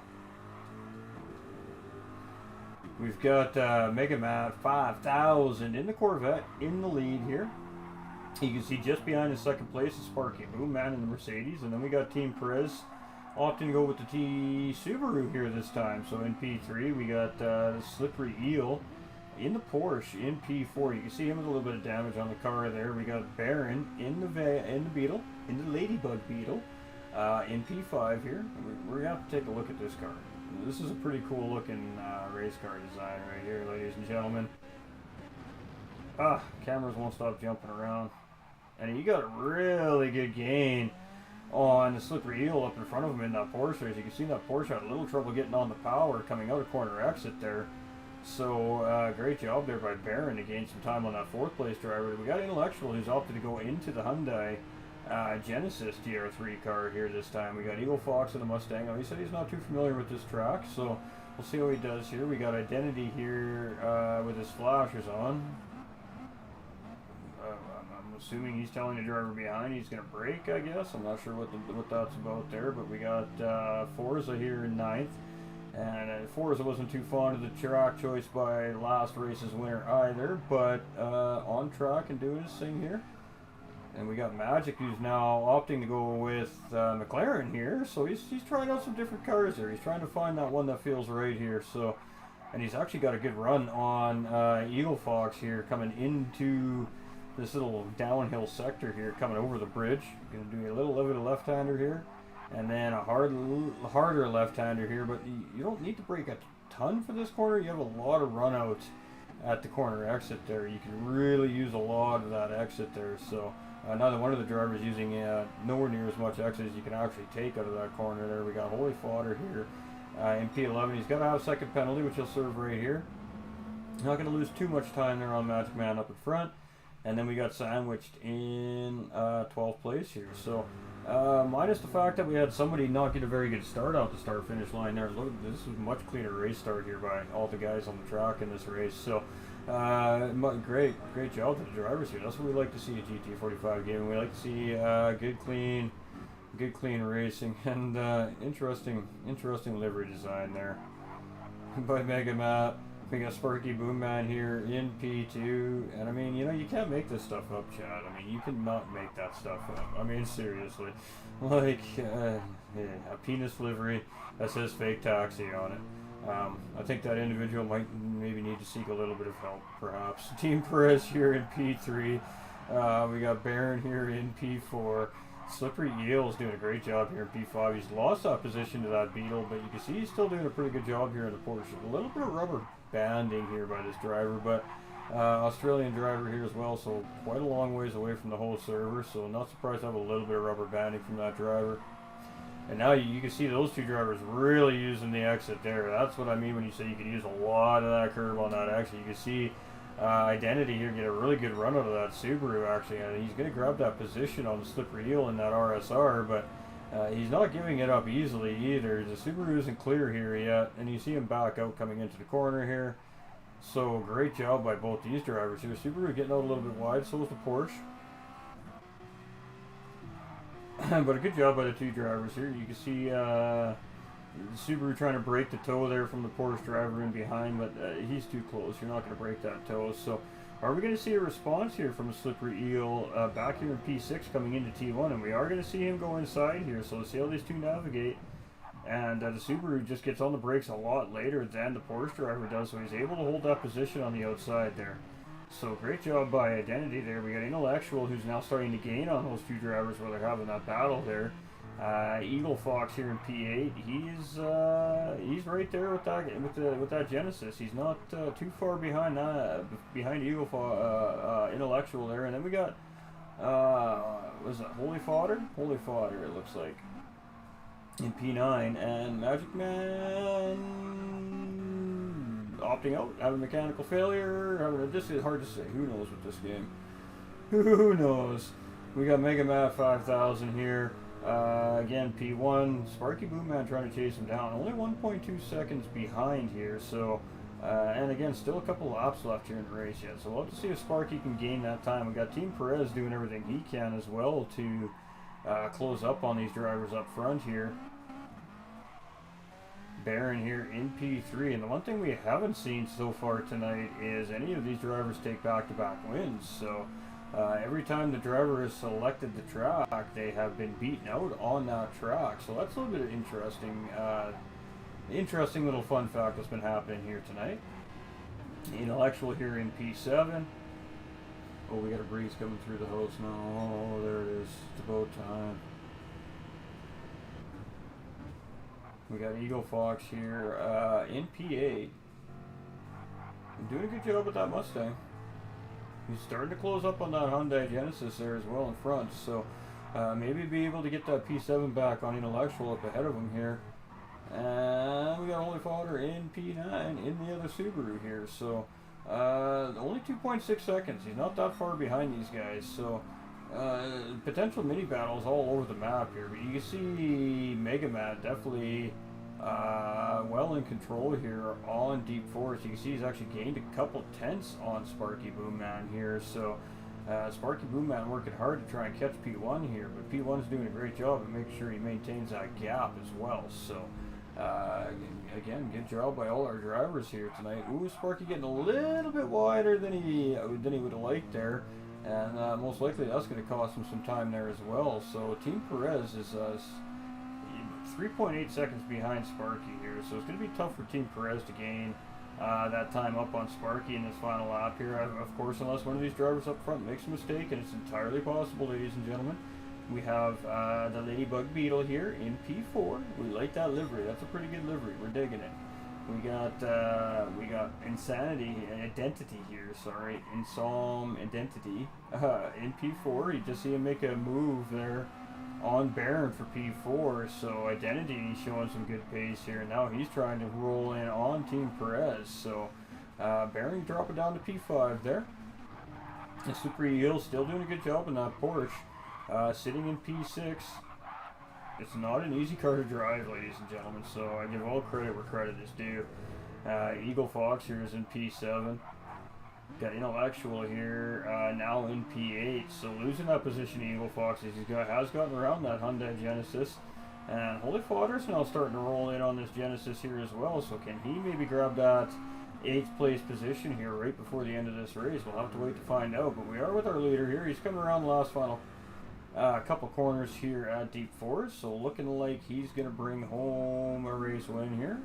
we've got Mega Matt 5000 in the Corvette in the lead here. You can see just behind in second place is Sparky Boom Man in the Mercedes, and then we got Team Perez opting to go with the T Subaru here this time. So in P3 we got the Slippery Eel in the Porsche in P4. You can see him with a little bit of damage on the car there. We got Baron in the Beetle, in the Ladybug Beetle, in P5 here. We're gonna have to take a look at this car. This is a pretty cool looking race car design right here, ladies and gentlemen. Cameras won't stop jumping around. And you got a really good gain on the Slippery Eel up in front of him in that Porsche. As you can see, that Porsche had a little trouble getting on the power coming out of corner exit there. So great job there by Baron to gain some time on that 4th place driver. We got Intellectual who's opted to go into the Hyundai Genesis GR3 car here this time. We got Eagle Fox in the Mustang. He said he's not too familiar with this track, so we'll see how he does here. We got Identity here with his flashers on. I'm assuming he's telling the driver behind he's going to brake, I guess. I'm not sure what that's about there, but we got Forza here in 9th. And Forza wasn't too fond of the track choice by last race's winner either, but on track and doing his thing here. And we got Magic, who's now opting to go with McLaren here. So he's trying out some different cars there. He's trying to find that one that feels right here. So, and he's actually got a good run on Eagle Fox here, coming into this little downhill sector here, coming over the bridge. Going to do a little bit of left-hander here. And then a harder left-hander here, but you don't need to brake a ton for this corner. You have a lot of run-outs at the corner exit there. You can really use a lot of that exit there. So neither one of the drivers using nowhere near as much exit as you can actually take out of that corner there. We got Holy Fodder here in P11. He's got to have second penalty, which he'll serve right here. Not going to lose too much time there on Magic Man up in front. And then we got sandwiched in 12th place here. So minus the fact that we had somebody not get a very good start out the start-finish line there. Look, this was a much cleaner race start here by all the guys on the track in this race. So great job to the drivers here. That's what we like to see at GT45 Gaming. We like to see good clean racing, and interesting livery design there by Mega Matt We got Sparky Boomman here in P2, and I mean, you know, you can't make this stuff up, Chad. I mean, you cannot make that stuff up. I mean, seriously. Like, yeah, a penis livery that says fake taxi on it. I think that individual might maybe need to seek a little bit of help, perhaps. Team Perez here in P3. We got Baron here in P4. Slippery Eel's doing a great job here in P5. He's lost that position to that Beetle, but you can see he's still doing a pretty good job here in the Porsche. A little bit of rubber banding here by this driver, but Australian driver here as well, so quite a long ways away from the whole server, so not surprised to have a little bit of rubber banding from that driver. And now you can see those two drivers really using the exit there. That's what I mean when you say you can use a lot of that curve on that exit. You can see Identity here get a really good run out of that Subaru, actually, and he's going to grab that position on the Slippery Eel in that RSR, but he's not giving it up easily either. The Subaru isn't clear here yet, and you see him back out coming into the corner here. So great job by both these drivers here. Subaru getting out a little bit wide, so is the Porsche. But a good job by the two drivers here. You can see Subaru trying to break the toe there from the Porsche driver in behind, but he's too close. You're not going to break that toe. So are we going to see a response here from a Slippery Eel back here in P6 coming into T1? And we are going to see him go inside here. So let's see how these two navigate. And the Subaru just gets on the brakes a lot later than the Porsche driver does, so he's able to hold that position on the outside there. So great job by Identity there. We got Intellectual, who's now starting to gain on those two drivers where they're having that battle there. Eagle Fox here in P8. He's right there with that Genesis. He's not too far behind Eagle Fox, Intellectual there. And then we got was it Holy Fodder? Holy Fodder, it looks like, in P9, and Magic Man opting out, having mechanical failure. This is hard to say. Who knows with this game? Who knows? We got Mega Matt 5000 here. Again, P1. Sparky Boomman trying to chase him down. Only 1.2 seconds behind here. So, and again, still a couple laps left here in the race yet. So we'll have to see if Sparky can gain that time. We got Team Perez doing everything he can as well to close up on these drivers up front here. Baron here in P3, and the one thing we haven't seen so far tonight is any of these drivers take back-to-back wins. So every time the driver has selected the track, they have been beaten out on that track. So that's a little bit of interesting little fun fact that's been happening here tonight. Intellectual here in P7. Oh, we got a breeze coming through the house now. Oh, there it is. It's about time. We got Eagle Fox here in P8. Doing a good job with that Mustang. He's starting to close up on that Hyundai Genesis there as well in front. So maybe be able to get that P7 back on Intellectual up ahead of him here. And we got Holy Fodder in P9 in the other Subaru here. So only 2.6 seconds. He's not that far behind these guys. So potential mini battles all over the map here, but you can see Mega Man definitely well in control here on Deep Forest. You can see he's actually gained a couple tenths on Sparky Boomman here, so Sparky Boomman working hard to try and catch P1 here, but P1's doing a great job at making sure he maintains that gap as well. So again, good job by all our drivers here tonight. Ooh, Sparky getting a little bit wider than he would have liked there. And most likely that's going to cost him some time there as well. So Team Perez is 3.8 seconds behind Sparky here. So it's going to be tough for Team Perez to gain that time up on Sparky in this final lap here. Of course, unless one of these drivers up front makes a mistake, and it's entirely possible, ladies and gentlemen. We have the Ladybug Beetle here in P4. We like that livery. That's a pretty good livery. We're digging it. We got Insanity Identity here. Sorry, Insom Identity in P4. You just see him make a move there on Baron for P4. So Identity showing some good pace here. Now he's trying to roll in on Team Perez. So Baron dropping down to P5 there. And Super Eel still doing a good job in that Porsche. Sitting in P6. It's not an easy car to drive, ladies and gentlemen, so I give all credit where credit is due. Eagle Fox here is in P7. Got Intellectual here now in P8, so losing that position, Eagle Fox has gotten around that Hyundai Genesis. And Holy Fodder's now starting to roll in on this Genesis here as well, so can he maybe grab that 8th place position here right before the end of this race. We'll have to wait to find out, but we are with our leader here. He's coming around the last final couple corners here at Deep Forest, so looking like he's going to bring home a race win here.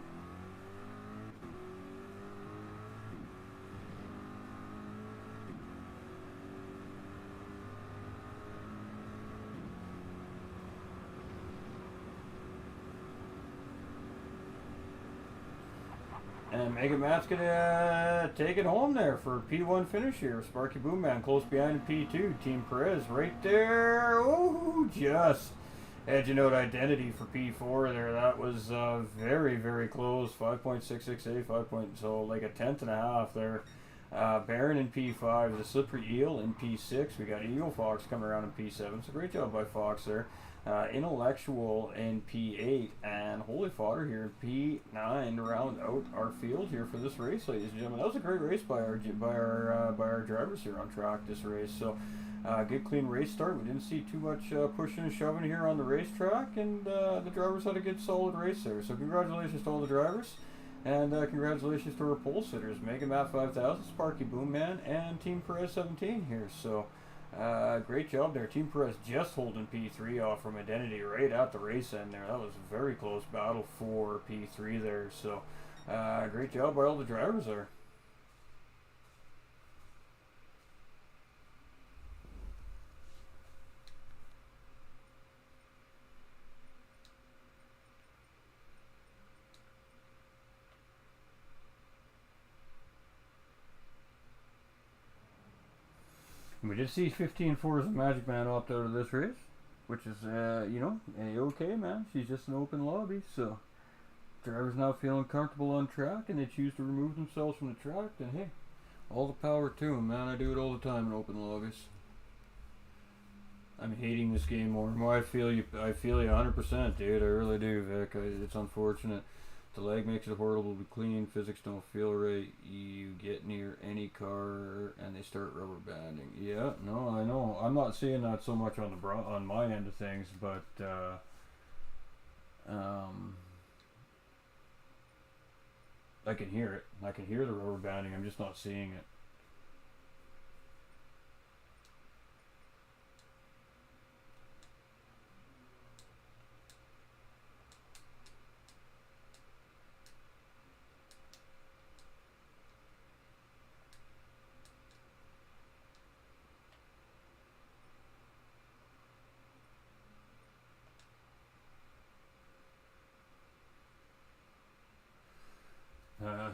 And Mega Matt's going to take it home there for P1 finish here. Sparky Boomman close behind in P2. Team Perez right there. Oh, just edging out Identity for P4 there. That was very, very close. 5.668, 5 point, so like a tenth and a half there. Baron in P5, the Slippery Eel in P6. We got Eagle Fox coming around in P7. So great job by Fox there. Intellectual in P8 and Holy Fodder here in P9 to round out our field here for this race, ladies and gentlemen. That was a great race by our drivers here on track this race. So good clean race start. We didn't see too much pushing and shoving here on the racetrack, and the drivers had a good solid race there. So congratulations to all the drivers, and congratulations to our pole sitters, Mega Matt 5000, Sparky Boomman, and Team Perez 17 here. So great job there. Team Perez just holding P3 off from Identity right at the race end there. That was a very close battle for P3 there. So great job by all the drivers there. We did see 15-4 as a Magic Man opt out of this race, which is, you know, a-okay, man. She's just an open lobby, so drivers now feeling comfortable on track and they choose to remove themselves from the track, then hey, all the power to them, man. I do it all the time in open lobbies. I'm hating this game more and more. I feel you 100%, dude. I really do, Vic. It's unfortunate. The lag makes it horribly clean. Physics don't feel right. You get near any car and they start rubber banding. Yeah, no, I know. I'm not seeing that so much on the on my end of things, but I can hear it. I can hear the rubber banding. I'm just not seeing it.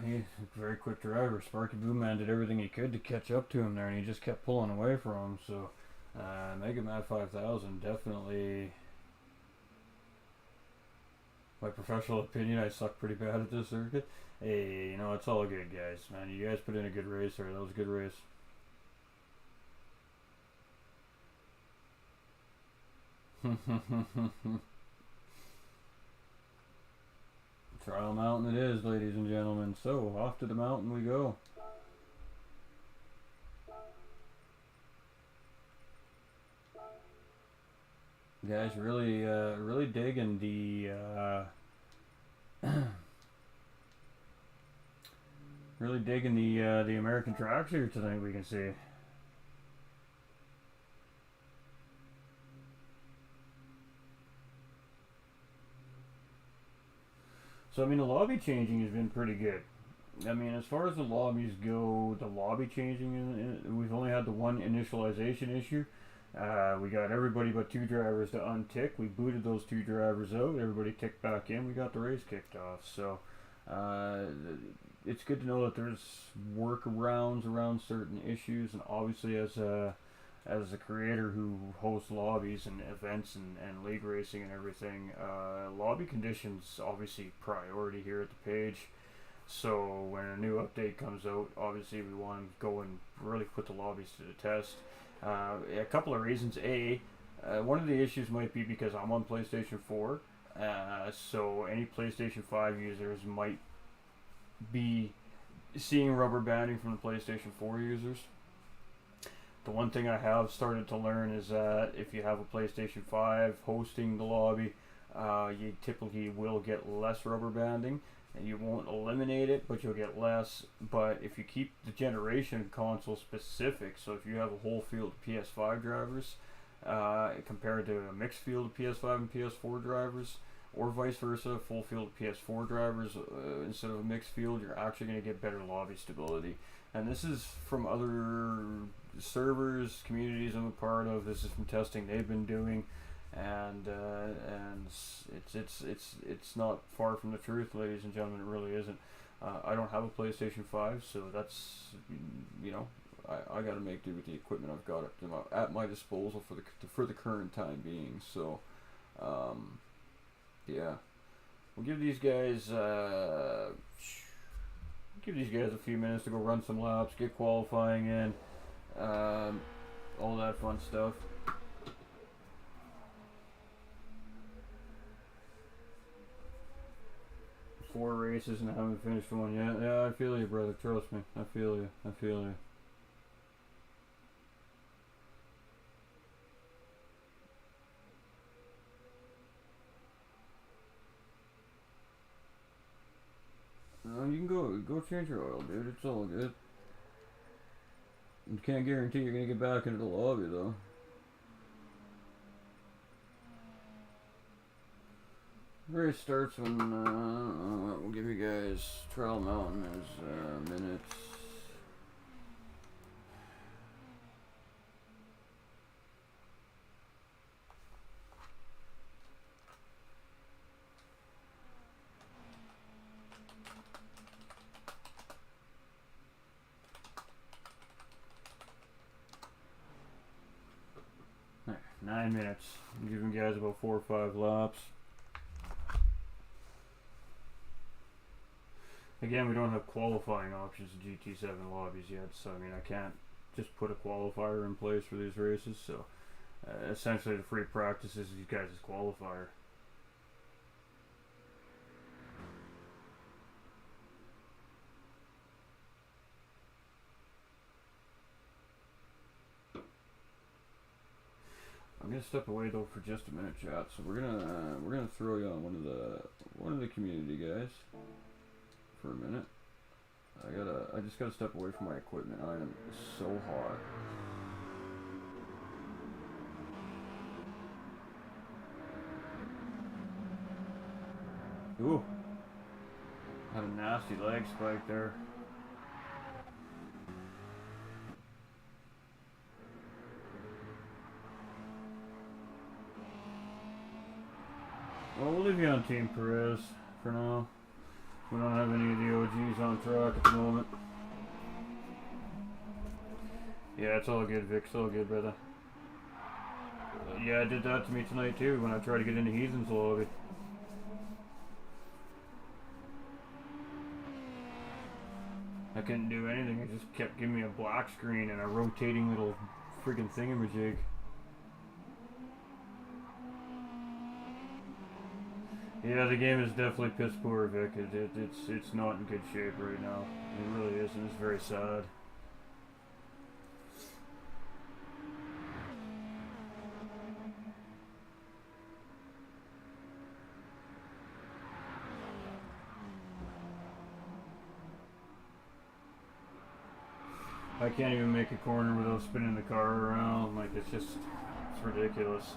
He's a very quick driver. Sparky Boomman did everything he could to catch up to him there, and he just kept pulling away from him. So, Mega Matt 5000 definitely, my professional opinion, I suck pretty bad at this circuit. Hey, you know, it's all good, guys. Man, you guys put in a good race there. That was a good race. Trial Mountain it is, ladies and gentlemen. So, off to the mountain we go. Guys, really digging the really digging the American tracks here tonight. We can see. So, I mean, the lobby changing has been pretty good. I mean, as far as the lobbies go, the lobby changing, we've only had the one initialization issue. We got everybody but 2 drivers to untick. We booted those 2 drivers out. Everybody ticked back in. We got the race kicked off. So, it's good to know that there's workarounds around certain issues. And obviously, as a creator who hosts lobbies and events and league racing and everything, lobby conditions obviously priority here at the page. So when a new update comes out, obviously we want to go and really put the lobbies to the test. A couple of reasons. One of the issues might be because I'm on PlayStation 4, so any PlayStation 5 users might be seeing rubber banding from the PlayStation 4 users. The one thing I have started to learn is that if you have a PlayStation 5 hosting the lobby, you typically will get less rubber banding. And you won't eliminate it, but you'll get less. But if you keep the generation console specific, so if you have a whole field of PS5 drivers compared to a mixed field of PS5 and PS4 drivers, or vice versa, full field of PS4 drivers instead of a mixed field, you're actually going to get better lobby stability. And this is from other servers, communities I'm a part of. This is from testing they've been doing, and it's not far from the truth, ladies and gentlemen. It really isn't. I don't have a PlayStation 5, so that's, you know, I got to make do with the equipment I've got at my disposal for the current time being. So, yeah, we'll give these guys a few minutes to go run some laps, get qualifying in, all that fun stuff. Four races and I haven't finished one yet. Yeah, I feel you, brother. Trust me. I feel you. I feel you. You can go change your oil, dude. It's all good. You can't guarantee you're gonna get back into the lobby though. Race starts when we'll give you guys Trial Mountain as minutes. Right, 9 minutes. I'm giving you guys about 4 or 5 laps. Again, we don't have qualifying options in GT7 lobbies yet, so I mean I can't just put a qualifier in place for these races. So essentially the free practice is you guys' qualifier. I'm gonna step away though for just a minute, chat. So we're gonna throw you on one of the community guys for a minute. I just gotta step away from my equipment. I am so hot. Ooh, had a nasty leg spike there. Well, we'll leave you on Team Perez for now. We don't have any of the OGs on track at the moment. Yeah, it's all good, Vic. It's all good, brother. Yeah, it did that to me tonight too when I tried to get into Heathen's lobby. I couldn't do anything. It just kept giving me a black screen and a rotating little friggin' thingamajig. Yeah, the game is definitely piss poor, Vic. It's not in good shape right now. It really isn't. It's very sad. I can't even make a corner without spinning the car around. Like, it's ridiculous.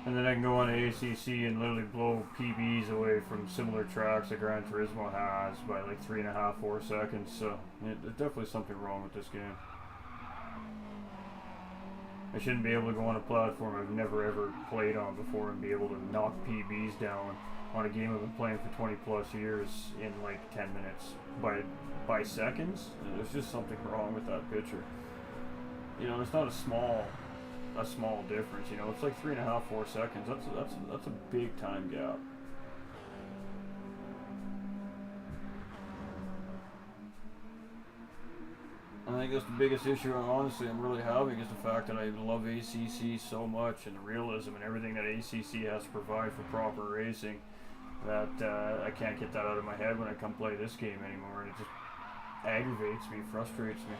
And then I can go on to ACC and literally blow PBs away from similar tracks that Gran Turismo has by like 3.5, 4 seconds. So there's definitely something wrong with this game. I shouldn't be able to go on a platform I've never ever played on before and be able to knock PBs down on a game I've been playing for 20 plus years in like 10 minutes by seconds. There's just something wrong with that picture. You know, it's not a small difference, you know. It's like 3.5, 4 seconds. That's a big time gap. I think that's the biggest issue I'm really having is the fact that I love ACC so much and the realism and everything that ACC has to provide for proper racing that I can't get that out of my head when I come play this game anymore, and it just aggravates me, frustrates me.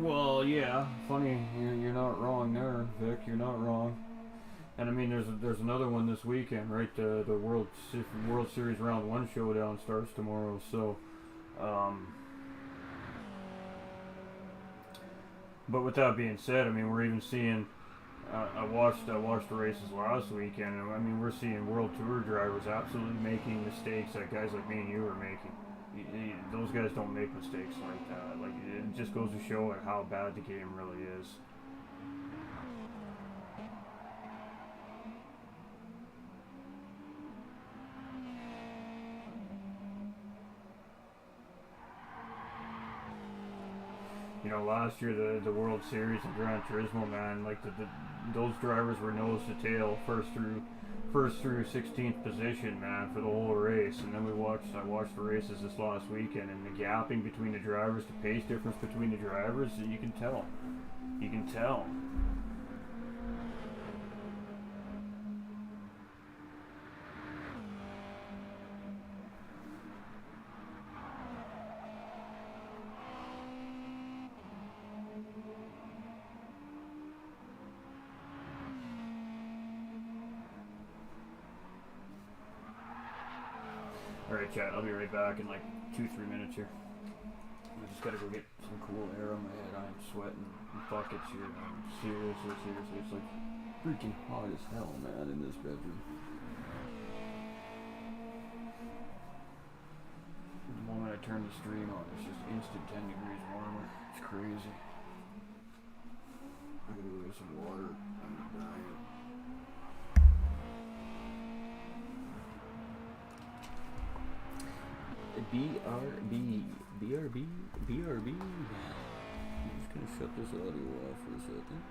Well, yeah, funny. You're not wrong there, Vic. You're not wrong. And I mean, there's another one this weekend, right? The World Series Round One showdown starts tomorrow. So, but with that being said, I mean, we're even seeing. I watched the races last weekend, and I mean, we're seeing World Tour drivers absolutely making mistakes that guys like me and you are making. Those guys don't make mistakes like that. Like, it just goes to show how bad the game really is. You know, last year the World Series and Gran Turismo, man, like those drivers were nose to tail, first through 16th position, man, for the whole race. And then I watched the races this last weekend, and the gapping between the drivers, the pace difference between the drivers, you can tell. You can tell. Alright, chat, I'll be right back in like 2-3 minutes here. I just gotta go get some cool air on my head. I'm sweating buckets here, man. Seriously. It's like freaking hot as hell, man, in this bedroom. The moment I turn the stream on, it's just instant 10 degrees warmer. It's crazy. I gotta go get some water. I'm dying. BRB. I'm just gonna shut this audio off for a second.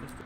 Mr.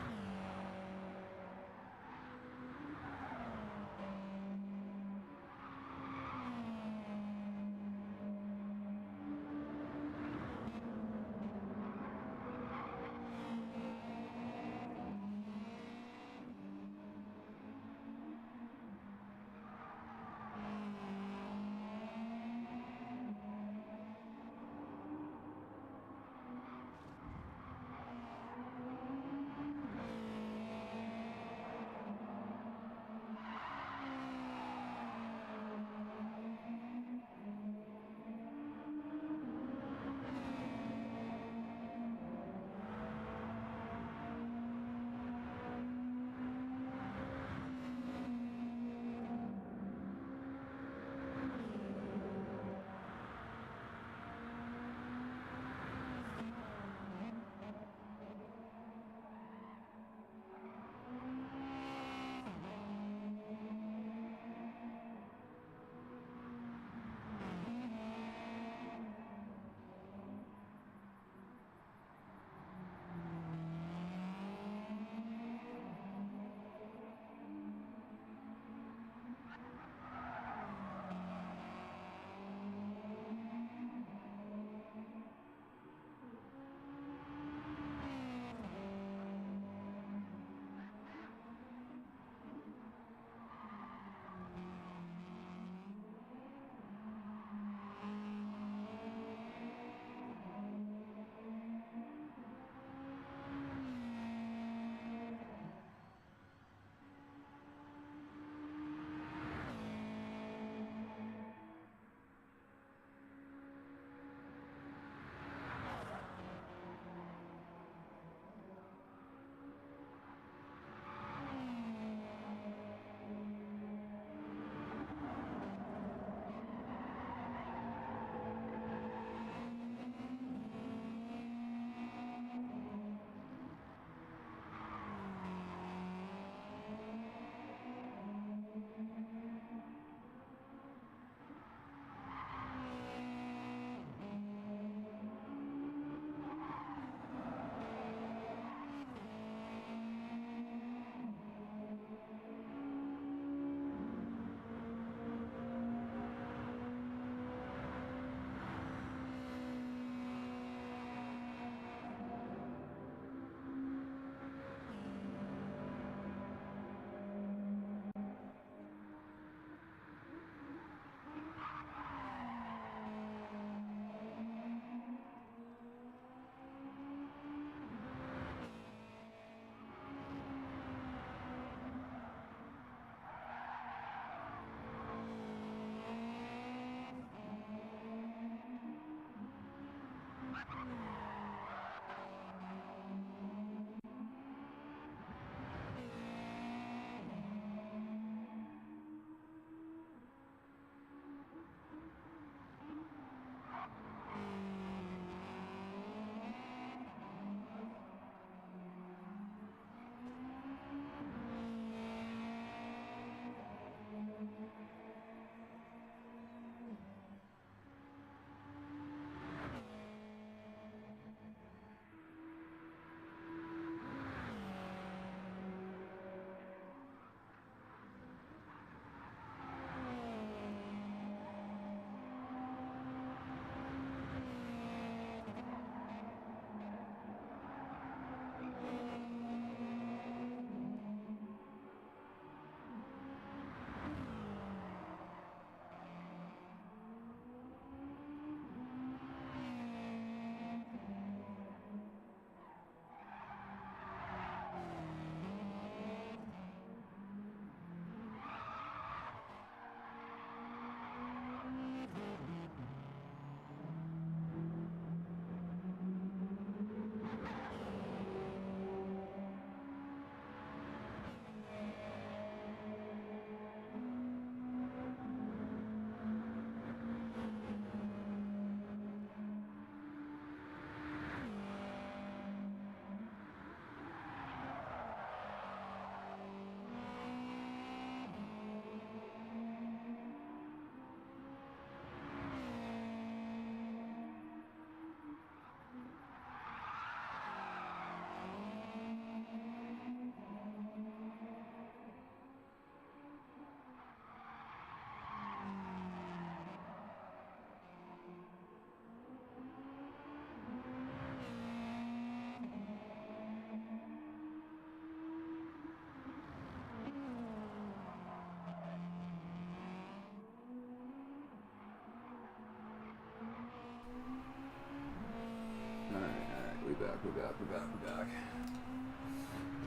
We're back.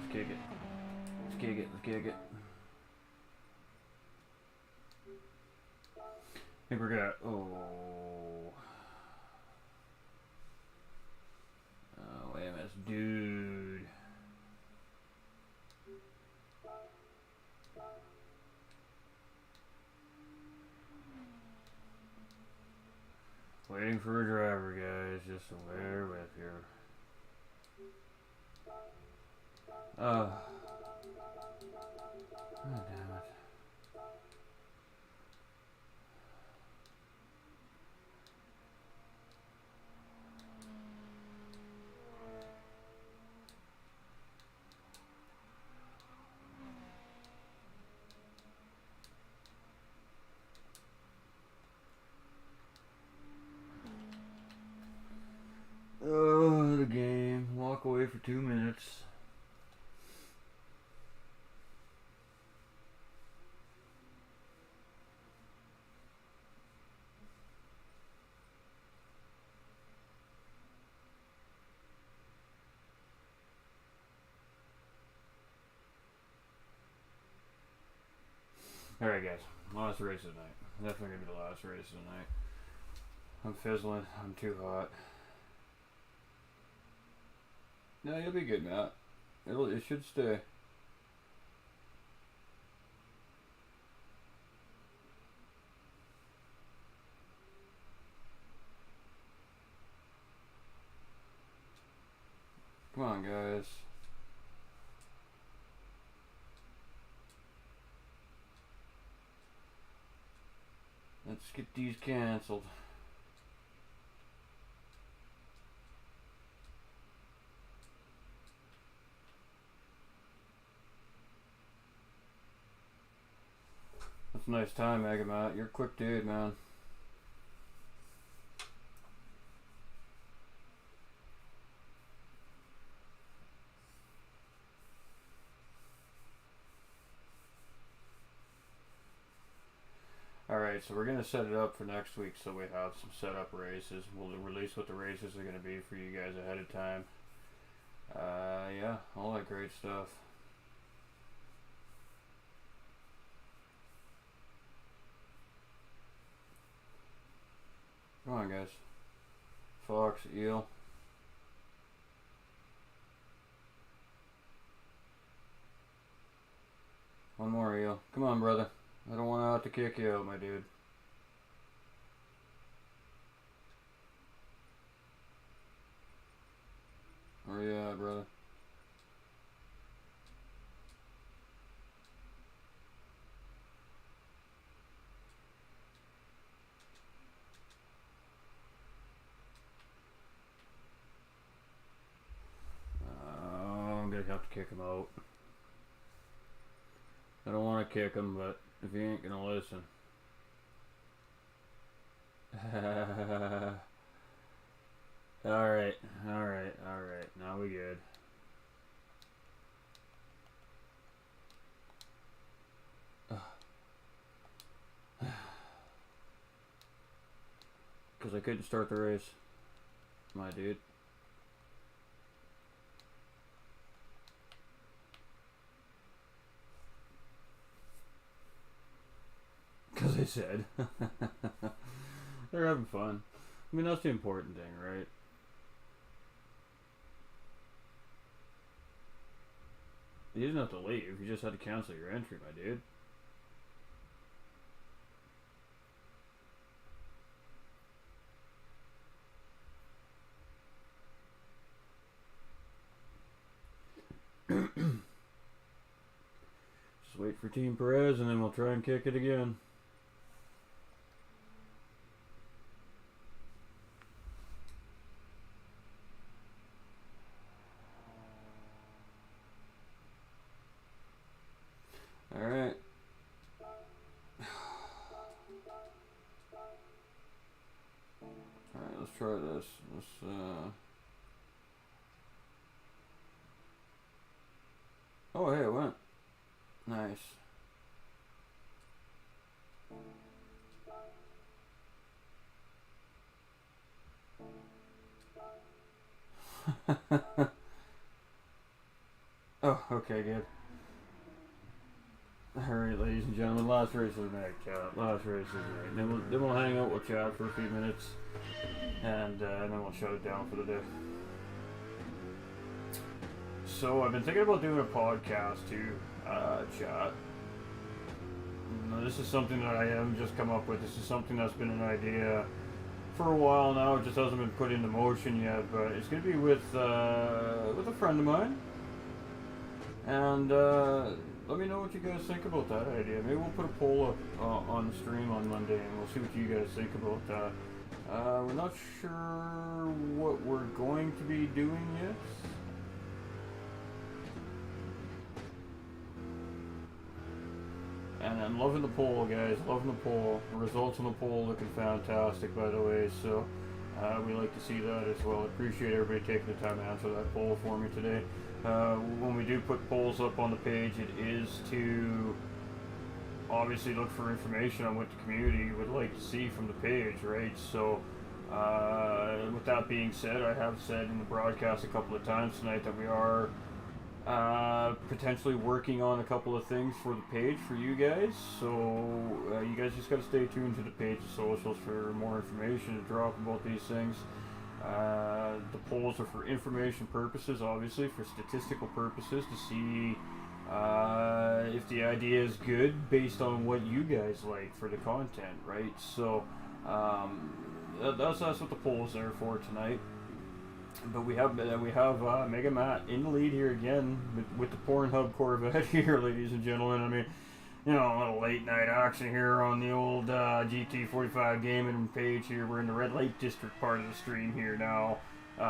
Let's kick it. Let's kick it. I think we're gonna. Oh, AMS dude. Waiting for a driver, guys. Just to bear with here. Oh, damn it. Oh, the game. Walk away for 2 minutes. Alright, guys. Last race of the night. Definitely gonna be the last race of the night. I'm fizzling. I'm too hot. No, you'll be good, Matt. It should stay. Come on, guys. Let's get these canceled. That's a nice time, Mega Matt. You're a quick dude, man. Alright, so we're going to set it up for next week so we have some setup races. We'll release what the races are going to be for you guys ahead of time. Yeah, all that great stuff. Come on, guys. Fox, eel. One more eel. Come on, brother. I don't want to have to kick you out, my dude. Where you at, brother? I'm gonna have to kick him out. I don't want to kick him, but if he ain't gonna listen. Alright. Now we good. Because I couldn't start the race, my dude. Because I said. They're having fun. I mean, that's the important thing, right? You didn't have to leave. You just had to cancel your entry, my dude. Just wait for Team Perez and then we'll try and kick it again. Alright. Alright, let's try this. Oh, hey, it went. Nice. Oh, okay, good. Alright, ladies and gentlemen, last race of the night, chat. Last race of the night. Then we'll hang out, we'll chat for a few minutes, and then we'll shut it down for the day. So, I've been thinking about doing a podcast too, chat. Now, this is something that I haven't just come up with. This is something that's been an idea for a while now. It just hasn't been put into motion yet, but it's going to be with a friend of mine. And let me know what you guys think about that idea. Maybe we'll put a poll up on the stream on Monday, and we'll see what you guys think about that. We're not sure what we're going to be doing yet. And I'm loving the poll, guys. Loving the poll. The results on the poll looking fantastic, by the way. So we like to see that as well. I appreciate everybody taking the time to answer that poll for me today. When we do put polls up on the page, it is to obviously look for information on what the community would like to see from the page, right? So with that being said, I have said in the broadcast a couple of times tonight that we are potentially working on a couple of things for the page for you guys. So you guys just got to stay tuned to the page and socials for more information to drop about these things. The polls are for information purposes, obviously, for statistical purposes, to see if the idea is good based on what you guys like for the content, right? So that's what the polls are for tonight. But we have Mega Matt in the lead here again with the Pornhub Corvette here, ladies and gentlemen. I mean, you know, a little late night action here on the old GT45 Gaming page here. We're in the red light district part of the stream here now. We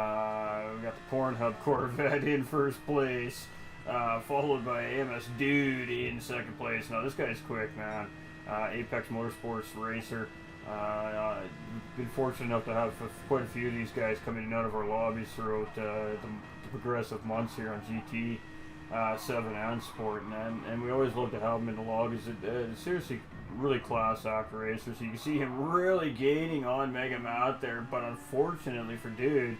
got the Pornhub Corvette in first place, followed by AMS Dude in second place. Now this guy's quick, man. Apex Motorsports Racer. Been fortunate enough to have quite a few of these guys come in and out of our lobbies throughout the progressive months here on GT7 and Sport, and we always love to have them in the lobbies. Seriously, really class act racer. So you can see him really gaining on Mega Man out there, but unfortunately for Dude,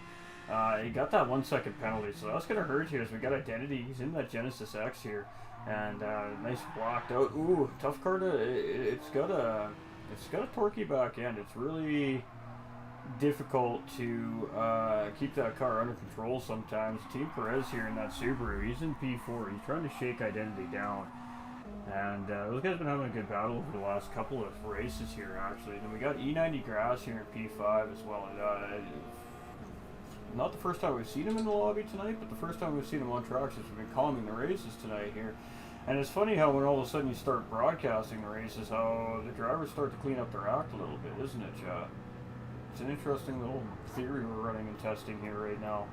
he got that 1 second penalty, so that's gonna hurt here as we got Identity. He's in that Genesis X here, and nice blocked out. Ooh, tough car to. It's got a torquey back end. It's really difficult to keep that car under control sometimes. Team Perez here in that Subaru, he's in P4. He's trying to shake Identity down. And those guys have been having a good battle over the last couple of races here, actually. And we got E90 Grass here in P5 as well. Not the first time we've seen him in the lobby tonight, but the first time we've seen him on track since we've been calming the races tonight here. And it's funny how when all of a sudden you start broadcasting the races, how the drivers start to clean up their act a little bit, isn't it, Chad? It's an interesting little theory we're running and testing here right now.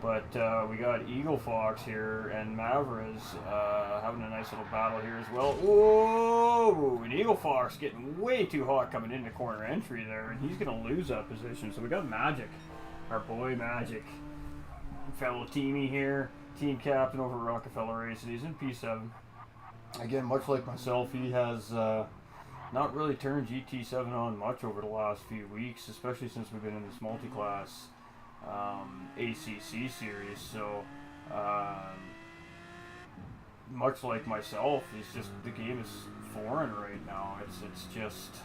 But we got Eagle Fox here and Mavericks having a nice little battle here as well. Whoa! And Eagle Fox getting way too hot coming into corner entry there, and he's going to lose that position. So we got Magic, our boy Magic, fellow teamie here, team captain over Rockefeller Racing. He's in P7. Again, much like myself, he has not really turned GT7 on much over the last few weeks, especially since we've been in this multi-class ACC series. So much like myself, he's just, the game is foreign right now. It's just,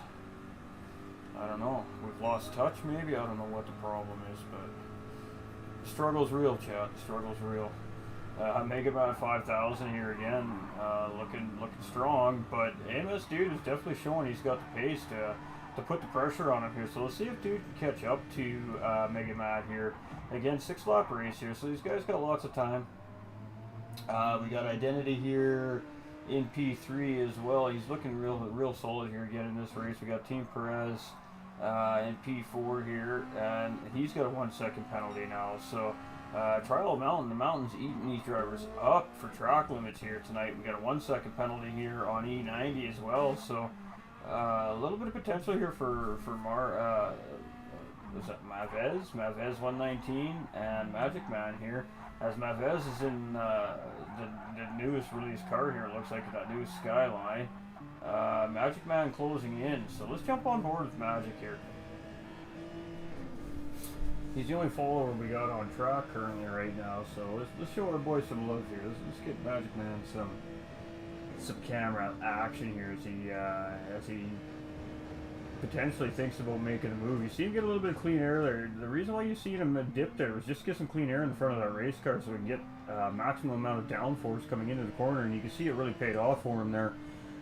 I don't know, we've lost touch maybe. I don't know what the problem is, but the struggle's real, chat. The struggle's real. Mega Man 5000 here again, looking strong, but AMS Dude is definitely showing he's got the pace to put the pressure on him here. So let's see if Dude can catch up to Mega Man here. Again, 6-lap race here, so these guys got lots of time. We got Identity here in P3 as well. He's looking real solid here again in this race. We got Team Perez in P4 here, and he's got a 1 second penalty now. So Trial Mountain, the mountain's eating these drivers up for track limits here tonight. We got a 1 second penalty here on E90 as well. So a little bit of potential here for was that Mavez 119 and Magic Man here, as Mavez is in the newest released car here. It looks like that new Skyline. Magic Man closing in, so let's jump on board with Magic here. He's the only follower we got on track currently right now, so let's show our boy some love here. Let's get Magic Man some camera action here as he potentially thinks about making a move. You see him get a little bit of clean air there. The reason why you see him dip there was just to get some clean air in front of that race car so we can get maximum amount of downforce coming into the corner, and you can see it really paid off for him there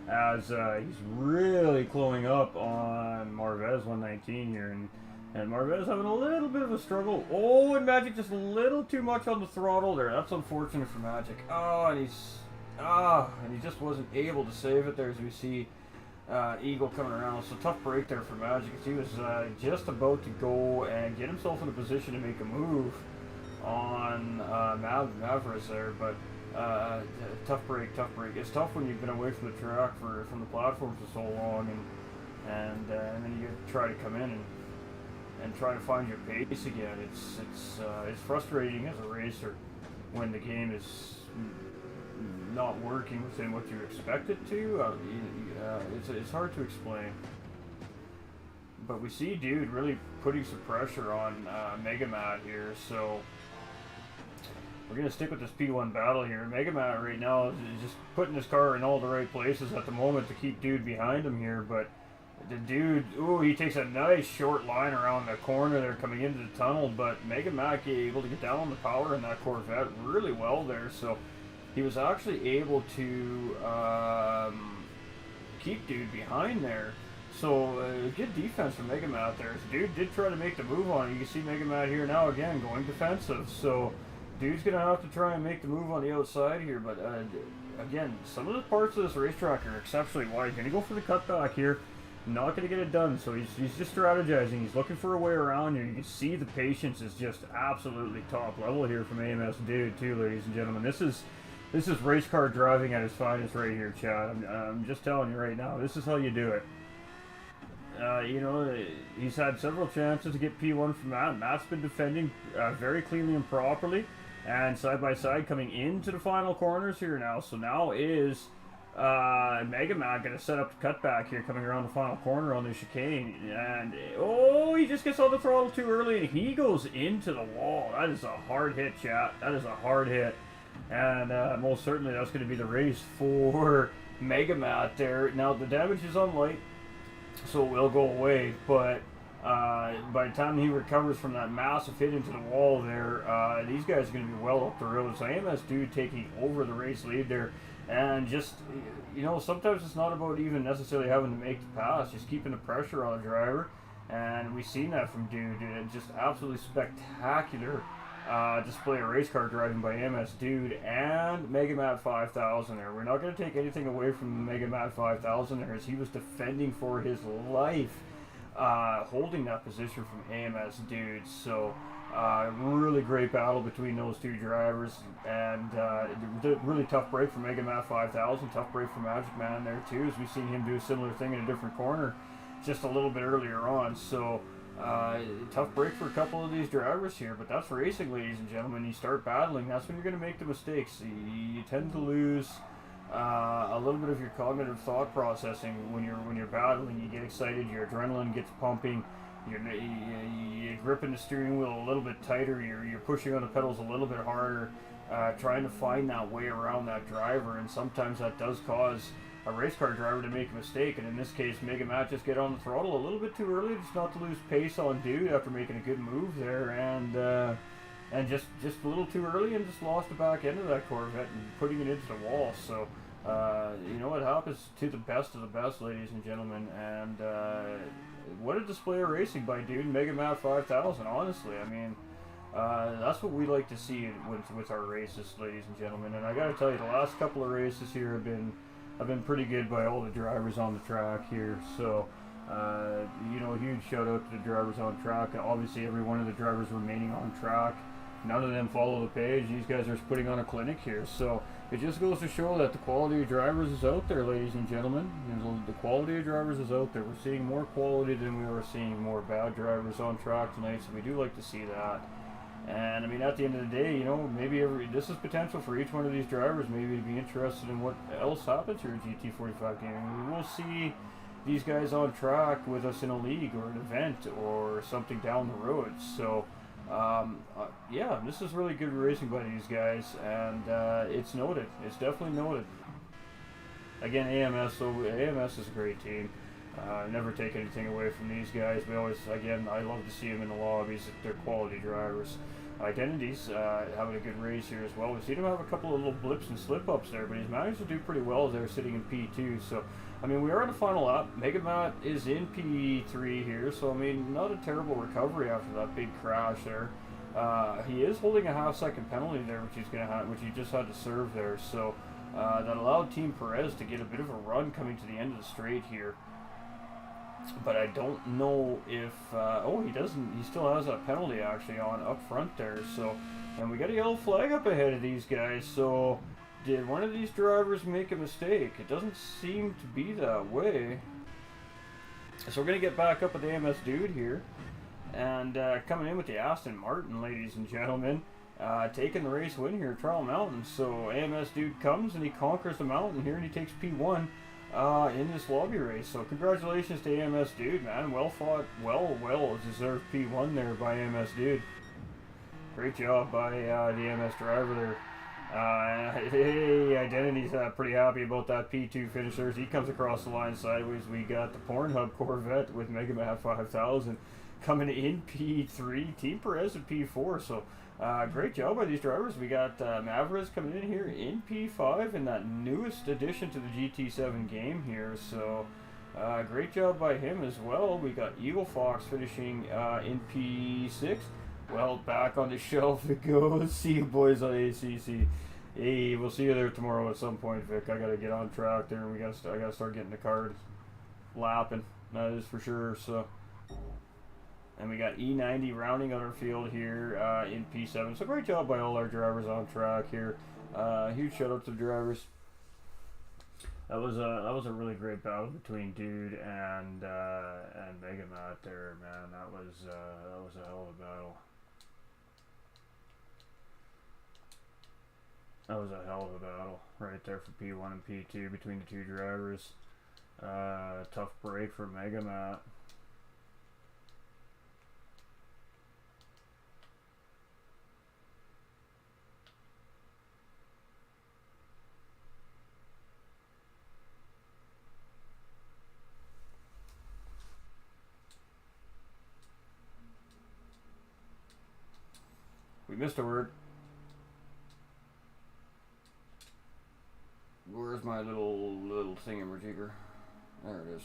as he's really closing up on Marvez 119 here, and Marvez having a little bit of a struggle. Oh, and Magic just a little too much on the throttle there. That's unfortunate for Magic. Oh, and he just wasn't able to save it there as we see Eagle coming around. So tough break there for Magic as he was just about to go and get himself in a position to make a move on Mavericks there, but tough break. It's tough when you've been away from the track from the platform for so long, and then you try to come in and try to find your pace again. It's frustrating as a racer when the game is not working within what you expect it to. It's hard to explain. But we see Dude really putting some pressure on Megamat here, so we're going to stick with this P1 battle here. Megamat right now is just putting his car in all the right places at the moment to keep Dude behind him here, but the Dude, he takes a nice short line around the corner there coming into the tunnel, but Megamat able to get down on the power in that Corvette really well there, so he was actually able to keep Dude behind there. So good defense from Megamat there. Dude did try to make the move on it. You can see Megamat here now again going defensive. So Dude's going to have to try and make the move on the outside here. But again, some of the parts of this racetrack are exceptionally wide. Going to go for the cutback here. Not going to get it done. So he's just strategizing. He's looking for a way around here. You can see the patience is just absolutely top level here from AMS Dude too, ladies and gentlemen. This is race car driving at its finest right here, Chad. I'm just telling you right now. This is how you do it. He's had several chances to get P1 from Matt. Matt's been defending very cleanly and properly, and side by side coming into the final corners here now. So now is Megamat going to set up the cutback here coming around the final corner on the chicane, and he just gets on the throttle too early and he goes into the wall. That is a hard hit, chat. That is a hard hit, and most certainly that's going to be the race for Megamat there. Now the damage is on light, so it will go away, but by the time he recovers from that massive hit into the wall there, these guys are going to be well up the road. So AMS Dude taking over the race lead there, and just, sometimes it's not about even necessarily having to make the pass, just keeping the pressure on the driver, and we've seen that from Dude. Just absolutely spectacular display of race car driving by AMS Dude and Megamat 5000 there. We're not going to take anything away from Megamat 5000 there, as he was defending for his life, holding that position from AMS Dude. So really great battle between those two drivers, and really tough break for Megamat 5000, tough break for Magic Man there too, as we've seen him do a similar thing in a different corner just a little bit earlier on. So tough break for a couple of these drivers here, but that's racing, ladies and gentlemen. You start battling, that's when you're going to make the mistakes. You tend to lose a little bit of your cognitive thought processing when you're battling. You get excited, your adrenaline gets pumping, you're gripping the steering wheel a little bit tighter, you're pushing on the pedals a little bit harder, trying to find that way around that driver, and sometimes that does cause a race car driver to make a mistake, and in this case Megamat just get on the throttle a little bit too early, just not to lose pace on Dude after making a good move there, and just a little too early, and just lost the back end of that Corvette and putting it into the wall. So what happens to the best of the best, ladies and gentlemen, and what a display of racing by Dude and Megamat 5000. Honestly, I mean, that's what we like to see with our races, ladies and gentlemen. And I gotta tell you, the last couple of races here have been pretty good by all the drivers on the track here. So huge shout out to the drivers on track. Obviously every one of the drivers remaining on track, none of them follow the page. These guys are putting on a clinic here, so it just goes to show that the quality of drivers is out there, ladies and gentlemen. The quality of drivers is out there. We're seeing more quality than we were seeing more bad drivers on track tonight, so we do like to see that. And I mean, at the end of the day, maybe this is potential for each one of these drivers maybe to be interested in what else happens here at GT45 Gaming. We will see these guys on track with us in a league or an event or something down the road. So Yeah, this is really good racing by these guys, and it's noted. It's definitely noted. Again, AMS. So AMS is a great team. Never take anything away from these guys. We always, again, I love to see them in the lobbies. They're quality drivers. Identities having a good race here as well. We see him have a couple of little blips and slip-ups there, but he's managed to do pretty well there sitting in P2. So, I mean, we are on the final lap. Megamat is in P3 here, so, I mean, not a terrible recovery after that big crash there. He is holding a half-second penalty there, which he just had to serve there. So, that allowed Team Perez to get a bit of a run coming to the end of the straight here. But I don't know if oh, he doesn't. He still has that penalty actually on up front there. So, and we got a yellow flag up ahead of these guys. So, did one of these drivers make a mistake? It doesn't seem to be that way. So we're gonna get back up with the AMS dude here, and coming in with the Aston Martin, ladies and gentlemen, taking the race win here, Trial Mountain. So AMS dude comes and he conquers the mountain here, and he takes P1. In this lobby race. So congratulations to AMS dude, man. Well fought, well deserved P1 there by AMS dude. Great job by the AMS driver there. Hey, Identity's pretty happy about that P2 finishers. He comes across the line sideways. We got the Pornhub Corvette with Megamat 5000 coming in P3. Team Perez at P4. So great job by these drivers. We got Mavericks coming in here in P5 in that newest addition to the GT7 game here. So great job by him as well. We got Eagle Fox finishing in P6. Well, back on the shelf it goes. See you boys on ACC. Hey, we'll see you there tomorrow at some point, Vic. I gotta get on track there, and I gotta start getting the card lapping. That is for sure. So. And we got E90 rounding out our field here in P7. So great job by all our drivers on track here. Huge shout out to the drivers. That was a really great battle between Dude and Megamat there, man. That was a hell of a battle. That was a hell of a battle right there for P1 and P2 between the two drivers. Tough break for Megamat. We missed a word. Where's my little thingamajigger? There it is.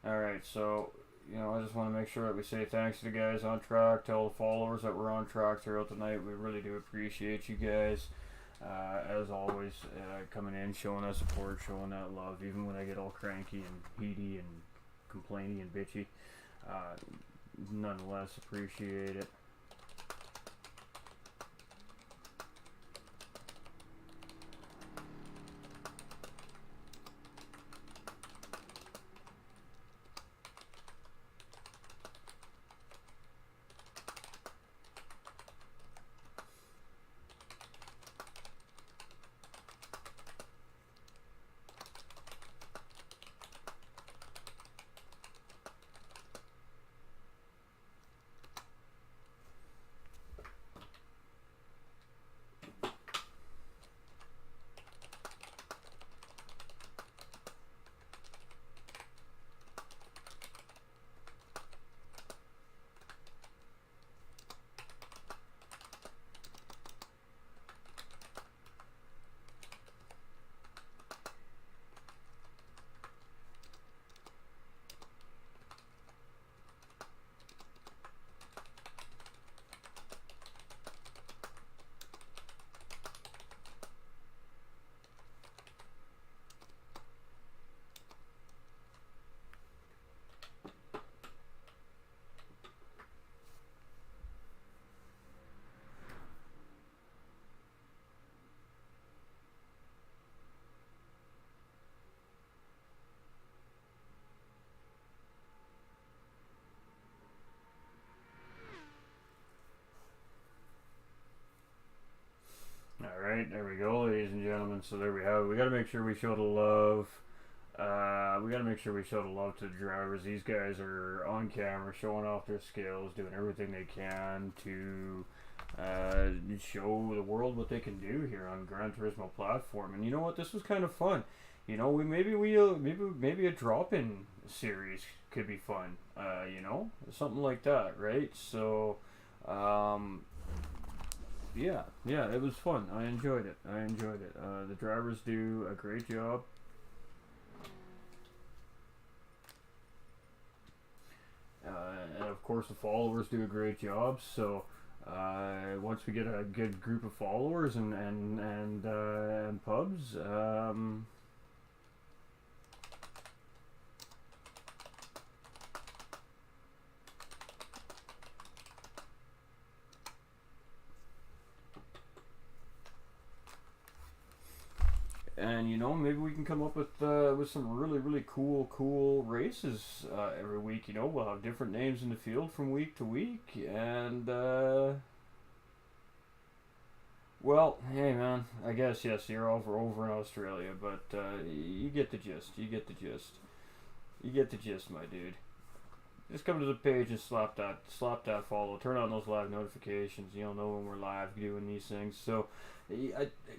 Alright, so, you know, I just want to make sure that we say thanks to the guys on track, tell the followers that we're on track throughout the night. We really do appreciate you guys. As always, coming in, showing that support, showing that love, even when I get all cranky and heaty and complainy and bitchy. Nonetheless, appreciate it. Alright, there we go, ladies and gentlemen. So there we have it. We got to make sure we show the love We got to make sure we show the love to the drivers. These guys are on camera, showing off their skills, doing everything they can to show the world what they can do here on Gran Turismo platform. And you know what? This was kind of fun. You know, maybe a drop-in series could be fun. You know, something like that, right? So, yeah, it was fun. I enjoyed it. The drivers do a great job. And of course, the followers do a great job. So, once we get a good group of followers and pubs, and you know, maybe we can come up with some really cool races every week. You know, we'll have different names in the field from week to week, and well, hey man, I guess yes, you're over in Australia, but you get the gist. You get the gist, my dude. Just come to the page and slap that follow. Turn on those live notifications. You'll know when we're live doing these things. So,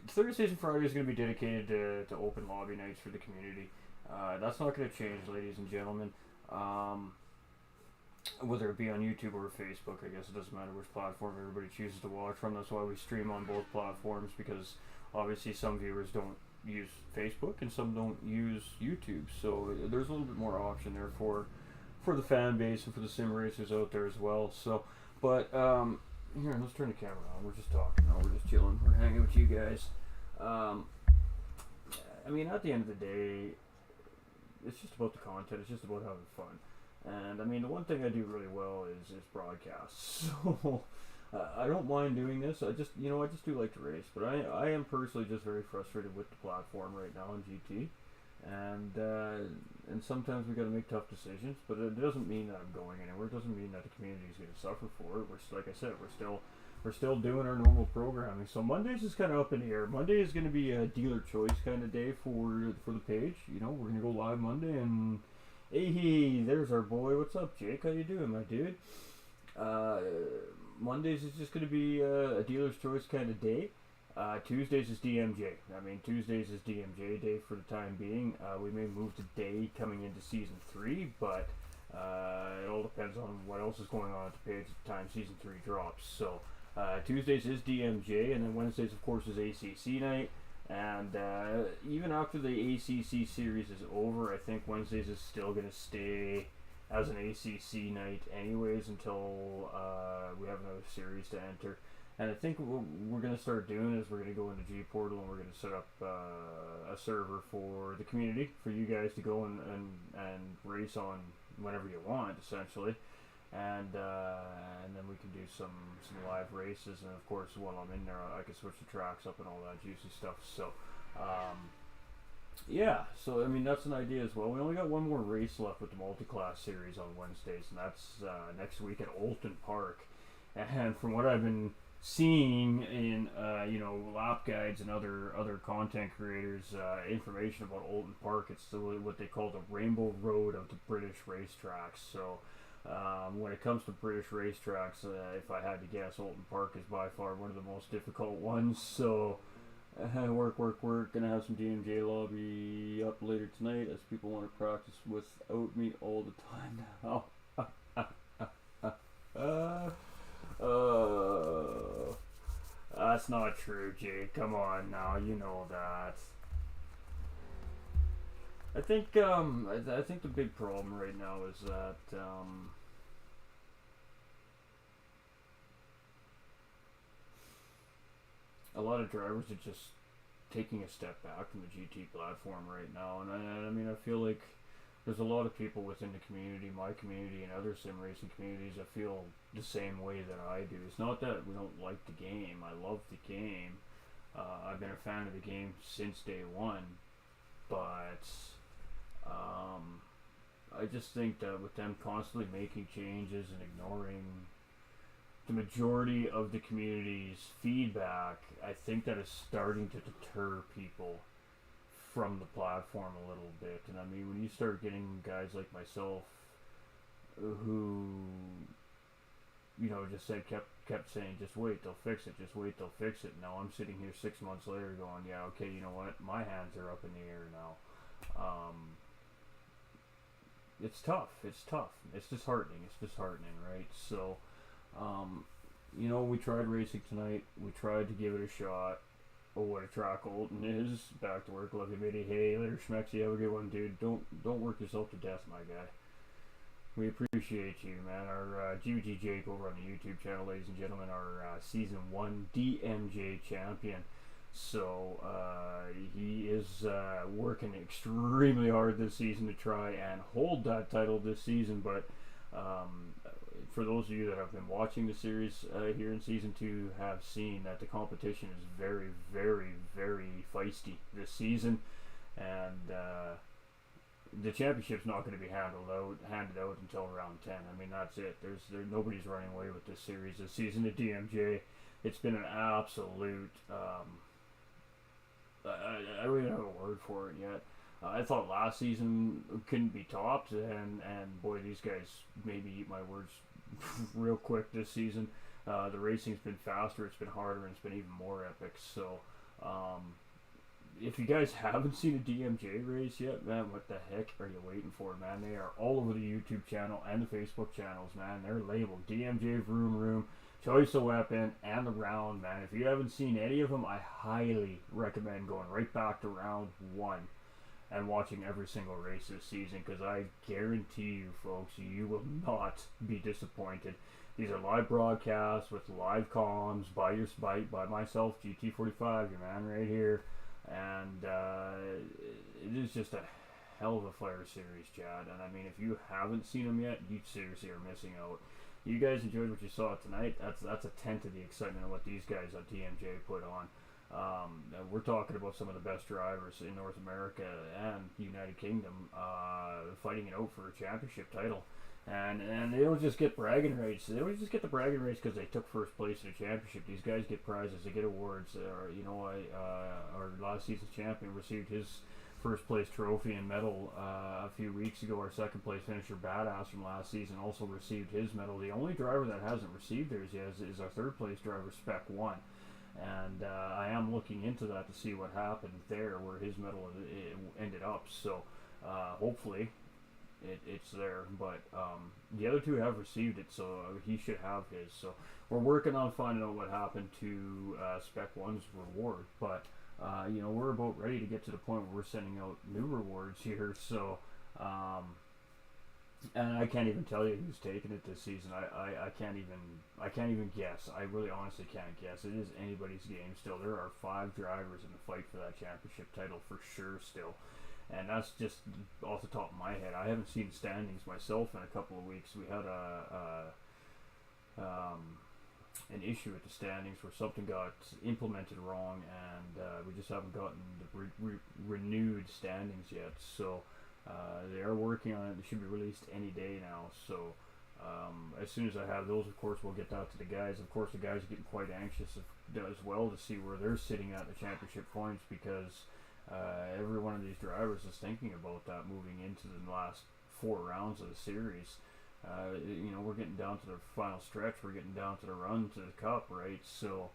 Thursdays and Fridays is going to be dedicated to open lobby nights for the community. That's not going to change, ladies and gentlemen. Whether it be on YouTube or Facebook, I guess it doesn't matter which platform everybody chooses to watch from. That's why we stream on both platforms, because obviously some viewers don't use Facebook and some don't use YouTube. So there's a little bit more option there for the fan base and for the sim racers out there as well. So, but here, let's turn the camera on. We're just talking now. We're just chilling. We're hanging with you guys. I mean, at the end of the day, it's just about the content. It's just about having fun. And I mean, the one thing I do really well is broadcasts. So I don't mind doing this. I just do like to race. But I am personally just very frustrated with the platform right now in GT. And sometimes we got to make tough decisions, but it doesn't mean that I'm going anywhere. It doesn't mean that the community is going to suffer for it. Like I said, we're still doing our normal programming. So Mondays is kind of up in the air. Monday is going to be a dealer choice kind of day for the page. You know, we're going to go live Monday, and hey, there's our boy. What's up, Jake? How you doing, my dude? Mondays is just going to be a dealer's choice kind of day. Tuesdays is DMJ. I mean, Tuesdays is DMJ day for the time being. We may move to day coming into Season 3, but it all depends on what else is going on at the page at the time Season 3 drops. So, Tuesdays is DMJ, and then Wednesdays, of course, is ACC night. And even after the ACC series is over, I think Wednesdays is still going to stay as an ACC night anyways until we have another series to enter. And I think what we're going to start doing is we're going to go into G Portal and we're going to set up a server for the community for you guys to go and race on whenever you want, essentially. And then we can do some live races, and of course while I'm in there I can switch the tracks up and all that juicy stuff. So yeah, so I mean that's an idea as well. We only got one more race left with the multi-class series on Wednesdays, and that's next week at Olton Park. And from what I've been seeing in lap guides and other content creators information about Olton Park, it's what they call the Rainbow Road of the British racetracks. So when it comes to British racetracks, if I had to guess, Olton Park is by far one of the most difficult ones. So work. Gonna have some DMJ lobby up later tonight as people want to practice without me all the time now. That's not true, Jake. Come on now, you know that. I think the big problem right now is that a lot of drivers are just taking a step back from the GT platform right now, and I mean I feel like there's a lot of people within the community, my community, and other sim racing communities that feel the same way that I do. It's not that we don't like the game. I love the game. I've been a fan of the game since day one, but I just think that with them constantly making changes and ignoring the majority of the community's feedback, I think that is starting to deter people from the platform a little bit. And I mean, when you start getting guys like myself who, you know, just said kept saying, just wait, they'll fix it, just wait, they'll fix it. Now I'm sitting here 6 months later going, yeah, okay, you know what, my hands are up in the air now. It's tough. It's disheartening. Right? So, you know, we tried racing tonight. We tried to give it a shot. Oh, what a track Olton is. Back to work. Love you, Mitty. Hey, later, Schmexy. Have a good one, dude. Don't work yourself to death, my guy. We appreciate you, man. Our GBT Jake over on the YouTube channel, ladies and gentlemen, our Season 1 DMJ champion. So he is working extremely hard this season to try and hold that title this season. But for those of you that have been watching the series here in Season 2 have seen that the competition is very, very, very feisty this season. And the championship's not going to be handed out until round 10. I mean, that's it. Nobody's running away with this series this season at DMJ. It's been an absolute... I really don't have a word for it yet. I thought last season couldn't be topped, and boy, these guys made me eat my words real quick this season. The racing's been faster, it's been harder, and it's been even more epic. So, if you guys haven't seen a DMJ race yet, man, what the heck are you waiting for, man? They are all over the YouTube channel and the Facebook channels, man. They're labeled DMJ Vroom Room, Choice of Weapon, and the round, man. If you haven't seen any of them, I highly recommend going right back to round 1 and watching every single race this season, because I guarantee you, folks, you will not be disappointed. These are live broadcasts with live comms by myself, GT45, your man right here, and it is just a hell of a fire series, Chad. And I mean, if you haven't seen them yet, you seriously are missing out. You guys enjoyed what you saw tonight. That's a tenth of the excitement of what these guys at DMJ put on. We're talking about some of the best drivers in North America and the United Kingdom fighting it out for a championship title. And they don't just get bragging rights. They don't just get the bragging rights because they took first place in a championship. These guys get prizes. They get awards. You know, our last season's champion received his first place trophy and medal a few weeks ago. Our second place finisher Badass from last season also received his medal. The only driver that hasn't received theirs yet is our third place driver Spec 1, and I am looking into that to see what happened there, where his medal ended up. So hopefully it's there, but the other two have received it, so he should have his. So we're working on finding out what happened to Spec 1's reward, but you know, we're about ready to get to the point where we're sending out new rewards here. So, and I can't even tell you who's taking it this season. I can't even guess. I really honestly can't guess. It is anybody's game still. There are 5 drivers in the fight for that championship title for sure still. And that's just off the top of my head. I haven't seen standings myself in a couple of weeks. We had an issue with the standings where something got implemented wrong, and we just haven't gotten the renewed standings yet. So they are working on it. They should be released any day now. So as soon as I have those, of course, we'll get that to the guys. Of course, the guys are getting quite anxious as well to see where they're sitting at the championship points, because every one of these drivers is thinking about that moving into the last 4 rounds of the series. You know, we're getting down to the final stretch. We're getting down to the run to the cup, right? So,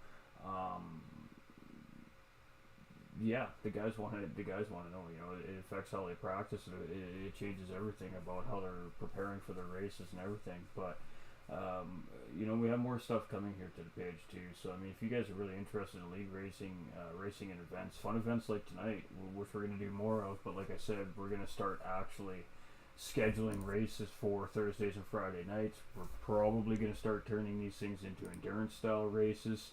yeah, the guys want to know. You know, it affects how they practice. It changes everything about how they're preparing for their races and everything. But you know, we have more stuff coming here to the page too. So I mean, if you guys are really interested in league racing, racing and events, fun events like tonight, which we're going to do more of. But like I said, we're going to start actually scheduling races for Thursdays and Friday nights. We're probably going to start turning these things into endurance style races.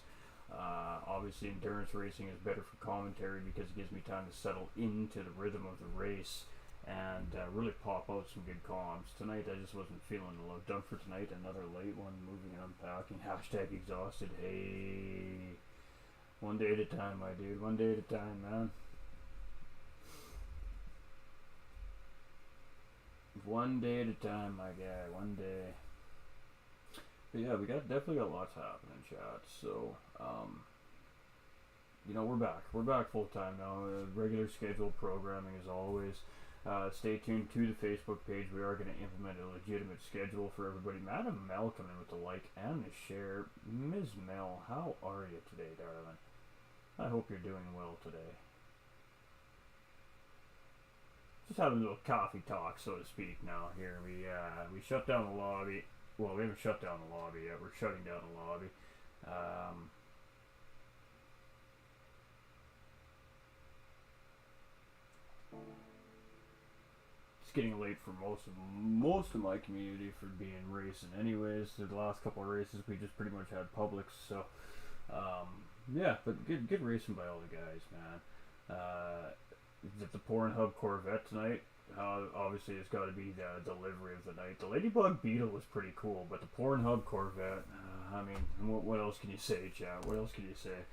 Obviously endurance racing is better for commentary because it gives me time to settle into the rhythm of the race and really pop out some good comms. Tonight I just wasn't feeling the love. Done for tonight. Another late one, moving and unpacking. Hashtag exhausted. Hey, one day at a time, my dude. One day at a time, man. One day at a time, my guy. One day. But yeah, we definitely got lots happening, chat. So you know, we're back. We're back full time now. Regular scheduled programming as always. Stay tuned to the Facebook page. We are going to implement a legitimate schedule for everybody. Madam Mel coming in with the like and the share. Ms. Mel, how are you today, darling? I hope you're doing well today. Just having a little coffee talk, so to speak. Now here we shut down the lobby. Well, we haven't shut down the lobby yet. We're shutting down the lobby. It's getting late for most of my community for being racing. Anyways, the last couple of races we just pretty much had publics. So yeah, but good racing by all the guys, man. The Pornhub Corvette tonight. Obviously, it's got to be the delivery of the night. The Ladybug Beetle was pretty cool, but the Pornhub Corvette, I mean, what else can you say, chat? What else can you say?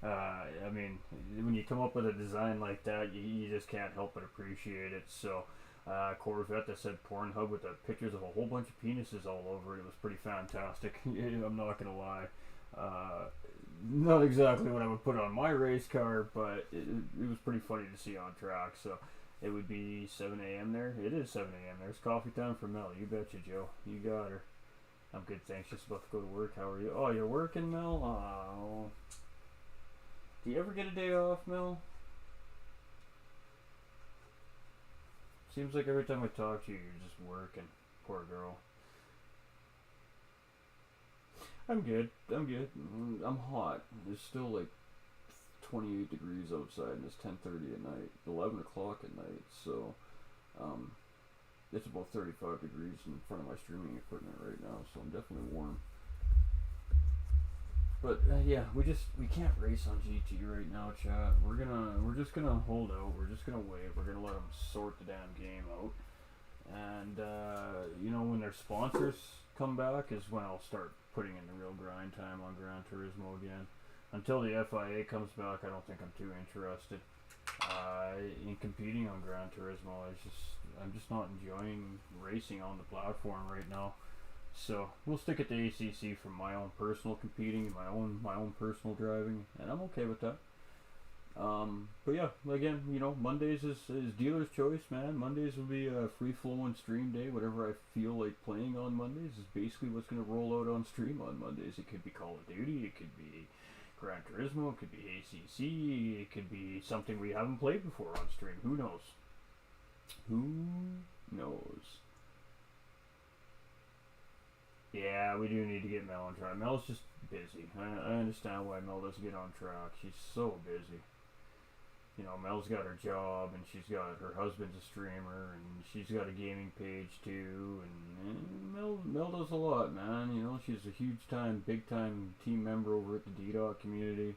I mean, when you come up with a design like that, you just can't help but appreciate it. So, Corvette that said Pornhub with the pictures of a whole bunch of penises all over it. It was pretty fantastic. I'm not going to lie. Not exactly what I would put on my race car, but it was pretty funny to see on track. So it would be 7 a.m. there. It is 7 a.m. There's coffee time for Mel. You betcha, Joe. You got her. I'm good, thanks. Just about to go to work. How are you? Oh, you're working, Mel? Oh. Do you ever get a day off, Mel? Seems like every time I talk to you, you're just working. Poor girl. I'm good. I'm hot. It's still like 28 degrees outside, and it's 10:30 at night, 11 o'clock at night. So, it's about 35 degrees in front of my streaming equipment right now. So I'm definitely warm. But yeah, we can't race on GT right now, chat. We're just gonna hold out. We're just gonna wait. We're gonna let them sort the damn game out. And you know, when their sponsors come back is when I'll start putting in the real grind time on Gran Turismo again. Until the FIA comes back, I don't think I'm too interested in competing on Gran Turismo. I'm just not enjoying racing on the platform right now. So we'll stick it to ACC for my own personal competing, my own personal driving, and I'm okay with that. But yeah, again, you know, Mondays is dealer's choice, man. Mondays will be a free-flowing stream day. Whatever I feel like playing on Mondays is basically what's going to roll out on stream on Mondays. It could be Call of Duty, it could be Gran Turismo, it could be ACC, it could be something we haven't played before on stream. Who knows? Who knows? Yeah, we do need to get Mel on track. Mel's just busy. I understand why Mel doesn't get on track. She's so busy. You know, Mel's got her job, and she's got her husband's a streamer, and she's got a gaming page too, and Mel does a lot, man. You know, she's a huge time, big time team member over at the D-Dot community.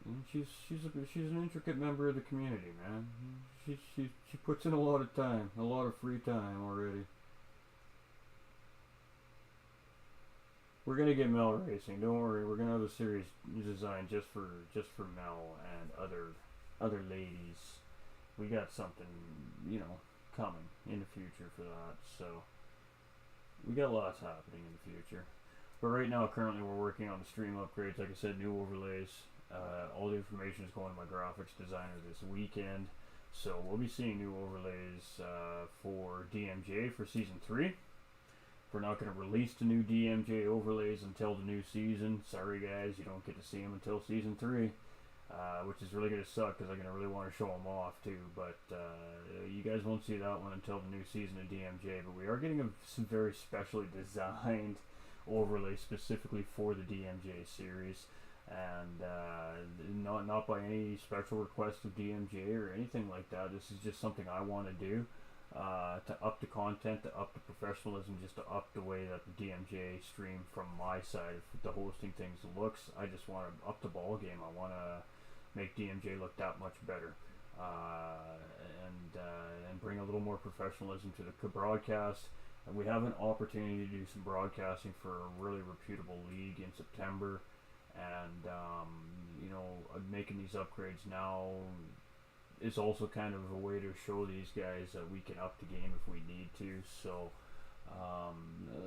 And she's an intricate member of the community, man. She puts in a lot of time, a lot of free time already. We're gonna get Mel racing. Don't worry. We're gonna have a series designed just for Mel and other ladies. We got something, you know, coming in the future for that. So we got lots happening in the future. But right now, currently, we're working on the stream upgrades. Like I said, new overlays. All the information is going to my graphics designer this weekend. So we'll be seeing new overlays for DMJ for season 3. We're not going to release the new DMJ overlays until the new season. Sorry guys, you don't get to see them until season 3, which is really going to suck because I'm going to really want to show them off too. But you guys won't see that one until the new season of DMJ. But we are getting some very specially designed overlays specifically for the DMJ series, and not by any special request of DMJ or anything like that. This is just something I want to do. To up the content, to up the professionalism, just to up the way that the DMJ stream from my side of the hosting things looks. I just want to up the ball game. I want to make DMJ look that much better, and bring a little more professionalism to the broadcast. And we have an opportunity to do some broadcasting for a really reputable league in September, and you know, making these upgrades now is also kind of a way to show these guys that we can up the game if we need to. So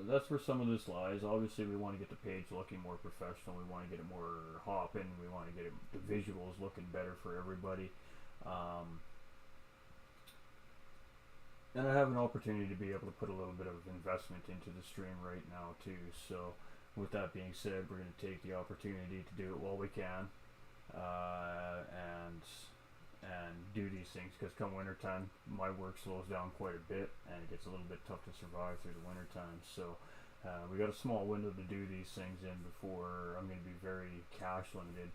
That's where some of this lies. Obviously, we want to get the page looking more professional. We want to get it more hopping. We want to get the visuals looking better for everybody. And I have an opportunity to be able to put a little bit of investment into the stream right now too. So, with that being said, we're going to take the opportunity to do it while we can, and do these things, because come wintertime my work slows down quite a bit and it gets a little bit tough to survive through the wintertime. So we got a small window to do these things in before I'm going to be very cash limited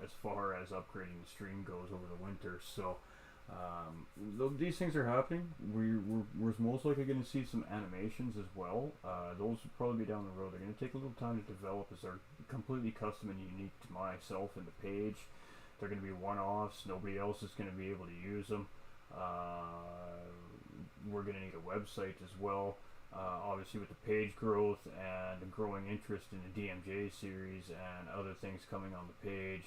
as far as upgrading the stream goes over the winter. So these things are happening. We're most likely going to see some animations as well. Those will probably be down the road. They're going to take a little time to develop, as they're completely custom and unique to myself and the page. They're going to be one-offs. Nobody else is going to be able to use them. We're going to need a website as well. Obviously, with the page growth and the growing interest in the DMJ series and other things coming on the page,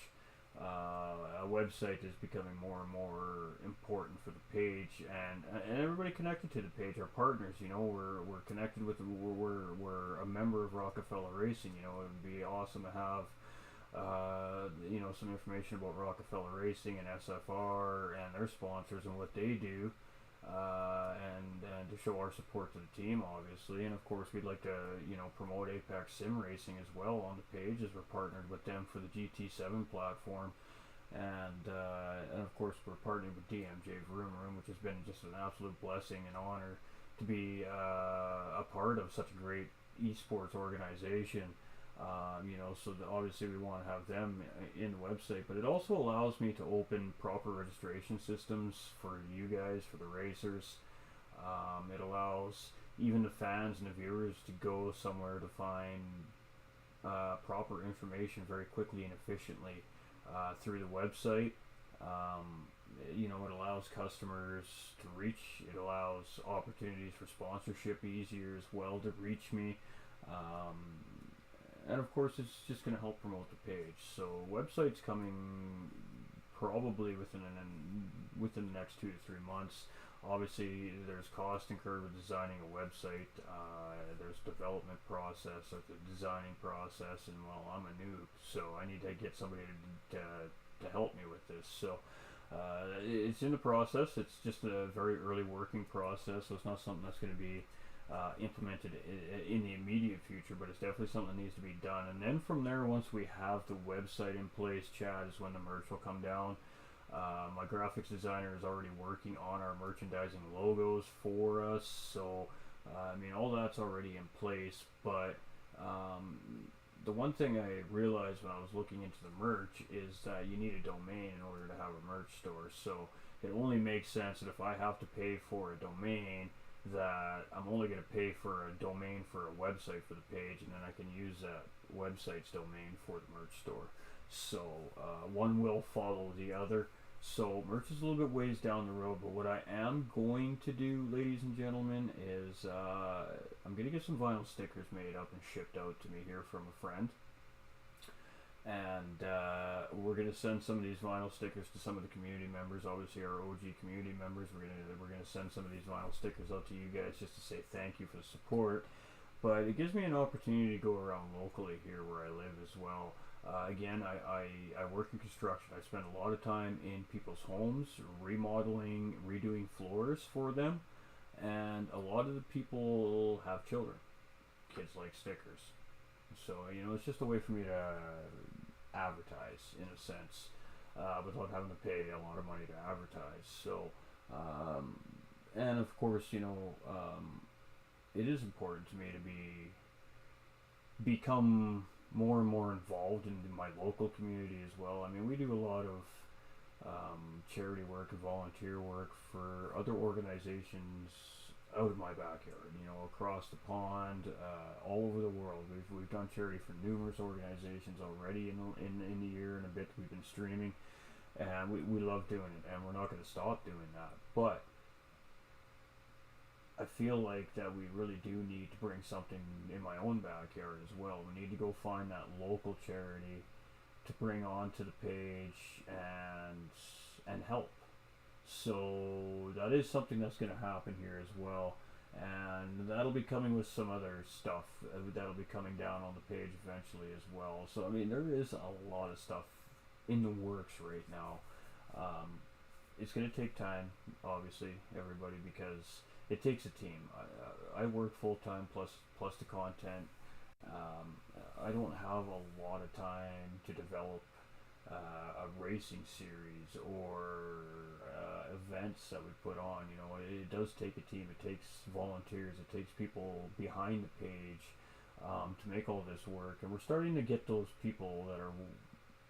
a website is becoming more and more important for the page, and everybody connected to the page are partners. You know, we're connected with we're a member of Rockefeller Racing. You know, it would be awesome to have you know, some information about Rockefeller Racing and SFR and their sponsors and what they do, and to show our support to the team, obviously. And of course, we'd like to, you know, promote Apex Sim Racing as well on the page, as we're partnered with them for the GT7 platform. And of course, we're partnered with DMJ Vroom Room, which has been just an absolute blessing and honor to be a part of such a great esports organization. You know, so obviously we want to have them in the website, but it also allows me to open proper registration systems for you guys, for the racers. It allows even the fans and the viewers to go somewhere to find proper information very quickly and efficiently through the website. You know, it allows customers to reach. It allows opportunities for sponsorship easier as well to reach me. And of course, it's just going to help promote the page. So website's coming probably within the next 2 to 3 months. Obviously, there's cost incurred with designing a website. There's development process, or the designing process, and well, I'm a noob, so I need to get somebody to help me with this. So it's in the process. It's just a very early working process, so it's not something that's going to be implemented in the immediate future, but it's definitely something that needs to be done. And then from there, once we have the website in place, Chad, is when the merch will come down. My graphics designer is already working on our merchandising logos for us, so I mean, all that's already in place. But the one thing I realized when I was looking into the merch is that you need a domain in order to have a merch store. So it only makes sense that if I have to pay for a domain, that I'm only going to pay for a domain for a website for the page, and then I can use that website's domain for the merch store. So one will follow the other. So merch is a little bit ways down the road, but what I am going to do, ladies and gentlemen, is I'm going to get some vinyl stickers made up and shipped out to me here from a friend. And we're going to send some of these vinyl stickers to some of the community members. Obviously, our OG community members. We're going to send some of these vinyl stickers out to you guys just to say thank you for the support. But it gives me an opportunity to go around locally here where I live as well. Again, I work in construction. I spend a lot of time in people's homes, remodeling, redoing floors for them, and a lot of the people have children. Kids like stickers. So, you know, it's just a way for me to advertise, in a sense, without having to pay a lot of money to advertise. So, and of course, you know, it is important to me to become more and more involved in my local community as well. I mean, we do a lot of charity work and volunteer work for other organizations out of my backyard, you know, across the pond, all over the world. We've done charity for numerous organizations already in the year and a bit we've been streaming, and we love doing it, and we're not going to stop doing that. But I feel like that we really do need to bring something in my own backyard as well. We need to go find that local charity to bring onto the page and help. So that is something that's going to happen here as well. and that'll be coming with some other stuff that'll be coming down on the page eventually as well. So I mean, there is a lot of stuff in the works right now. It's going to take time, obviously, everybody, because it takes a team. I work full time plus the content. I don't have a lot of time to develop a racing series or events that we put on. You know, it does take a team. It takes volunteers. It takes people behind the page to make all this work. And we're starting to get those people that are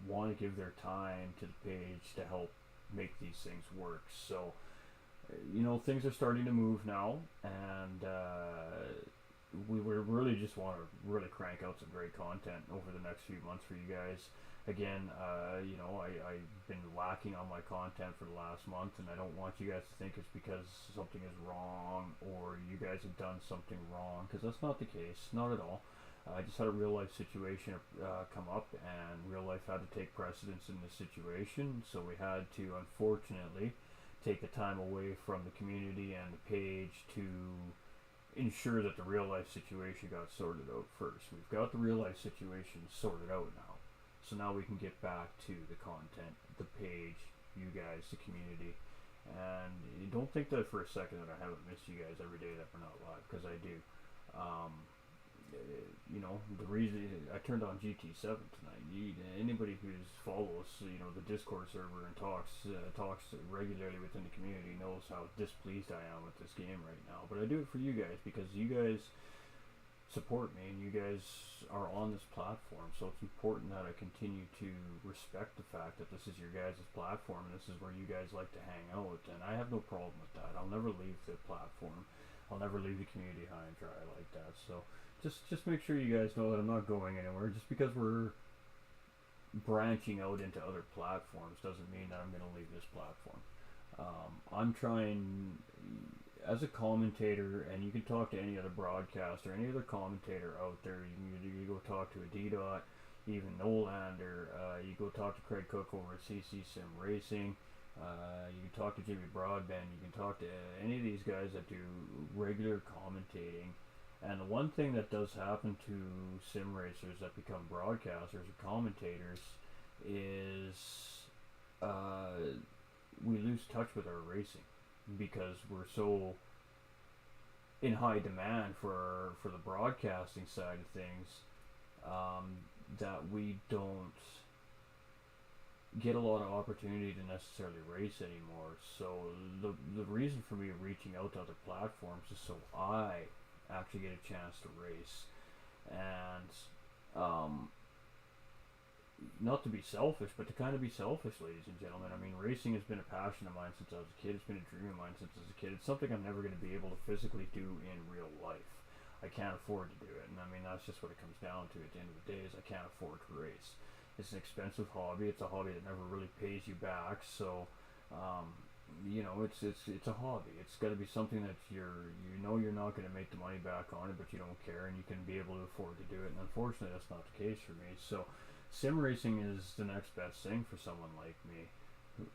want to give their time to the page to help make these things work. So, you know, things are starting to move now, and we really just want to really crank out some great content over the next few months for you guys. Again, you know, I've been lacking on my content for the last month, and I don't want you guys to think it's because something is wrong or you guys have done something wrong, because that's not the case, not at all. I just had a real life situation come up, and real life had to take precedence in this situation, so we had to, unfortunately, take the time away from the community and the page to ensure that the real life situation got sorted out first. We've got the real life situation sorted out now, so now we can get back to the content, the page, you guys, the community. And you don't think that for a second that I haven't missed you guys every day that we're not live, because I do. You know, the reason I turned on GT7 tonight, anybody who follows, you know, the Discord server and talks regularly within the community knows how displeased I am with this game right now. But I do it for you guys, because you guys support me and you guys are on this platform, so it's important that I continue to respect the fact that this is your guys' platform and this is where you guys like to hang out, and I have no problem with that. I'll never leave the platform. I'll never leave the community high and dry like that. So just make sure you guys know that I'm not going anywhere. Just because we're branching out into other platforms doesn't mean that I'm going to leave this platform. I'm trying, as a commentator, and you can talk to any other broadcaster, any other commentator out there. You go talk to a D-Dot, even Nolander. You go talk to Craig Cook over at CC Sim Racing. You can talk to Jimmy Broadbent. You can talk to any of these guys that do regular commentating. And the one thing that does happen to sim racers that become broadcasters or commentators is we lose touch with our racing, because we're so in high demand for the broadcasting side of things that we don't get a lot of opportunity to necessarily race anymore. So the reason for me reaching out to other platforms is so I actually get a chance to race. And not to be selfish, but to kind of be selfish, ladies and gentlemen. I mean, racing has been a passion of mine since I was a kid. It's been a dream of mine since I was a kid. It's something I'm never going to be able to physically do in real life. I can't afford to do it, and I mean, that's just what it comes down to at the end of the day, is I can't afford to race. It's an expensive hobby. It's a hobby that never really pays you back. So, you know, it's a hobby. It's got to be something that you're not going to make the money back on it, but you don't care, and you can be able to afford to do it. And unfortunately, that's not the case for me. So, sim racing is the next best thing for someone like me.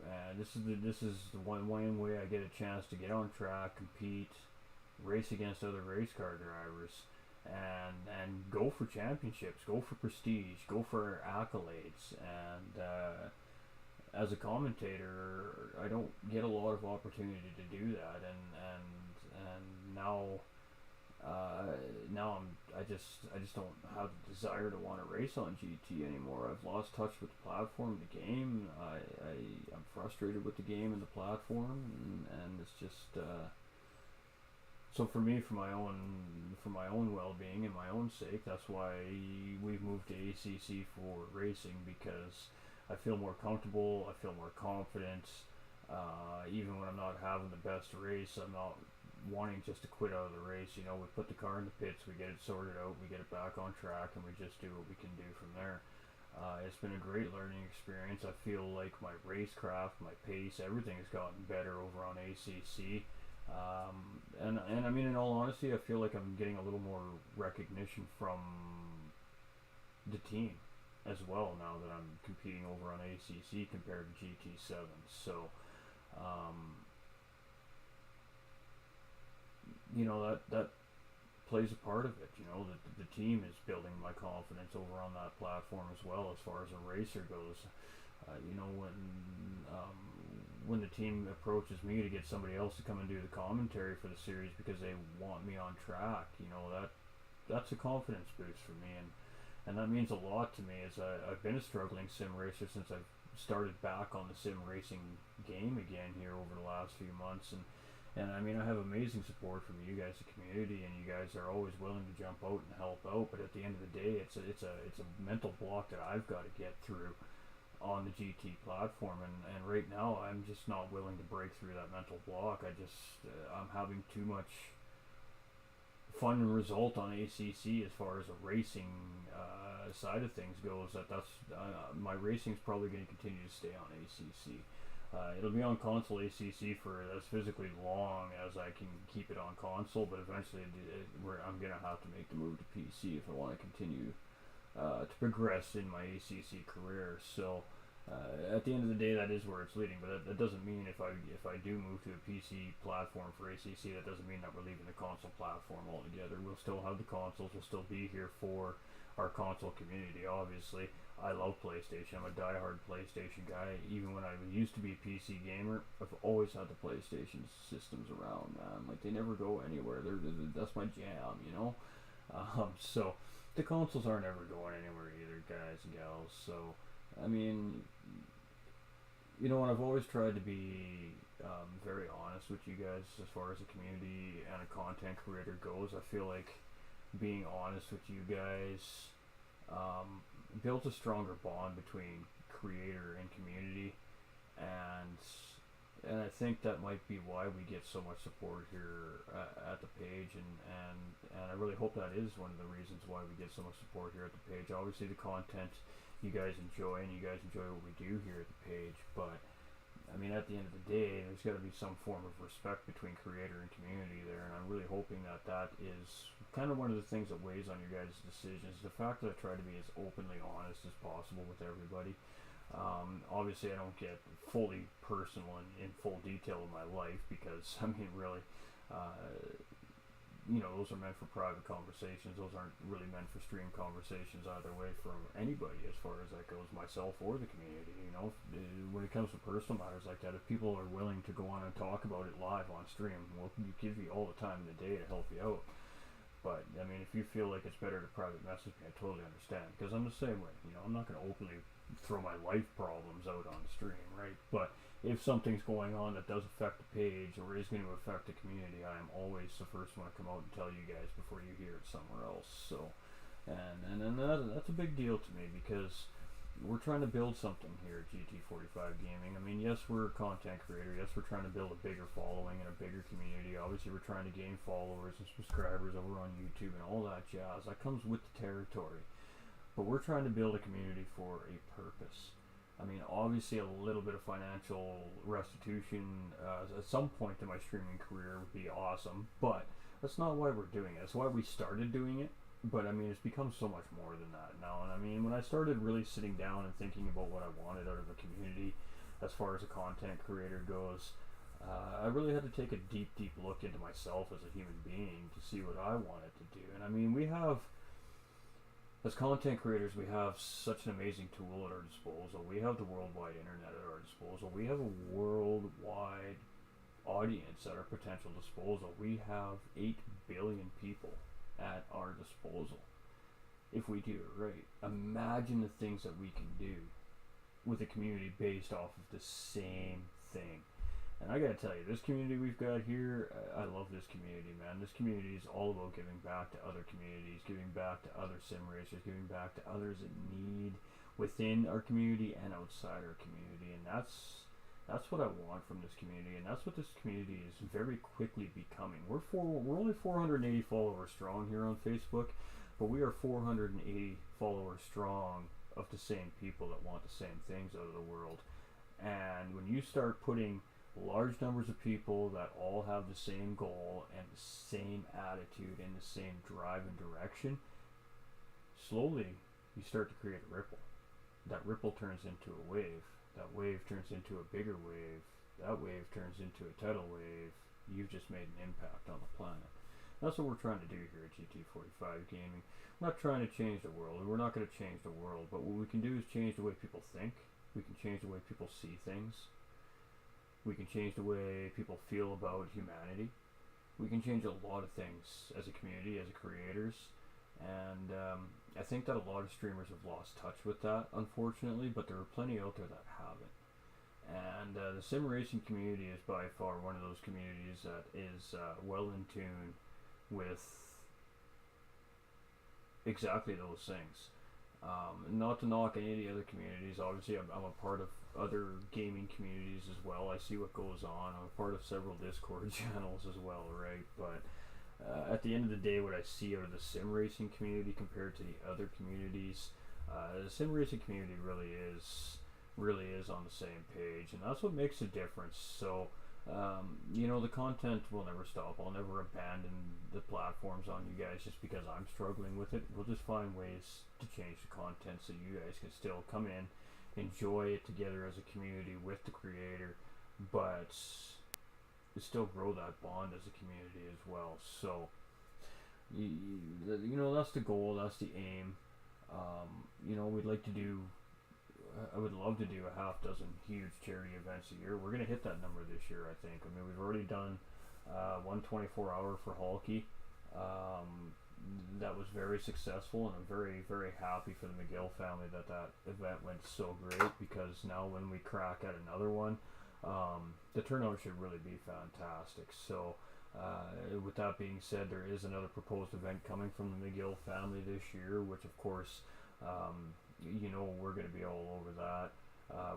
And this is the one way I get a chance to get on track, compete, race against other race car drivers, and go for championships, go for prestige, go for accolades. And as a commentator, I don't get a lot of opportunity to do that, and now I just don't have the desire to want to race on GT anymore. I've lost touch with the platform, the game. I'm frustrated with the game and the platform, and it's just so for me, for my own well-being and my own sake, that's why we've moved to ACC for racing, because I feel more comfortable, I feel more confident. Even when I'm not having the best race, I'm not wanting just to quit out of the race. You know, we put the car in the pits, we get it sorted out, we get it back on track, and we just do what we can do from there. It's been a great learning experience. I feel like my racecraft, my pace, everything has gotten better over on ACC. And I mean, in all honesty, I feel like I'm getting a little more recognition from the team as well now that I'm competing over on ACC compared to GT7. So you know, that plays a part of it. You know, the team is building my confidence over on that platform as well as far as a racer goes. You know, when the team approaches me to get somebody else to come and do the commentary for the series because they want me on track, you know, that's a confidence boost for me, and that means a lot to me, as I've been a struggling sim racer since I've started back on the sim racing game again here over the last few months, and I mean, I have amazing support from you guys, the community, and you guys are always willing to jump out and help out. But at the end of the day, it's a mental block that I've got to get through on the GT platform, and right now I'm just not willing to break through that mental block. I'm having too much fun and result on ACC as far as a racing side of things goes. That's my racing's probably going to continue to stay on ACC. It'll be on console ACC for as physically long as I can keep it on console, but eventually I'm going to have to make the move to PC if I want to continue to progress in my ACC career. So at the end of the day, that is where it's leading. But that doesn't mean if I do move to a PC platform for ACC, that doesn't mean that we're leaving the console platform altogether. We'll still have the consoles. We'll still be here for our console community. Obviously, I love PlayStation. I'm a diehard PlayStation guy. Even when I used to be a PC gamer, I've always had the PlayStation systems around, man. Like, they never go anywhere. That's my jam, you know. So the consoles aren't ever going anywhere either, guys and gals. So, I mean, you know, and I've always tried to be very honest with you guys as far as a community and a content creator goes. I feel like being honest with you guys builds a stronger bond between creator and community, and I think that might be why we get so much support here at the page, and I really hope that is one of the reasons why we get so much support here at the page. Obviously, the content you guys enjoy, and you guys enjoy what we do here at the page, but I mean, at the end of the day, there's got to be some form of respect between creator and community there, and I'm really hoping that that is kind of one of the things that weighs on your guys' decisions. The fact that I try to be as openly honest as possible with everybody. Obviously, I don't get fully personal and in full detail of my life because, I mean, really, you know, those are meant for private conversations. Those aren't really meant for stream conversations either way from anybody as far as that goes, myself or the community. You know, when it comes to personal matters like that, if people are willing to go on and talk about it live on stream, we'll give you all the time in the day to help you out. But, I mean, if you feel like it's better to private message me, I totally understand, because I'm the same way. You know, I'm not going to openly throw my life problems out on the stream, right? But if something's going on that does affect the page or is going to affect the community, I am always the first one to come out and tell you guys before you hear it somewhere else. So, and that's a big deal to me, because we're trying to build something here at GT45 Gaming. I mean, yes, we're a content creator. Yes, we're trying to build a bigger following and a bigger community. Obviously, we're trying to gain followers and subscribers over on YouTube and all that jazz. That comes with the territory. But we're trying to build a community for a purpose. I mean, obviously, a little bit of financial restitution at some point in my streaming career would be awesome, but that's not why we're doing it. That's why we started doing it. But I mean, it's become so much more than that now. And I mean, when I started really sitting down and thinking about what I wanted out of a community as far as a content creator goes, I really had to take a deep look into myself as a human being to see what I wanted to do. And I mean, as content creators, we have such an amazing tool at our disposal. We have the worldwide internet at our disposal. We have a worldwide audience at our potential disposal. We have 8 billion people at our disposal if we do it right. Imagine the things that we can do with a community based off of the same thing. And I gotta tell you, this community we've got here, I love this community, man. This community is all about giving back to other communities, giving back to other sim racers, giving back to others in need within our community and outside our community. And that's what I want from this community, and that's what this community is very quickly becoming. We're only 480 followers strong here on Facebook, but we are 480 followers strong of the same people that want the same things out of the world. And when you start putting large numbers of people that all have the same goal and the same attitude and the same drive and direction, slowly you start to create a ripple. That ripple turns into a wave. That wave turns into a bigger wave. That wave turns into a tidal wave. You've just made an impact on the planet. That's what we're trying to do here at GT45 Gaming. We're not trying to change the world. We're not going to change the world, but what we can do is change the way people think. We can change the way people see things. We can change the way people feel about humanity. We can change a lot of things as a community, as creators, and I think that a lot of streamers have lost touch with that, unfortunately, but there are plenty out there that haven't. And the sim racing community is by far one of those communities that is well in tune with exactly those things. Not to knock any of the other communities. Obviously, I'm a part of other gaming communities as well. I see what goes on. I'm a part of several Discord channels as well, right? But at the end of the day, what I see out of the sim racing community compared to the other communities, the sim racing community really is on the same page, and that's what makes a difference. So the content will never stop. I'll never abandon the platforms on you guys just because I'm struggling with it. We'll just find ways to change the content so you guys can still come in, enjoy it together as a community with the creator, but still grow that bond as a community as well. So that's the goal, that's the aim. We'd like to do, I would love to do a half dozen huge charity events a year. We're going to hit that number this year, I think. I mean, we've already done 124-hour for Halky. That was very successful, and I'm very, very happy for the McGill family that event went so great, because now when we crack at another one, the turnout should really be fantastic. So with that being said, there is another proposed event coming from the McGill family this year, which of course we're going to be all over that.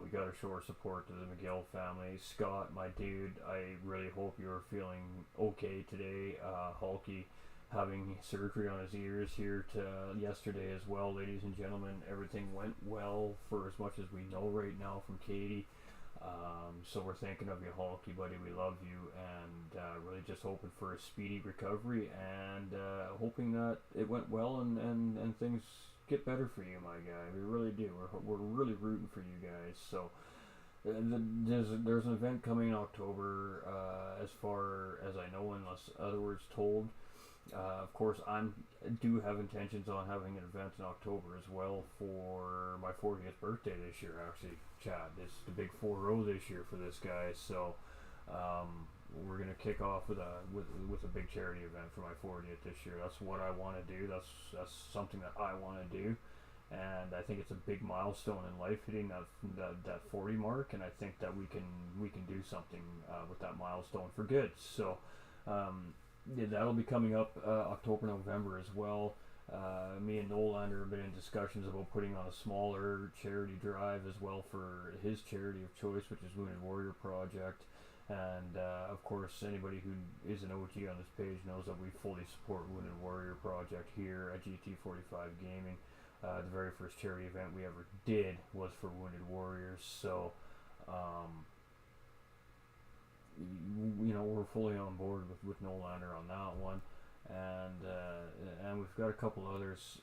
We got to show our support to the McGill family. Scott, my dude, I really hope you're feeling okay today. Halky having surgery on his ears here yesterday as well, ladies and gentlemen. Everything went well for as much as we know right now from Katie. So we're thinking of you, Halky, buddy. We love you, and really just hoping for a speedy recovery, and hoping that it went well and things get better for you, my guy. We really do. We're really rooting for you guys. So there's an event coming in October, as far as I know, unless otherwise told. Of course, I do have intentions on having an event in October as well for my 40th birthday this year. Actually, Chad, it's the big 4-0 this year for this guy. So we're gonna kick off with a big charity event for my 40th this year. That's what I want to do. That's something that I want to do, and I think it's a big milestone in life, hitting that 40 mark. And I think that we can do something with that milestone for good. So. That'll be coming up October, November as well. Me and Nolander have been in discussions about putting on a smaller charity drive as well for his charity of choice, which is Wounded Warrior Project. And of course, anybody who is an OG on this page knows that we fully support Wounded Warrior Project here at GT45 Gaming. The very first charity event we ever did was for Wounded Warriors. So we're fully on board with Nolander on that one, and we've got a couple others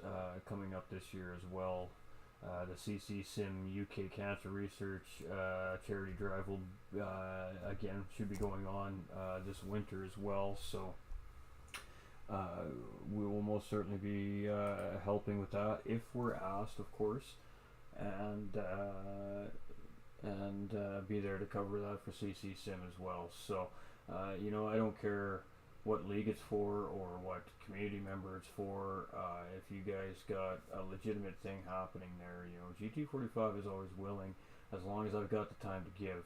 coming up this year as well. The CC Sim UK Cancer Research charity drive will again should be going on this winter as well. So we will most certainly be helping with that if we're asked, of course, and be there to cover that for CC Sim as well. So I don't care what league it's for or what community member it's for. If you guys got a legitimate thing happening there, GT45 is always willing, as long as I've got the time to give,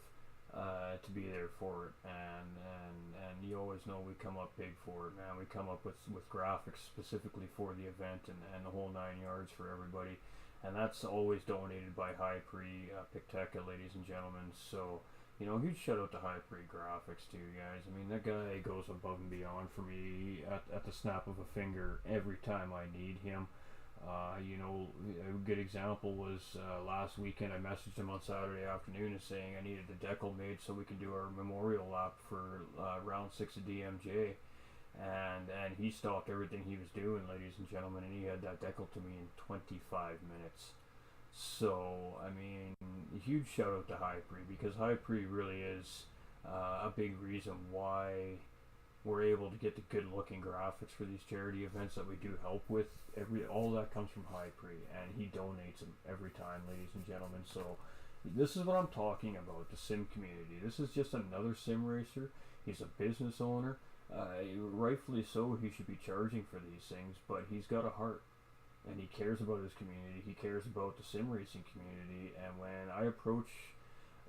to be there for it. And you always know we come up big for it, man. We come up with graphics specifically for the event and the whole 9 yards for everybody. And that's always donated by Hypre Picteca, ladies and gentlemen. So, huge shout out to Hypre Graphics to you guys. I mean, that guy goes above and beyond for me at the snap of a finger every time I need him. A good example was last weekend. I messaged him on Saturday afternoon and saying I needed a decal made so we can do our memorial lap for round 6 of DMJ. And he stopped everything he was doing, ladies and gentlemen, and he had that decal to me in 25 minutes. So, I mean, huge shout out to Hypre, because Hypre really is a big reason why we're able to get the good looking graphics for these charity events that we do help with. All that comes from Hypre, and he donates them every time, ladies and gentlemen. So this is what I'm talking about, the sim community. This is just another sim racer. He's a business owner. Rightfully so, he should be charging for these things, but he's got a heart, and he cares about his community. He cares about the sim racing community. And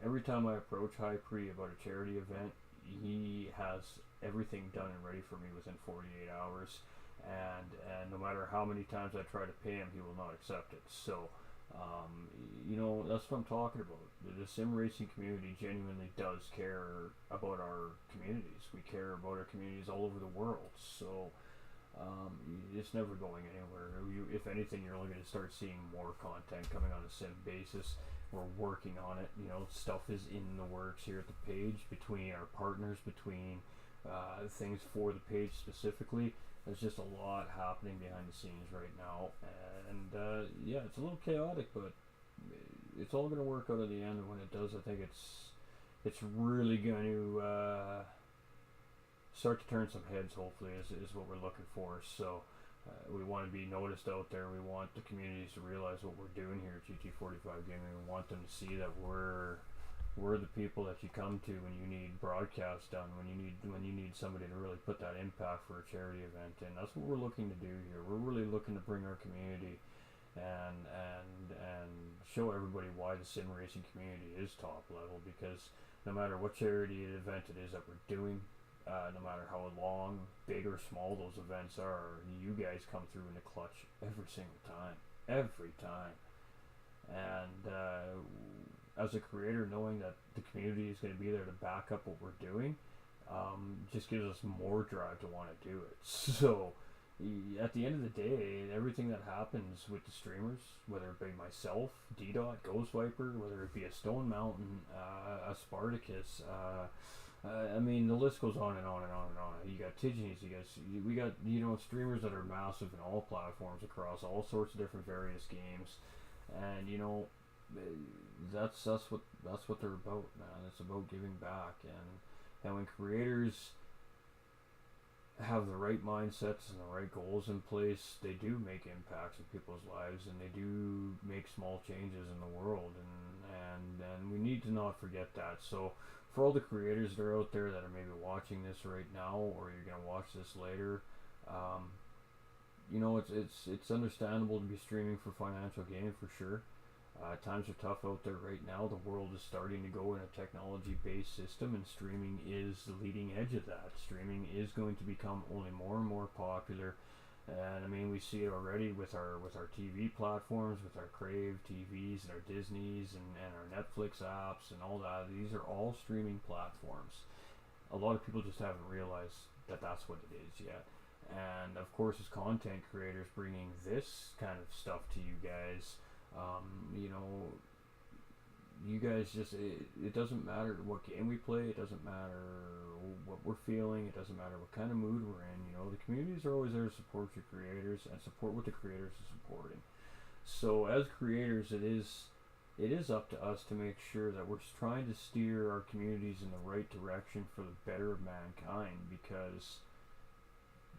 every time I approach Hypre about a charity event, he has everything done and ready for me within 48 hours. And no matter how many times I try to pay him, he will not accept it. So, that's what I'm talking about. The sim racing community genuinely does care about our communities. We care about our communities all over the world. So, it's never going anywhere. If anything, you're only going to start seeing more content coming on a sim basis. We're working on it. Stuff is in the works here at the page between our partners, between things for the page specifically. There's just a lot happening behind the scenes right now, and it's a little chaotic, but it's all going to work out at the end. And when it does, I think it's really going to start to turn some heads. Hopefully, is what we're looking for. So. We want to be noticed out there. We want the communities to realize what we're doing here at GT45 Gaming. We want them to see that we're the people that you come to when you need broadcast done, when you need somebody to really put that impact for a charity event. And that's what we're looking to do here. We're really looking to bring our community and show everybody why the sim racing community is top level, because no matter what charity event it is that we're doing, no matter how long, big or small those events are, you guys come through in the clutch every single time. Every time. And as a creator, knowing that the community is going to be there to back up what we're doing, just gives us more drive to want to do it. So, at the end of the day, everything that happens with the streamers, whether it be myself, D-Dot, Ghost Viper, whether it be a Stone Mountain, a Spartacus, the list goes on and on and on and on. You got Tgirf, we got streamers that are massive in all platforms across all sorts of different various games, and that's what they're about, man. It's about giving back, and when creators have the right mindsets and the right goals in place, they do make impacts in people's lives, and they do make small changes in the world, and we need to not forget that. So for all the creators that are out there that are maybe watching this right now, or you're going to watch this later, it's understandable to be streaming for financial gain, for sure. Times are tough out there right now. The world is starting to go in a technology-based system, and streaming is the leading edge of that. Streaming is going to become only more and more popular, and we see it already with our TV platforms, with our Crave TVs and our Disneys and our Netflix apps and all that. These are all streaming platforms. A lot of people just haven't realized that that's what it is yet. And of course, as content creators, bringing this kind of stuff to you guys, you guys it doesn't matter what game we play, it doesn't matter what we're feeling, it doesn't matter what kind of mood we're in. The communities are always there to support your creators and support what the creators are supporting. So as creators, it is up to us to make sure that we're trying to steer our communities in the right direction for the better of mankind, because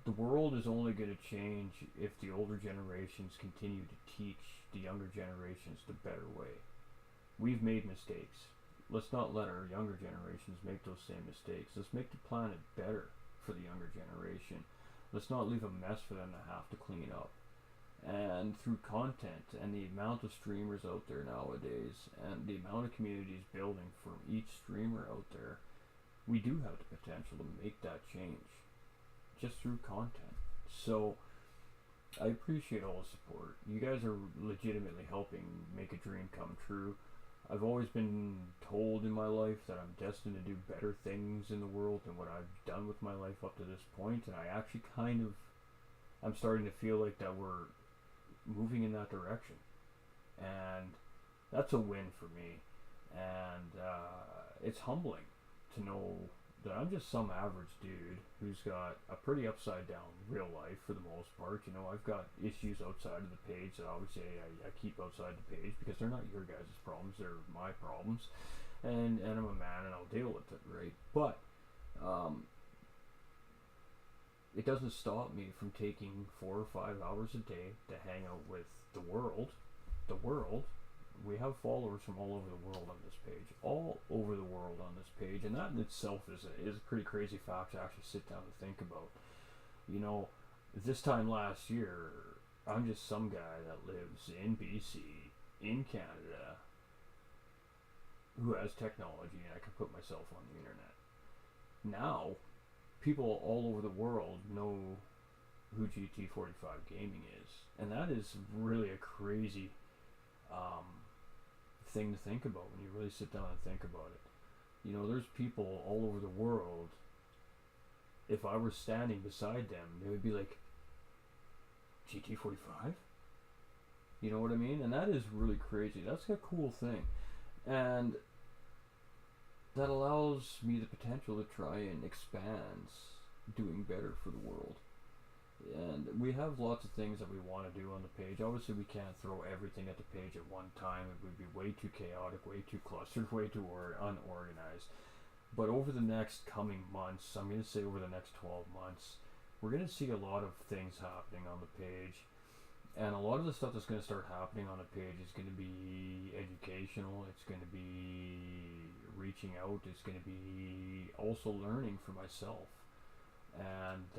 the world is only going to change if the older generations continue to teach the younger generations the better way. We've made mistakes. Let's not let our younger generations make those same mistakes. Let's make the planet better for the younger generation. Let's not leave a mess for them to have to clean up. And through content and the amount of streamers out there nowadays, and the amount of communities building from each streamer out there, we do have the potential to make that change just through content. So I appreciate all the support. You guys are legitimately helping make a dream come true. I've always been told in my life that I'm destined to do better things in the world than what I've done with my life up to this point, and I actually I'm starting to feel like that we're moving in that direction, and that's a win for me. And it's humbling to know that I'm just some average dude who's got a pretty upside down real life for the most part. I've got issues outside of the page that obviously I keep outside the page because they're not your guys' problems, they're my problems. And I'm a man and I'll deal with it, right? But it doesn't stop me from taking 4 or 5 hours a day to hang out with the world. The world. We have followers from all over the world on this page, all over the world on this page, and that in itself is a pretty crazy fact to actually sit down and think about. You know, this time last year, I'm just some guy that lives in BC, in Canada, who has technology, and I can put myself on the internet. Now, people all over the world know who GT45 Gaming is, and that is really a crazy thing to think about when you really sit down and think about it. You know, there's people all over the world. If I were standing beside them, they would be like, GT45? You know what I mean? And that is really crazy. That's a cool thing. And that allows me the potential to try and expand doing better for the world. And we have lots of things that we want to do on the page. Obviously, we can't throw everything at the page at one time. It would be way too chaotic, way too clustered, way too unorganized. But over the next coming months, I'm going to say over the next 12 months, we're going to see a lot of things happening on the page. And a lot of the stuff that's going to start happening on the page is going to be educational. It's going to be reaching out. It's going to be also learning for myself. And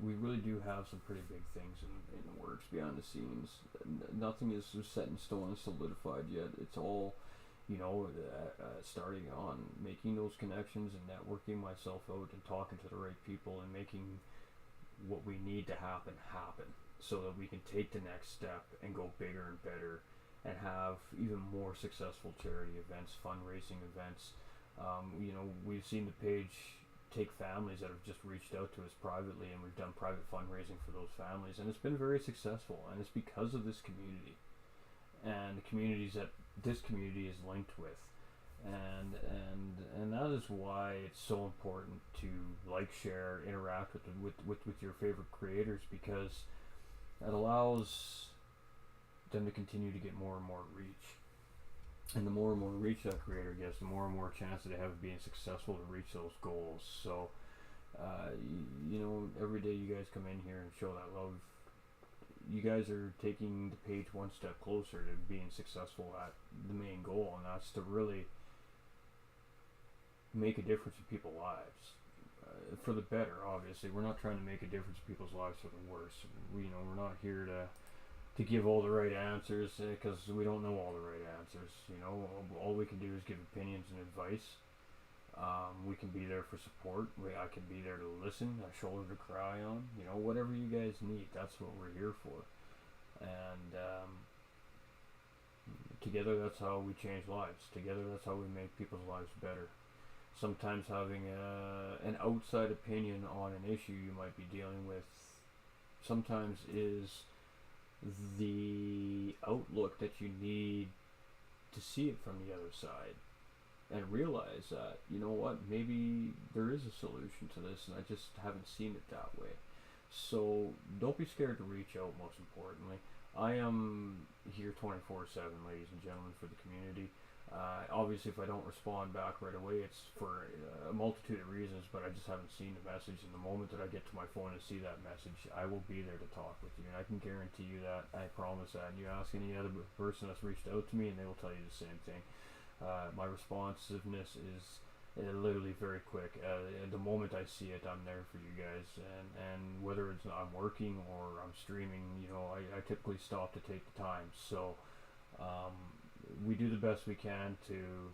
we really do have some pretty big things in the works behind the scenes. Nothing is set in stone and solidified yet. It's all, you know, starting on making those connections and networking myself out and talking to the right people and making what we need to happen so that we can take the next step and go bigger and better and have even more successful charity events, fundraising events. You know, we've seen the page take families that have just reached out to us privately, and we've done private fundraising for those families, and it's been very successful, and it's because of this community and the communities that this community is linked with, and that is why it's so important to like, share, interact with your favorite creators, because that allows them to continue to get more and more reach. And the more and more reach that creator gets, the more and more chance that they have of being successful to reach those goals. So, you know, every day you guys come in here and show that love. You guys are taking the page one step closer to being successful at the main goal, and that's to really make a difference in people's lives. For the better, obviously. We're not trying to make a difference in people's lives for the worse. You know, we're not here to give all the right answers, because we don't know all the right answers. You know, all we can do is give opinions and advice. We can be there for support. I can be there to listen, a shoulder to cry on. You know, whatever you guys need, that's what we're here for. And together, that's how we change lives. Together, that's how we make people's lives better. Sometimes having an outside opinion on an issue you might be dealing with sometimes is the outlook that you need to see it from the other side and realize that, you know what, maybe there is a solution to this and I just haven't seen it that way. So don't be scared to reach out. Most importantly, I am here 24/7, ladies and gentlemen, for the community. Obviously, if I don't respond back right away, it's for a multitude of reasons, but I just haven't seen the message. And the moment that I get to my phone and see that message, I will be there to talk with you. And I can guarantee you that. I promise that. And you ask any other person that's reached out to me, and they will tell you the same thing. My responsiveness is literally very quick. The moment I see it, I'm there for you guys. And whether it's I'm working or I'm streaming, you know, I typically stop to take the time. So we do the best we can to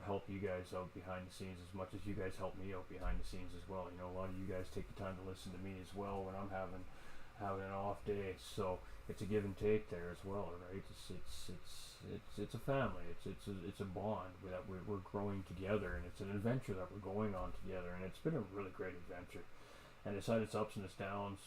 help you guys out behind the scenes as much as you guys help me out behind the scenes as well. You know, a lot of you guys take the time to listen to me as well when I'm having an off day. So it's a give and take there as well, right? It's a family. It's a bond that we're growing together, and it's an adventure that we're going on together, and it's been a really great adventure. And it's had its ups and its downs.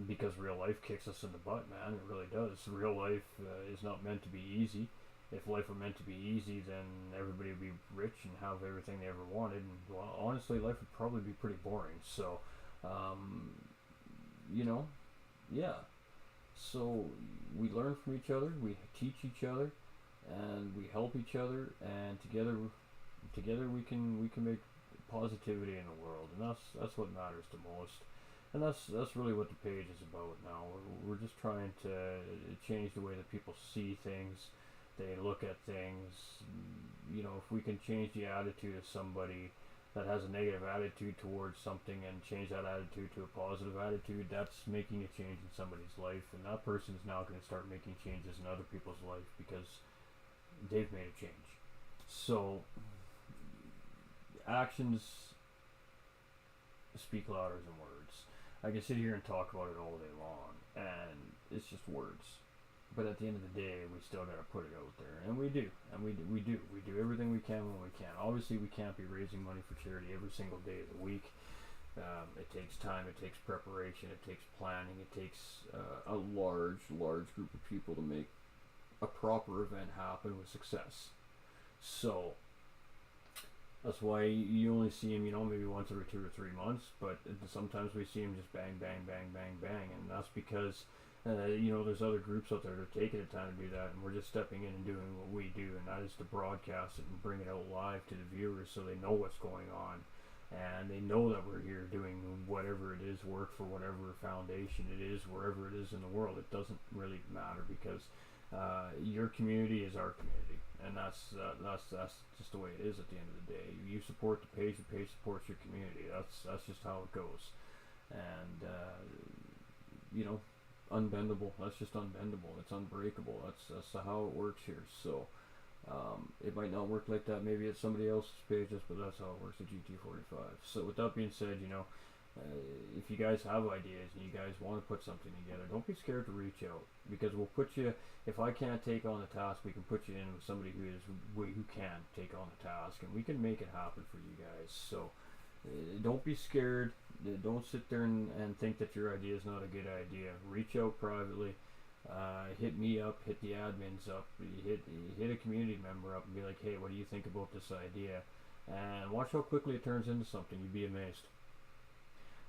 Because real life kicks us in the butt, man. It really does. Real life is not meant to be easy. If life were meant to be easy, then everybody would be rich and have everything they ever wanted. And, well, honestly, life would probably be pretty boring. So, you know, yeah. So we learn from each other, we teach each other, and we help each other, and together we can make positivity in the world, and that's what matters the most. And that's really what the page is about now. We're just trying to change the way that people see things, they look at things. You know, if we can change the attitude of somebody that has a negative attitude towards something and change that attitude to a positive attitude, that's making a change in somebody's life, and that person is now going to start making changes in other people's life because they've made a change. So actions speak louder than words. I can sit here and talk about it all day long, and it's just words. But at the end of the day, we still got to put it out there, and we do everything we can when we can. Obviously, we can't be raising money for charity every single day of the week. It takes time, it takes preparation, it takes planning, it takes a large group of people to make a proper event happen with success. So that's why you only see him, you know, maybe once every 2 or 3 months, but sometimes we see him just bang, bang, bang, bang, bang, and that's because you know, there's other groups out there that are taking the time to do that, and we're just stepping in and doing what we do, and that is to broadcast it and bring it out live to the viewers so they know what's going on, and they know that we're here doing whatever it is, work for whatever foundation it is, wherever it is in the world. It doesn't really matter, because your community is our community, and that's just the way it is at the end of the day. You support the page supports your community. That's just how it goes, and you know, unbendable. That's just unbendable. It's unbreakable. That's how it works here. So it might not work like that maybe at somebody else's pages, but that's how it works at GT45. So with that being said, you know, if you guys have ideas and you guys want to put something together, don't be scared to reach out, because we'll put you, if I can't take on the task, we can put you in with somebody who can take on the task, and we can make it happen for you guys. So don't be scared. Don't sit there and think that your idea is not a good idea. Reach out privately. Hit me up. Hit the admins up. Hit a community member up and be like, hey, what do you think about this idea? And watch how quickly it turns into something. You'd be amazed.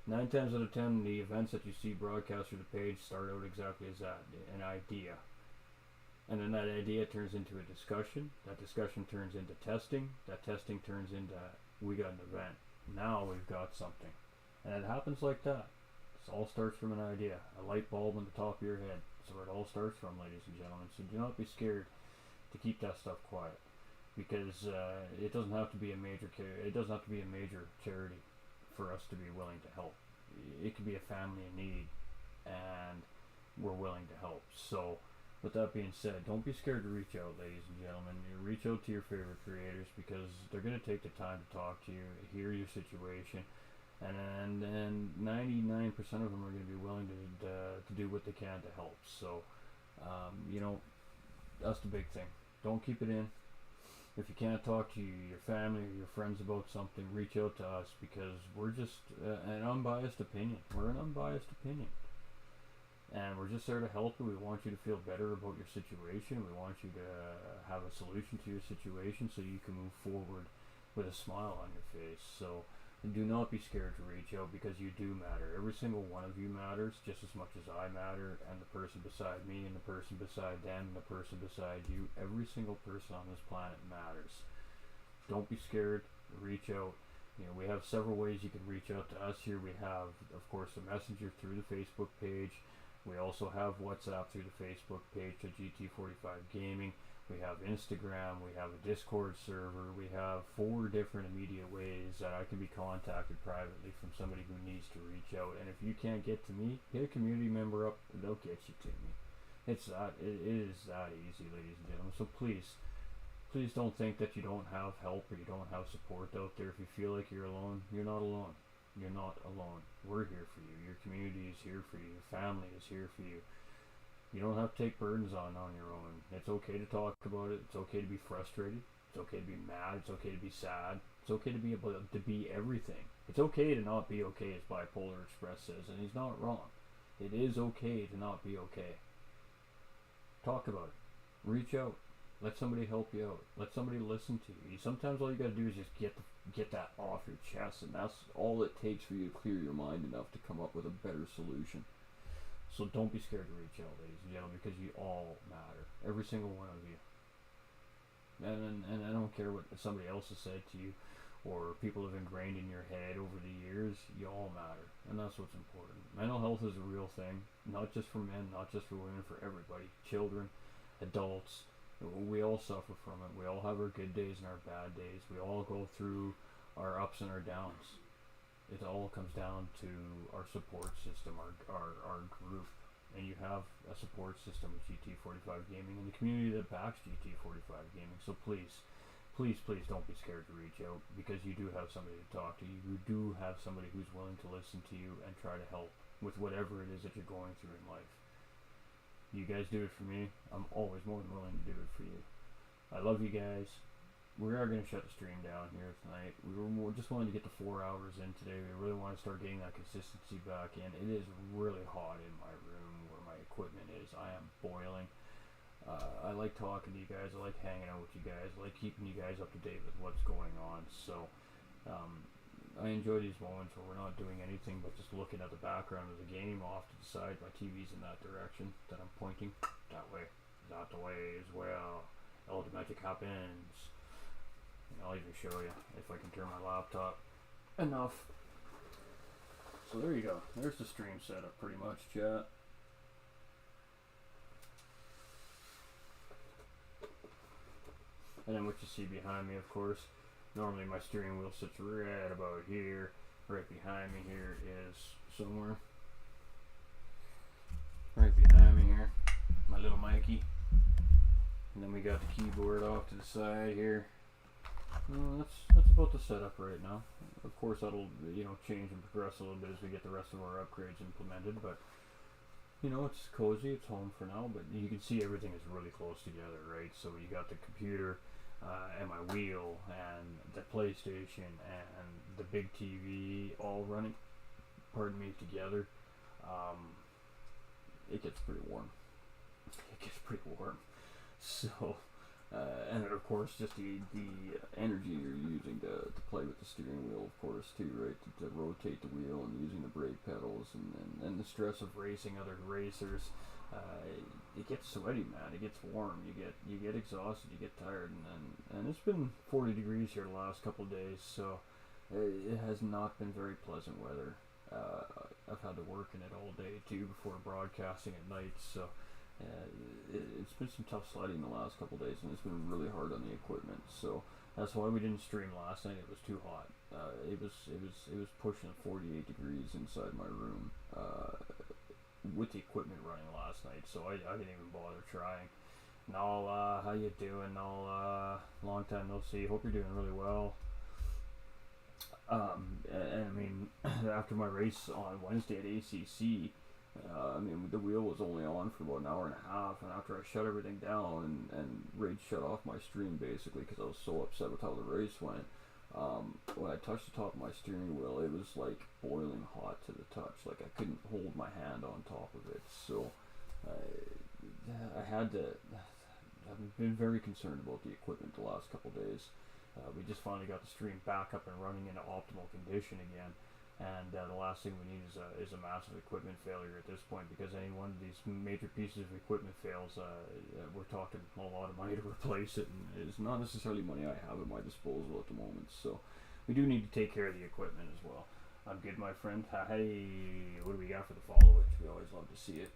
9 times out of 10, the events that you see broadcast through the page start out exactly as that, an idea. And then that idea turns into a discussion. That discussion turns into testing. That testing turns into, we got an event. Now we've got something. And it happens like that. It all starts from an idea, a light bulb on the top of your head. That's where it all starts from, ladies and gentlemen. So do not be scared to keep that stuff quiet, because it doesn't have to be a major charity for us to be willing to help. It could be a family in need, and we're willing to help. So with that being said, don't be scared to reach out, ladies and gentlemen. You reach out to your favorite creators, because they're going to take the time to talk to you, hear your situation, and 99% of them are going to be willing to do what they can to help. So, you know, that's the big thing. Don't keep it in. If you can't talk to your family or your friends about something, reach out to us, because we're just an unbiased opinion. We're an unbiased opinion. And we're just there to help you. We want you to feel better about your situation. We want you to have a solution to your situation so you can move forward with a smile on your face. So do not be scared to reach out, because you do matter. Every single one of you matters just as much as I matter, and the person beside me, and the person beside them, and the person beside you. Every single person on this planet matters. Don't be scared. Reach out. You know, we have several ways you can reach out to us here. We have, of course, the messenger through the Facebook page. We also have WhatsApp through the Facebook page to GT45 Gaming. We have Instagram. We have a Discord server. We have 4 different immediate ways that I can be contacted privately from somebody who needs to reach out. And if you can't get to me, hit a community member up, and they'll get you to me. It is that easy, ladies and gentlemen. So please don't think that you don't have help or you don't have support out there. If you feel like you're alone, you're not alone. You're not alone. We're here for you. Your community is here for you. Your family is here for you. You don't have to take burdens on your own. It's okay to talk about it. It's okay to be frustrated. It's okay to be mad. It's okay to be sad. It's okay to be able to be everything. It's okay to not be okay, as Bipolar Express says, and he's not wrong. It is okay to not be okay. Talk about it. Reach out. Let somebody help you out. Let somebody listen to you. Sometimes all you gotta do is just get that off your chest, and that's all it takes for you to clear your mind enough to come up with a better solution. So don't be scared to reach out, ladies and gentlemen, because you all matter. Every single one of you. And I don't care what somebody else has said to you, or people have ingrained in your head over the years, you all matter, and that's what's important. Mental health is a real thing, not just for men, not just for women, for everybody. Children, adults, we all suffer from it. We all have our good days and our bad days. We all go through our ups and our downs. It all comes down to our support system, our group. And you have a support system with GT45 Gaming and the community that backs GT45 Gaming. So please don't be scared to reach out, because you do have somebody to talk to. You do have somebody who's willing to listen to you and try to help with whatever it is that you're going through in life. You guys do it for me. I'm always more than willing to do it for you. I love you guys. We are going to shut the stream down here tonight. We're just wanting to get the 4 hours in today. We really want to start getting that consistency back in. It is really hot in my room where my equipment is. I am boiling. I like talking to you guys. I like hanging out with you guys. I like keeping you guys up to date with what's going on. So I enjoy these moments where we're not doing anything but just looking at the background of the game off to the side. My TV's in that direction that I'm pointing. That way. That the way as well. All the magic happens. And I'll even show you if I can turn my laptop enough. So there you go. There's the stream setup pretty much, chat. And then what you see behind me, of course, normally my steering wheel sits right about here. Right behind me here is somewhere. Right behind me here, my little Mikey. And then we got the keyboard off to the side here. That's about the setup right now. Of course, that'll change and progress a little bit as we get the rest of our upgrades implemented. But it's cozy. It's home for now. But you can see everything is really close together, right? So you got the computer. And my wheel and the PlayStation and the big TV all running, together. It gets pretty warm. So, and then of course just the energy you're using to play with the steering wheel, of course, too, right? To rotate the wheel and using the brake pedals and the stress of racing other racers. It gets sweaty, man. It gets warm. You get exhausted. You get tired, and it's been 40 degrees here the last couple of days, so it has not been very pleasant weather. I've had to work in it all day too before broadcasting at night, so it's been some tough sledding the last couple of days, and it's been really hard on the equipment. So that's why we didn't stream last night. It was too hot. It was pushing 48 degrees inside my room. With the equipment running last night, so I didn't even bother trying. Nala, how you doing, Nala? Long time no see. Hope you're doing really well. And I mean, after my race on Wednesday at ACC, the wheel was only on for about an hour and a half, and after I shut everything down and Rage shut off my stream basically because I was so upset with how the race went. When I touched the top of my steering wheel, it was like boiling hot to the touch. Like I couldn't hold my hand on top of it. So I've been very concerned about the equipment the last couple days. We just finally got the stream back up and running in optimal condition again. And the last thing we need is a massive equipment failure at this point, because any one of these major pieces of equipment fails, we're talking a lot of money to replace it, and it's not necessarily money I have at my disposal at the moment. So we do need to take care of the equipment as well. I'm good, my friend. Hey, what do we got for the followers? We always love to see it.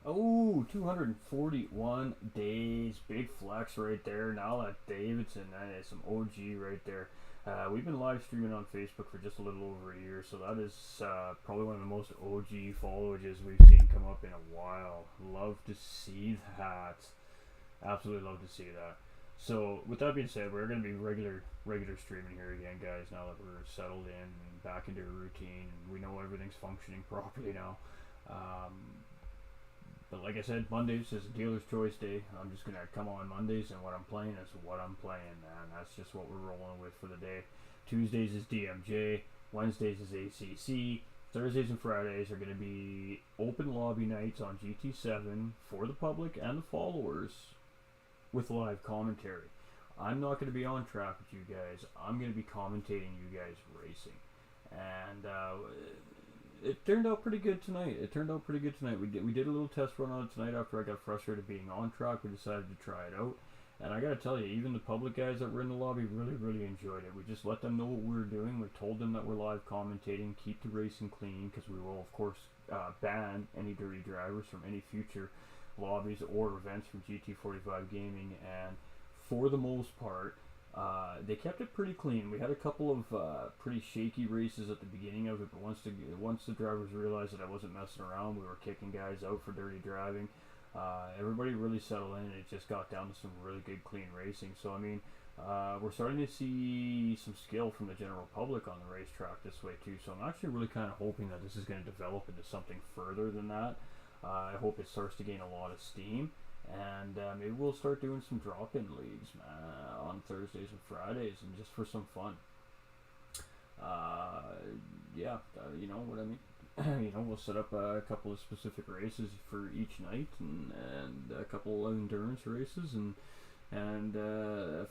Oh, 241 days. Big flex right there. Now that Davidson, that is some OG right there. We've been live streaming on Facebook for just a little over a year, so that is probably one of the most OG followages we've seen come up in a while. Love to see that. Absolutely love to see that. So with that being said, we're going to be regular streaming here again, guys, now that we're settled in and back into a routine and we know everything's functioning properly now. But like I said, Mondays is a dealer's choice day. I'm just going to come on Mondays, and what I'm playing is what I'm playing, man. That's just what we're rolling with for the day. Tuesdays is DMJ. Wednesdays is ACC. Thursdays and Fridays are going to be open lobby nights on GT7 for the public and the followers with live commentary. I'm not going to be on track with you guys. I'm going to be commentating you guys racing. And it turned out pretty good tonight. We did a little test run on it tonight after I got frustrated being on track. We decided to try it out. And I gotta tell you, even the public guys that were in the lobby really enjoyed it. We just let them know what we were doing. We told them that we're live commentating, keep the racing clean, because we will, of course, ban any dirty drivers from any future lobbies or events from GT45 Gaming. And for the most part, they kept it pretty clean. We had a couple of pretty shaky races at the beginning of it, but once the drivers realized that I wasn't messing around, we were kicking guys out for dirty driving. Everybody really settled in, and it just got down to some really good, clean racing. So I mean, we're starting to see some skill from the general public on the racetrack this way too. So I'm actually really kind of hoping that this is going to develop into something further than that. I hope it starts to gain a lot of steam. And maybe we'll start doing some drop-in leagues, man, on Thursdays and Fridays, and just for some fun. Yeah, you know what I mean. You know, we'll set up a couple of specific races for each night, and a couple of endurance races, and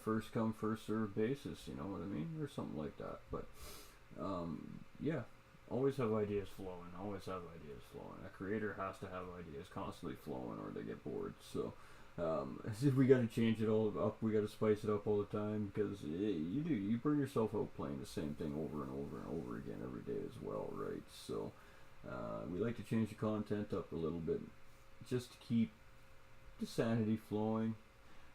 first come first served basis. You know what I mean, or something like that. But yeah. Always have ideas flowing. Always have ideas flowing. A creator has to have ideas constantly flowing, or they get bored. So, we got to change it all up. We got to spice it up all the time, because you burn yourself out playing the same thing over and over and over again every day as well, right? So, we like to change the content up a little bit, just to keep the sanity flowing.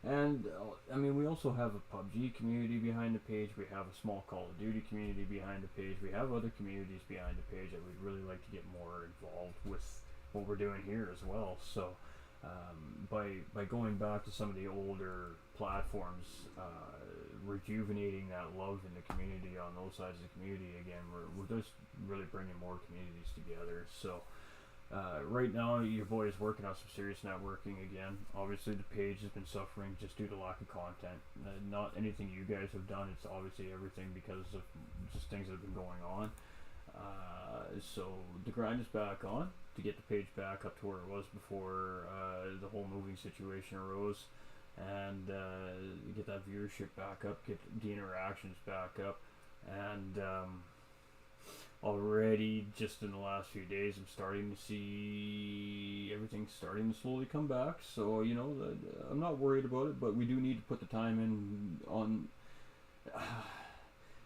And I mean, we also have a PUBG community behind the page. We have a small Call of Duty community behind the page. We have other communities behind the page that we'd really like to get more involved with what we're doing here as well. So by going back to some of the older platforms, rejuvenating that love in the community on those sides of the community again, we're just really bringing more communities together. So right now, your boy is working on some serious networking again. Obviously, the page has been suffering just due to lack of content. Not anything you guys have done. It's obviously everything because of just things that have been going on. So the grind is back on to get the page back up to where it was before the whole moving situation arose, and get that viewership back up, get the interactions back up, and already just in the last few days I'm starting to see everything starting to slowly come back. So you know, I'm not worried about it, but we do need to put the time in on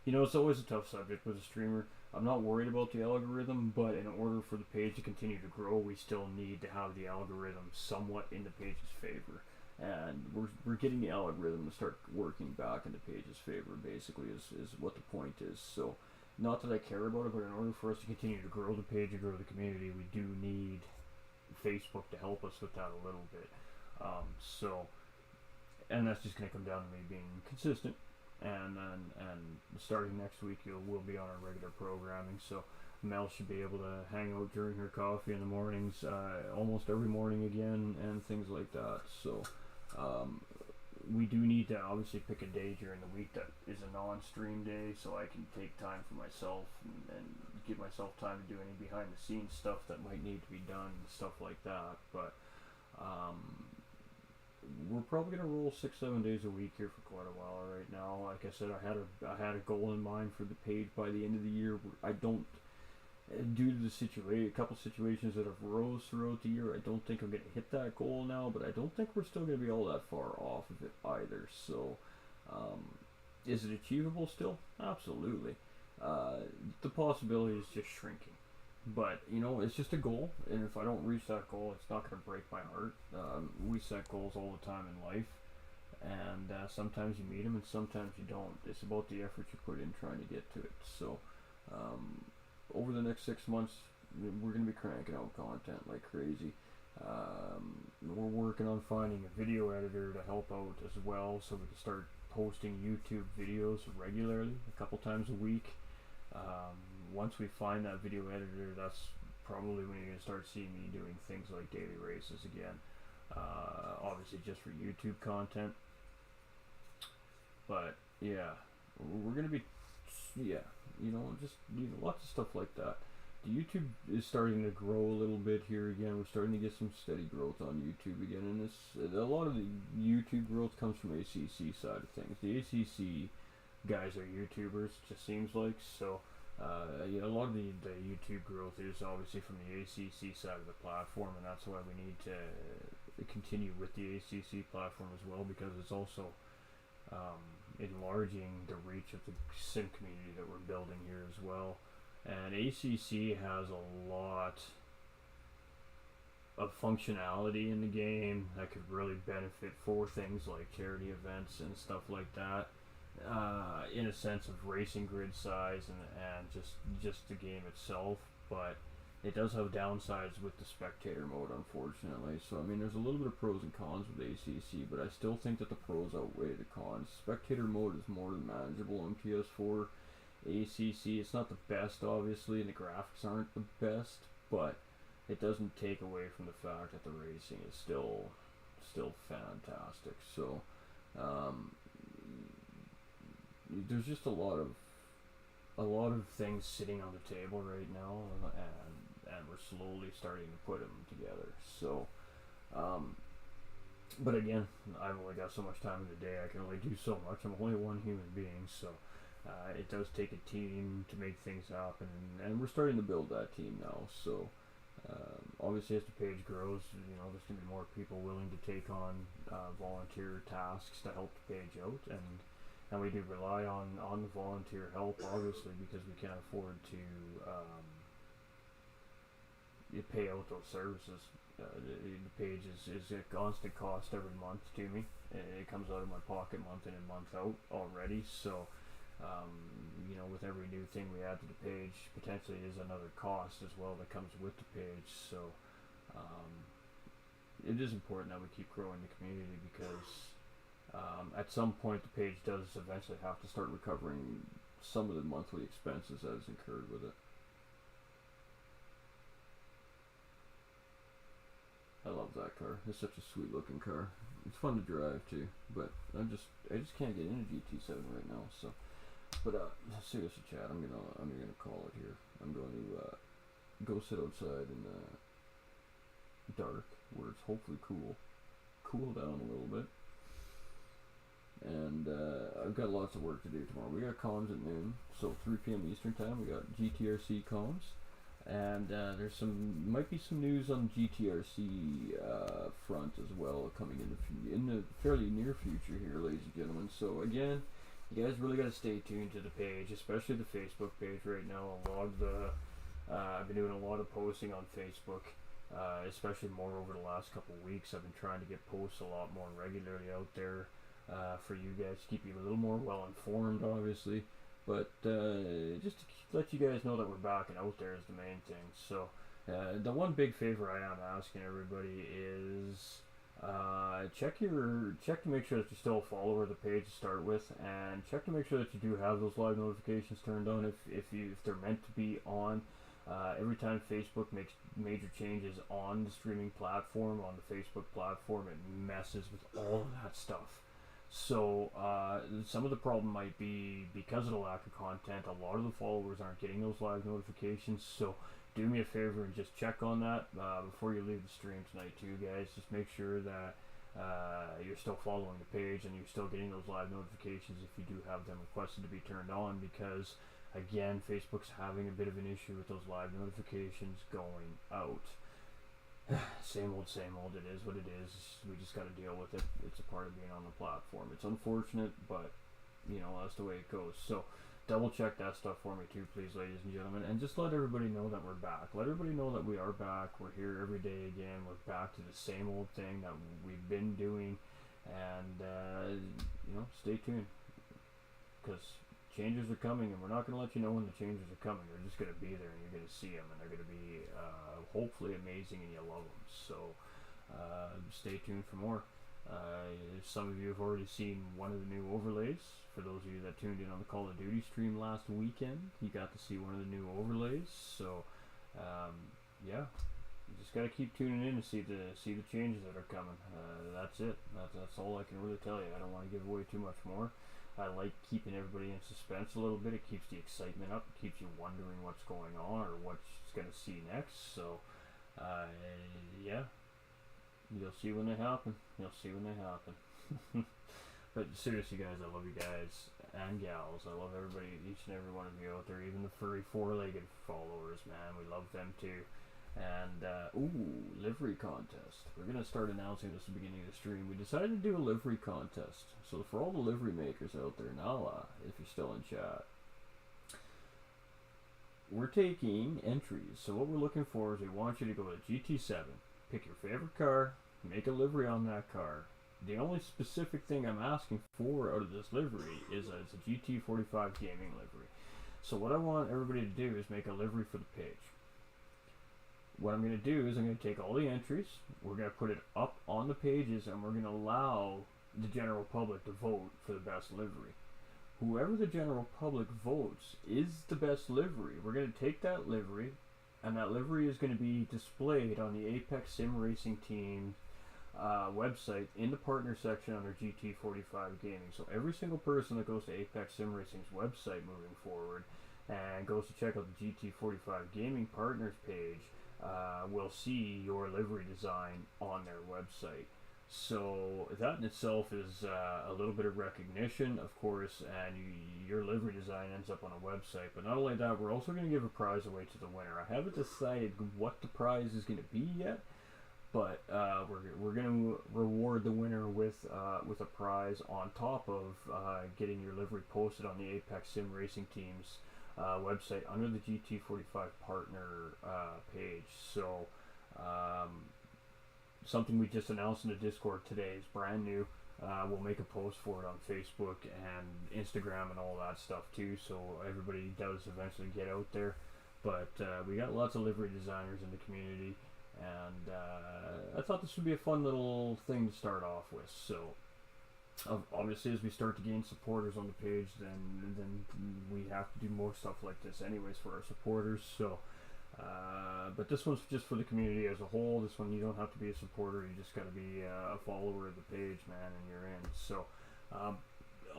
you know, it's always a tough subject with a streamer. I'm not worried about the algorithm, but in order for the page to continue to grow, we still need to have the algorithm somewhat in the page's favor. And we're getting the algorithm to start working back in the page's favor, basically, is what the point is. So not that I care about it, but in order for us to continue to grow the page and grow the community, we do need Facebook to help us with that a little bit. And that's just going to come down to me being consistent. And starting next week, we'll be on our regular programming. So Mel should be able to hang out during her coffee in the mornings, almost every morning again, and things like that. So we do need to obviously pick a day during the week that is a non-stream day, so I can take time for myself and give myself time to do any behind-the-scenes stuff that might need to be done, stuff like that. But we're probably gonna roll 6-7 days a week here for quite a while right now. Like I said, I had a goal in mind for the page by the end of the year. I don't, due to the a couple situations that have rose throughout the year, I don't think I'm gonna hit that goal now. But I don't think we're still gonna be all that far off of it either. So, is it achievable still? Absolutely. The possibility is just shrinking. But, you know, it's just a goal, and if I don't reach that goal, it's not going to break my heart. We set goals all the time in life, and sometimes you meet them and sometimes you don't. It's about the effort you put in trying to get to it. So, over the next 6 months, we're going to be cranking out content like crazy. We're working on finding a video editor to help out as well, so we can start posting YouTube videos regularly, a couple times a week. Once we find that video editor, that's probably when you're going to start seeing me doing things like daily races again. Obviously just for YouTube content. But, yeah, we're going to be, yeah, you know, just lots of stuff like that. The YouTube is starting to grow a little bit here again. We're starting to get some steady growth on YouTube again. And a lot of the YouTube growth comes from ACC side of things. The ACC guys are YouTubers, it just seems like. So, you know, a lot of the YouTube growth is obviously from the ACC side of the platform, and that's why we need to continue with the ACC platform as well, because it's also enlarging the reach of the sim community that we're building here as well. And ACC has a lot of functionality in the game that could really benefit for things like charity events and stuff like that, in a sense of racing grid size and just the game itself. But it does have downsides with the spectator mode, unfortunately. So I mean, there's a little bit of pros and cons with ACC, but I still think that the pros outweigh the cons. Spectator mode is more than manageable on PS4. ACC, it's not the best, obviously, and the graphics aren't the best, but it doesn't take away from the fact that the racing is still fantastic. So there's just a lot of things sitting on the table right now, and we're slowly starting to put them together. So but again, I've only got so much time in the day. I can only do so much. I'm only one human being, so it does take a team to make things happen, and we're starting to build that team now. So obviously, as the page grows, there's going to be more people willing to take on volunteer tasks to help the page out, and we do rely on the volunteer help, obviously, because we can't afford to pay out those services. The page is a constant cost every month to me. It comes out of my pocket month in and month out already. So with every new thing we add to the page, potentially is another cost as well that comes with the page. So it is important that we keep growing the community, because at some point the page does eventually have to start recovering some of the monthly expenses that is incurred with it. I love that car. It's such a sweet looking car. It's fun to drive too, but I just can't get into GT7 right now. So, but seriously, Chad, I'm gonna call it here. I'm going to go sit outside in the dark, where it's hopefully cool down a little bit. And I've got lots of work to do tomorrow. We got comms at noon, so 3 p.m. Eastern time. We got GTRC comms. And might be some news on GTRC front as well coming in the fairly near future here, ladies and gentlemen. So again, you guys really got to stay tuned to the page, especially the Facebook page right now. I've been doing a lot of posting on Facebook, especially more over the last couple of weeks. I've been trying to get posts a lot more regularly out there for you guys to keep you a little more well informed, obviously. But just to let you guys know that we're back and out there is the main thing. So the one big favor I am asking everybody is check to make sure that you're still a follower of the page to start with, and check to make sure that you do have those live notifications turned on if they're meant to be on. Every time Facebook makes major changes on the streaming platform, on the Facebook platform, it messes with all of that stuff. So some of the problem might be because of the lack of content. A lot of the followers aren't getting those live notifications. So do me a favor and just check on that before you leave the stream tonight too, guys. Just make sure that you're still following the page and you're still getting those live notifications if you do have them requested to be turned on, because again, Facebook's having a bit of an issue with those live notifications going out. Same old, it is what it is. We just got to deal with it. It's a part of being on the platform. It's unfortunate, but that's the way it goes. So double check that stuff for me too, please, ladies and gentlemen, and just let everybody know that we're back. Let everybody know that we are back. We're here every day again. We're back to the same old thing that we've been doing, and stay tuned, because changes are coming, and we're not going to let you know when the changes are coming. They're just going to be there, and you're going to see them, and they're going to be hopefully amazing, and you love them. So stay tuned for more. Some of you have already seen one of the new overlays. For those of you that tuned in on the Call of Duty stream last weekend, you got to see one of the new overlays. So yeah, you just got to keep tuning in to see the changes that are coming. That's it. That's all I can really tell you. I don't want to give away too much more. I like keeping everybody in suspense a little bit. It keeps the excitement up. It keeps you wondering what's going on or what's going to see next. So, yeah, you'll see when they happen. But seriously, guys, I love you guys. and gals. I love everybody, each and every one of you out there, even the furry four-legged followers, man. We love them too. And, livery contest. We're going to start announcing this at the beginning of the stream. We decided to do a livery contest. So for all the livery makers out there, Nala, if you're still in chat, we're taking entries. So what we're looking for is we want you to go to GT7, pick your favorite car, make a livery on that car. The only specific thing I'm asking for out of this livery is that it's a GT45 Gaming livery. So what I want everybody to do is make a livery for the page. What I'm going to do is I'm going to take all the entries, we're going to put it up on the pages, and we're going to allow the general public to vote for the best livery. Whoever the general public votes is the best livery. We're going to take that livery, and that livery is going to be displayed on the Apex Sim Racing Team website in the partner section under GT45 Gaming. So every single person that goes to Apex Sim Racing's website moving forward and goes to check out the GT45 Gaming partners page will see your livery design on their website. So that in itself is a little bit of recognition, of course, and your livery design ends up on a website. But not only that, we're also going to give a prize away to the winner. I haven't decided what the prize is going to be yet, but we're going to reward the winner with a prize on top of getting your livery posted on the Apex Sim Racing Team's website under the GT45 partner page. So something we just announced in the Discord today is brand new. We'll make a post for it on Facebook and Instagram and all that stuff too, so everybody does eventually get out there. But we got lots of livery designers in the community, and I thought this would be a fun little thing to start off with. So obviously, as we start to gain supporters on the page, then we have to do more stuff like this anyways for our supporters. So but this one's just for the community as a whole. This one, you don't have to be a supporter, you just got to be a follower of the page, man, and you're in. So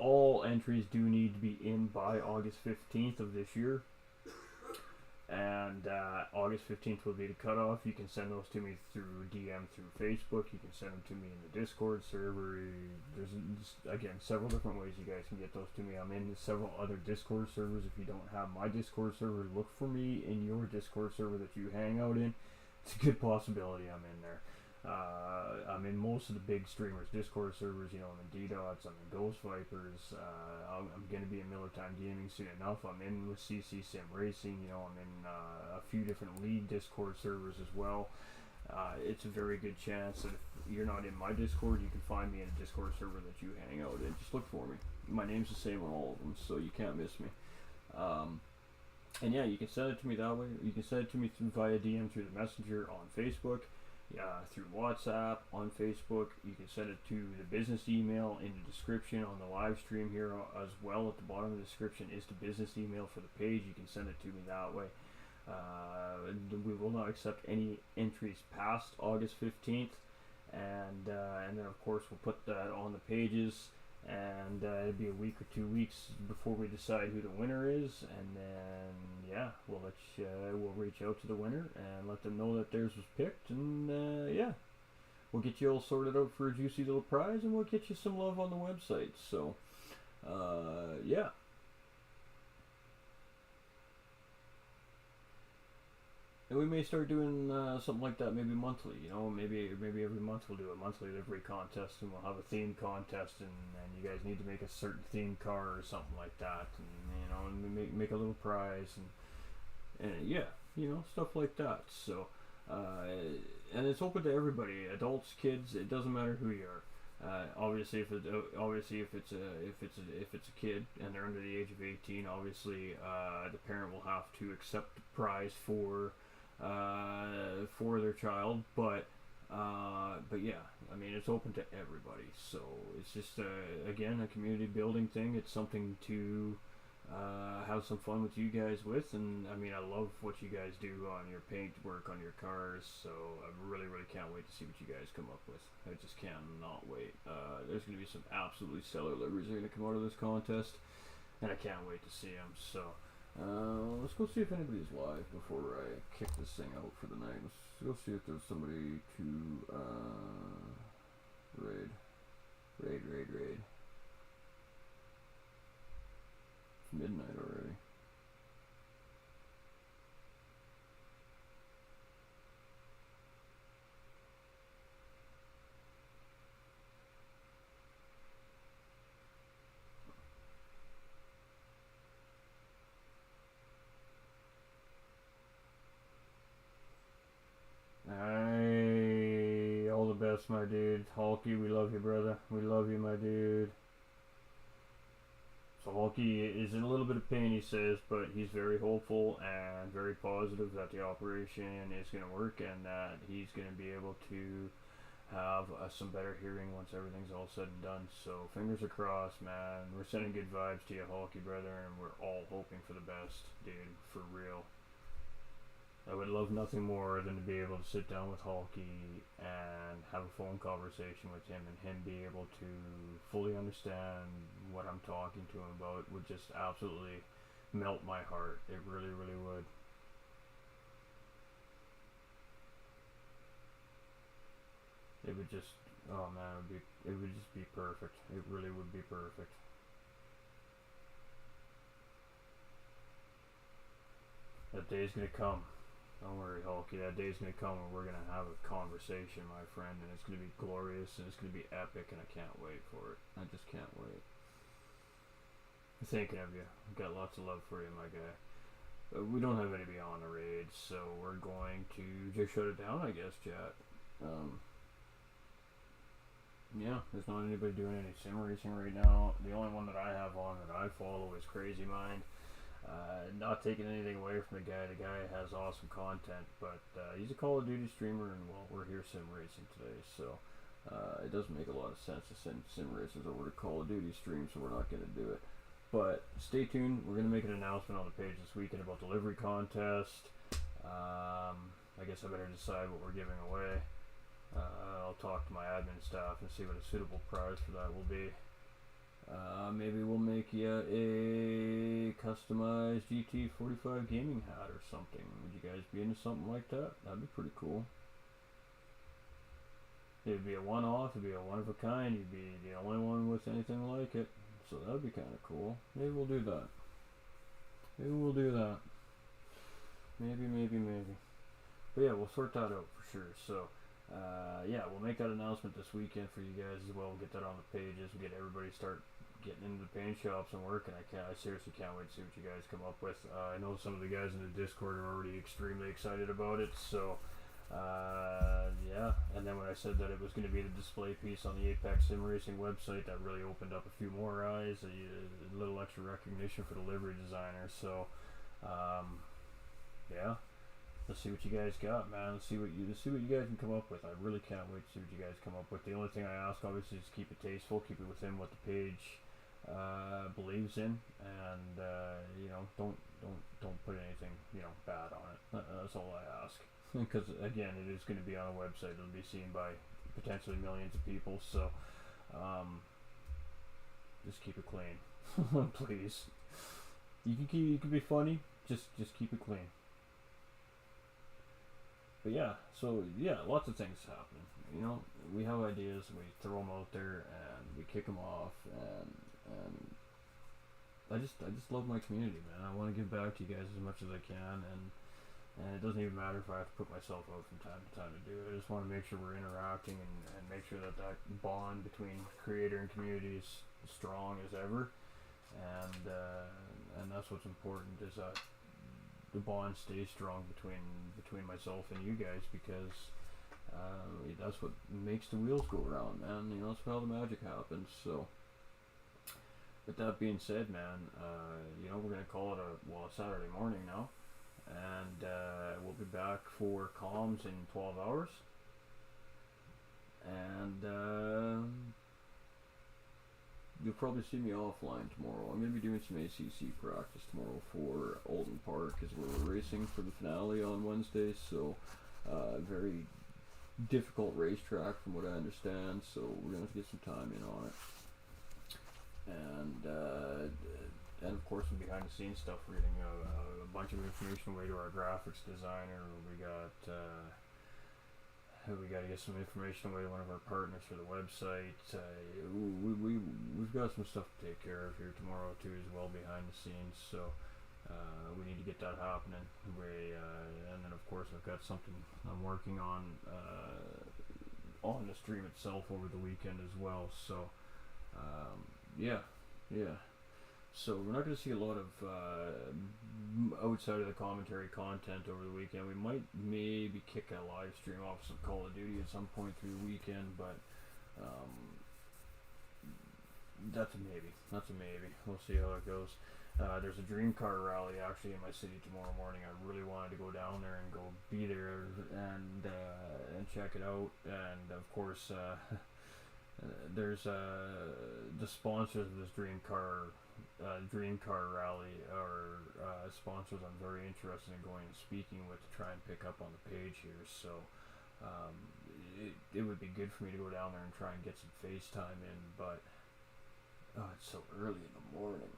all entries do need to be in by August 15th of this year, and August 15th will be the cutoff. You can send those to me through DM through Facebook. You can send them to me in the Discord server. There's again several different ways you guys can get those to me. I'm in several other Discord servers. If you don't have my Discord server, look for me in your Discord server that you hang out in. It's a good possibility I'm in there. I'm in most of the big streamers' Discord servers. You know, I'm in D-Dots, I'm in Ghost Vipers. I'm going to be in Millertime Gaming soon enough. I'm in with CC Sim Racing. You know, I'm in a few different league Discord servers as well. It's a very good chance that if you're not in my Discord, you can find me in a Discord server that you hang out in. Just look for me. My name's the same on all of them, so you can't miss me. And yeah, you can send it to me that way. You can send it to me via DM through the Messenger on Facebook. Through WhatsApp on Facebook. You can send it to the business email in the description on the live stream here as well. At the bottom of the description is the business email for the page. You can send it to me that way. We will not accept any entries past August 15th, and then of course we'll put that on the pages, and it'll be a week or 2 weeks before we decide who the winner is, and then yeah, we'll reach out to the winner and let them know that theirs was picked, and yeah, we'll get you all sorted out for a juicy little prize, and we'll get you some love on the website. So yeah. And we may start doing something like that maybe monthly, you know, maybe every month we'll do a monthly livery contest, and we'll have a theme contest, and you guys need to make a certain theme car or something like that, and you know, and make a little prize, and yeah, you know, stuff like that. So and it's open to everybody, adults, kids, it doesn't matter who you are. Obviously if it's a kid and they're under the age of 18, obviously the parent will have to accept the prize for their child, but yeah, I mean, it's open to everybody. So it's just again, a community building thing. It's something to have some fun with you guys with, and I mean, I love what you guys do on your paint work on your cars, so I really can't wait to see what you guys come up with. I just cannot wait. There's going to be some absolutely stellar liveries that are going to come out of this contest, and I can't wait to see them. So let's go see if anybody's live before I kick this thing out for the night. Let's go see if there's somebody to raid. midnight already. Hey, all the best, my dude. Hulky, we love you, brother. We love you, my dude. So Hulky is in a little bit of pain, he says, but he's very hopeful and very positive that the operation is going to work and that he's going to be able to have some better hearing once everything's all said and done. So fingers are crossed, man. We're sending good vibes to you, Hulky, brother, and we're all hoping for the best, dude, for real. I would love nothing more than to be able to sit down with Hulky and have a phone conversation with him and him be able to fully understand what I'm talking to him about. Would just absolutely melt my heart. It really, really would. It would just, oh man, it would just be perfect. It really would be perfect. That day's gonna come. Don't worry, Hulky, that day's gonna come and we're gonna have a conversation, my friend, and it's gonna be glorious and it's gonna be epic and I can't wait for it. I just can't wait. I'm thinking of you. I've got lots of love for you, my guy. We don't have any beyond the raids, so we're going to just shut it down, I guess, chat. Yeah, there's not anybody doing any sim racing right now. The only one that I have on that I follow is Crazy Mind. Not taking anything away from the guy. The guy has awesome content, but he's a Call of Duty streamer, and well, we're here sim racing today, so it doesn't make a lot of sense to send sim racers over to Call of Duty stream, so we're not going to do it. But stay tuned. We're going to make an announcement on the page this weekend about delivery contest. I guess I better decide what we're giving away. I'll talk to my admin staff and see what a suitable prize for that will be. Maybe we'll make you a customized GT45 Gaming hat or something. Would you guys be into something like that? That'd be pretty cool. It'd be a one-off, it'd be a one-of-a-kind, you'd be the only one with anything like it. So that'd be kind of cool. Maybe we'll do that. Maybe we'll do that. Maybe. But yeah, we'll sort that out for sure. So, yeah, we'll make that announcement this weekend for you guys as well. We'll get that on the pages. We'll get everybody start getting into the paint shops and working. I seriously can't wait to see what you guys come up with. I know some of the guys in the Discord are already extremely excited about it. So, yeah. And then when I said that it was going to be the display piece on the Apex Sim Racing website, that really opened up a few more eyes, a little extra recognition for the livery designer. So, yeah. Let's see what you guys got, man. Let's see what you guys can come up with. I really can't wait to see what you guys come up with. The only thing I ask, obviously, is keep it tasteful, keep it within what the page believes in, and you know, don't put anything, you know, bad on it. That's all I ask. Because again, it is going to be on a website. It'll be seen by potentially millions of people. So, just keep it clean, please. You can be funny. Just keep it clean. But yeah, so yeah, lots of things happening. You know, we have ideas, and we throw them out there, and we kick them off, and I just love my community, man. I want to give back to you guys as much as I can, and it doesn't even matter if I have to put myself out from time to time to do it. I just want to make sure we're interacting and make sure that bond between creator and community is strong as ever, and that's what's important, is that the bond stays strong between myself and you guys, because that's what makes the wheels go around, man. You know, that's how the magic happens. So, with that being said, man, you know, we're gonna call it a Saturday morning now, and we'll be back for comms in 12 hours, and you'll probably see me offline tomorrow. I'm going to be doing some ACC practice tomorrow for Alton Park, as we're racing for the finale on Wednesday. So, very difficult racetrack from what I understand. So we're going to get some time in on it. And of course, some behind the scenes stuff. We're getting a bunch of information away to our graphics designer. We got we got to get some information away to one of our partners for the website. We've got some stuff to take care of here tomorrow too, as well, behind the scenes. So we need to get that happening. And then of course I've got something I'm working on the stream itself over the weekend as well. So yeah. So we're not going to see a lot of outside of the commentary content over the weekend. We might maybe kick a live stream off some Call of Duty at some point through the weekend, but that's a maybe. We'll see how it goes. There's a dream car rally actually in my city tomorrow morning. I really wanted to go down there and go be there and check it out. And of course, there's the sponsors of this dream car rally are sponsors I'm very interested in going and speaking with to try and pick up on the page here. So it would be good for me to go down there and try and get some FaceTime in, but it's so early in the morning.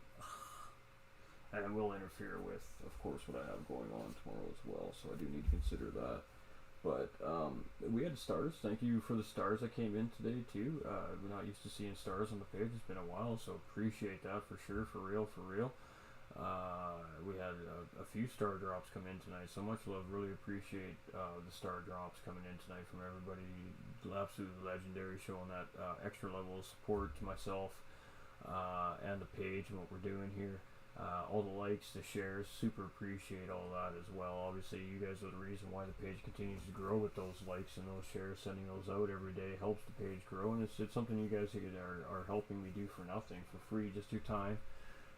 And it will interfere with, of course, what I have going on tomorrow as well, so I do need to consider that. But we had stars. Thank you for the stars that came in today too. We're not used to seeing stars on the page. It's been a while, so appreciate that for sure. For real. We had a few star drops come in tonight. So much love. Really appreciate the star drops coming in tonight from everybody. Absolutely legendary, showing that extra level of support to myself and the page and what we're doing here. All the likes, the shares, super appreciate all that as well. Obviously you guys are the reason why the page continues to grow with those likes and those shares. Sending those out every day helps the page grow, and it's something you guys are helping me do for nothing, for free, just your time.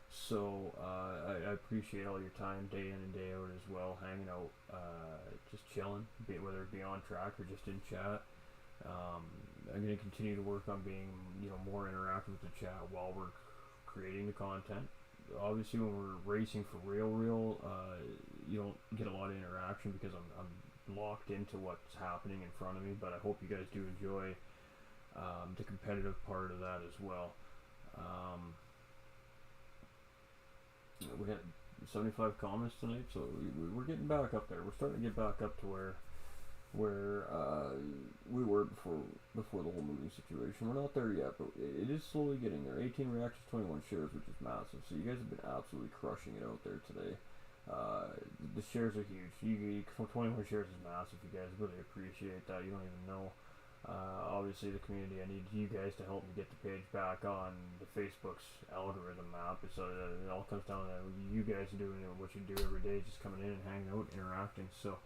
So I appreciate all your time day in and day out as well, hanging out, just chilling, whether it be on track or just in chat. I'm going to continue to work on being more interactive with the chat while we're creating the content. Obviously when we're racing for real, you don't get a lot of interaction because I'm locked into what's happening in front of me, but I hope you guys do enjoy the competitive part of that as well. We had 75 comments tonight, so we're getting back up there. We're starting to get back up to where we were before the whole moving situation. We're not there yet, but it is slowly getting there. 18 reactions, 21 shares, which is massive. So you guys have been absolutely crushing it out there today. The shares are huge. 21 shares is massive. You guys really appreciate that. You don't even know. Obviously the community, I need you guys to help me get the page back on the Facebook's algorithm map. So it all comes down to you guys doing what you do every day, just coming in and hanging out, interacting. So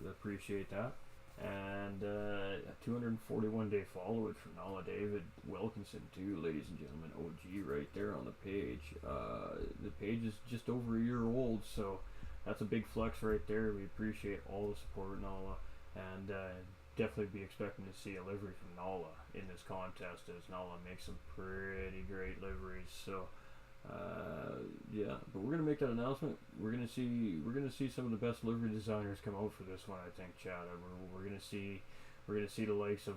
appreciate that. And a 241 day follower from Nala David Wilkinson too, ladies and gentlemen. OG right there on the page. The page is just over a year old, so that's a big flex right there. We appreciate all the support, Nala, and definitely be expecting to see a livery from Nala in this contest, as Nala makes some pretty great liveries. So yeah, but we're gonna make that announcement. We're gonna see some of the best livery designers come out for this one, I think, Chad. We're gonna see the likes of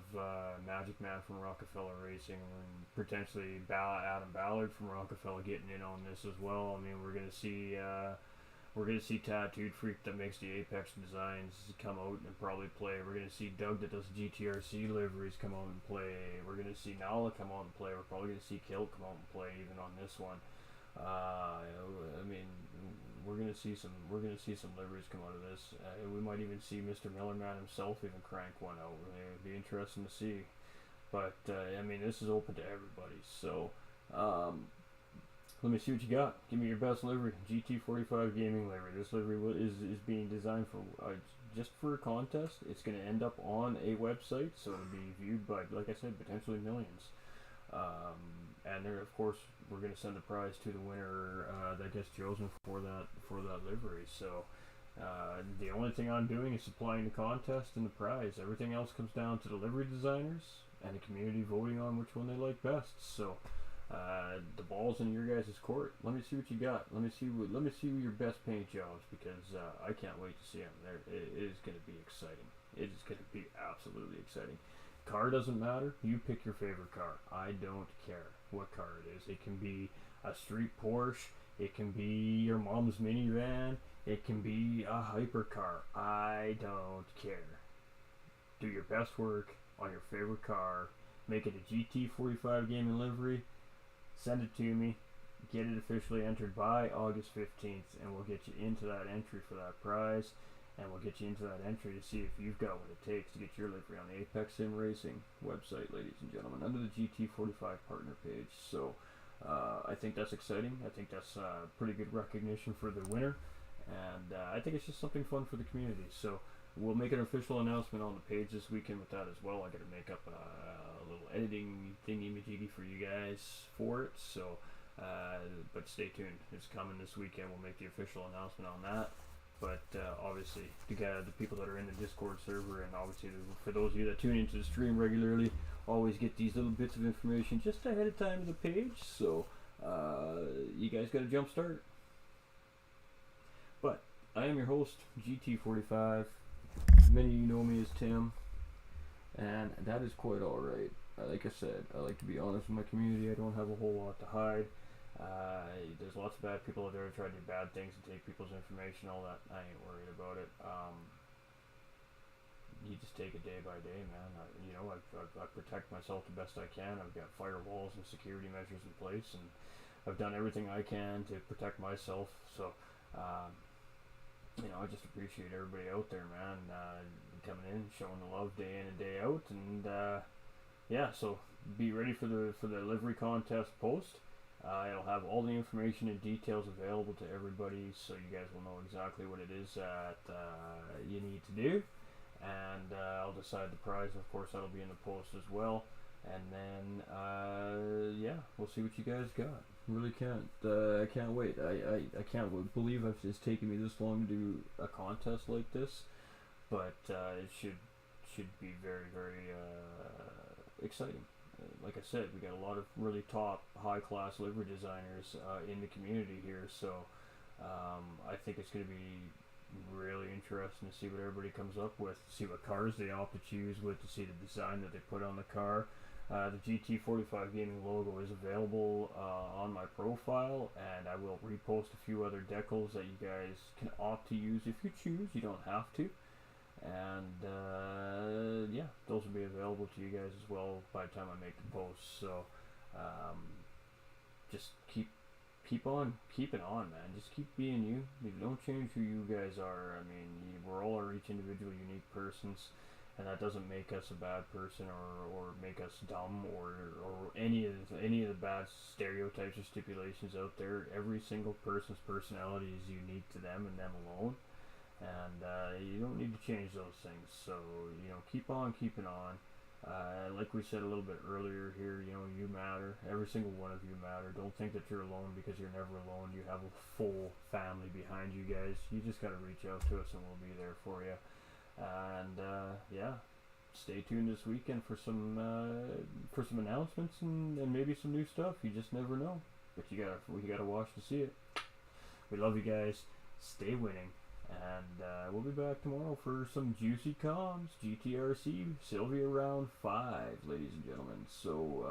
Magic Man from Rockefeller Racing, and potentially Adam Ballard from Rockefeller getting in on this as well. I mean, we're gonna see Tattooed Freak that makes the Apex designs come out and probably play. We're gonna see Doug that does GTRC liveries come out and play. We're gonna see Nala come out and play. We're probably gonna see Kilt come out and play even on this one. I mean, we're gonna see some liveries come out of this. We might even see Mr. Millerman himself even crank one out. It would be interesting to see. But I mean, this is open to everybody. So let me see what you got. Give me your best livery. GT45 Gaming livery. This livery is being designed for just for a contest. It's going to end up on a website, so it'll be viewed by, like I said, potentially millions. And there, of course, we're going to send a prize to the winner that gets chosen for that livery. So the only thing I'm doing is supplying the contest and the prize. Everything else comes down to the livery designers and the community voting on which one they like best. So the ball's in your guys' court. Let me see what you got. Let me see your best paint jobs, because I can't wait to see them. It is going to be exciting. It is going to be absolutely exciting. Car doesn't matter. You pick your favorite car. I don't care what car it is. It can be a street Porsche. It can be your mom's minivan. It can be a hypercar. I don't care. do your best work on your favorite car, make it a GT45 Gaming livery, send it to me, get it officially entered by August 15th, and we'll get you into that entry for that prize, and we'll get you into that entry to see if you've got what it takes to get your livery on the Apex Sim Racing website, ladies and gentlemen, under the GT45 partner page. So I think that's exciting. I think that's pretty good recognition for the winner, and I think it's just something fun for the community. So we'll make an official announcement on the page this weekend with that as well. I got to make up a little editing thingy-majiggy for you guys for it. So, but stay tuned. It's coming this weekend. We'll make the official announcement on that. But obviously, the people that are in the Discord server, and obviously for those of you that tune into the stream regularly, always get these little bits of information just ahead of time to the page. So you guys got a jump start. But I am your host, GT45. Many of you know me as Tim, and that is quite alright. Like I said, I like to be honest with my community. I don't have a whole lot to hide. There's lots of bad people out there who try to do bad things and take people's information, all that. I ain't worried about it. You just take it day by day, man. I protect myself the best I can. I've got firewalls and security measures in place, and I've done everything I can to protect myself. So, I just appreciate everybody out there, man, coming in, showing the love day in and day out, and so be ready for the livery contest post. It'll have all the information and details available to everybody, so you guys will know exactly what it is that you need to do. And I'll decide the prize. Of course, that'll be in the post as well. And then, we'll see what you guys got. Really can't. I can't wait. I can't believe it's taken me this long to do a contest like this. But it should be very, very exciting. Like I said, we got a lot of really top, high-class livery designers in the community here, so I think it's going to be really interesting to see what everybody comes up with, to see what cars they opt to choose with, to see the design that they put on the car. The GT45 Gaming logo is available on my profile, and I will repost a few other decals that you guys can opt to use if you choose. You don't have to. And those will be available to you guys as well by the time I make the post. So just keep on keeping on, man. Just keep being you. Don't change who you guys are. I mean, we're all each individual, unique persons, and that doesn't make us a bad person or make us dumb or any of the bad stereotypes or stipulations out there. Every single person's personality is unique to them and them alone. And you don't need to change those things. So, keep on keeping on. Like we said a little bit earlier here, you matter. Every single one of you matter. Don't think that you're alone, because you're never alone. You have a full family behind you guys. You just got to reach out to us and we'll be there for you. And stay tuned this weekend for some announcements and maybe some new stuff. You just never know. But we gotta watch to see it. We love you guys. Stay winning. And we'll be back tomorrow for some juicy comms. GTRC Sylvia round 5, ladies and gentlemen. So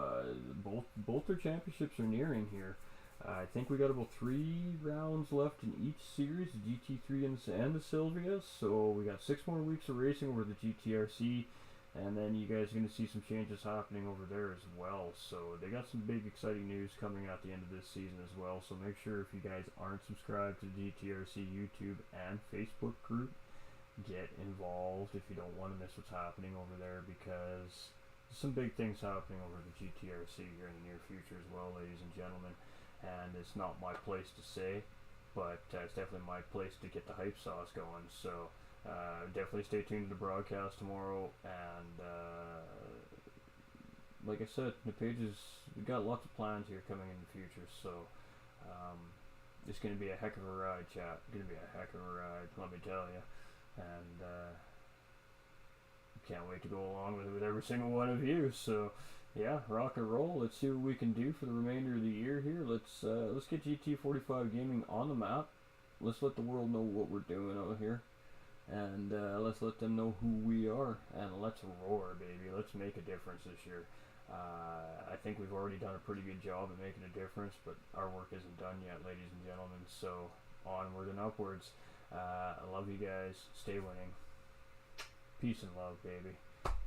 both their championships are nearing here. I think we got about 3 rounds left in each series, the GT3 and the Sylvia. So we got 6 more weeks of racing over the GTRC. And then you guys are going to see some changes happening over there as well. So they got some big exciting news coming at the end of this season as well. So make sure, if you guys aren't subscribed to the GTRC YouTube and Facebook group, get involved if you don't want to miss what's happening over there, because there's some big things happening over the GTRC here in the near future as well, ladies and gentlemen. And it's not my place to say, but it's definitely my place to get the hype sauce going. So definitely stay tuned to the broadcast tomorrow, and like I said, the pages, we got lots of plans here coming in the future, so it's going to be a heck of a ride, chat. It's going to be a heck of a ride, let me tell you. And can't wait to go along with every single one of you. So yeah, rock and roll. Let's see what we can do for the remainder of the year here. Let's get GT45 Gaming on the map. Let's let the world know what we're doing out here. And let's let them know who we are, and let's roar, baby. Let's make a difference this year. I think we've already done a pretty good job at making a difference, but our work isn't done yet, ladies and gentlemen. So onward and upwards. I love you guys. Stay winning. Peace and love, baby.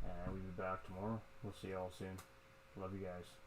And we'll be back tomorrow. We'll see y'all soon. Love you guys.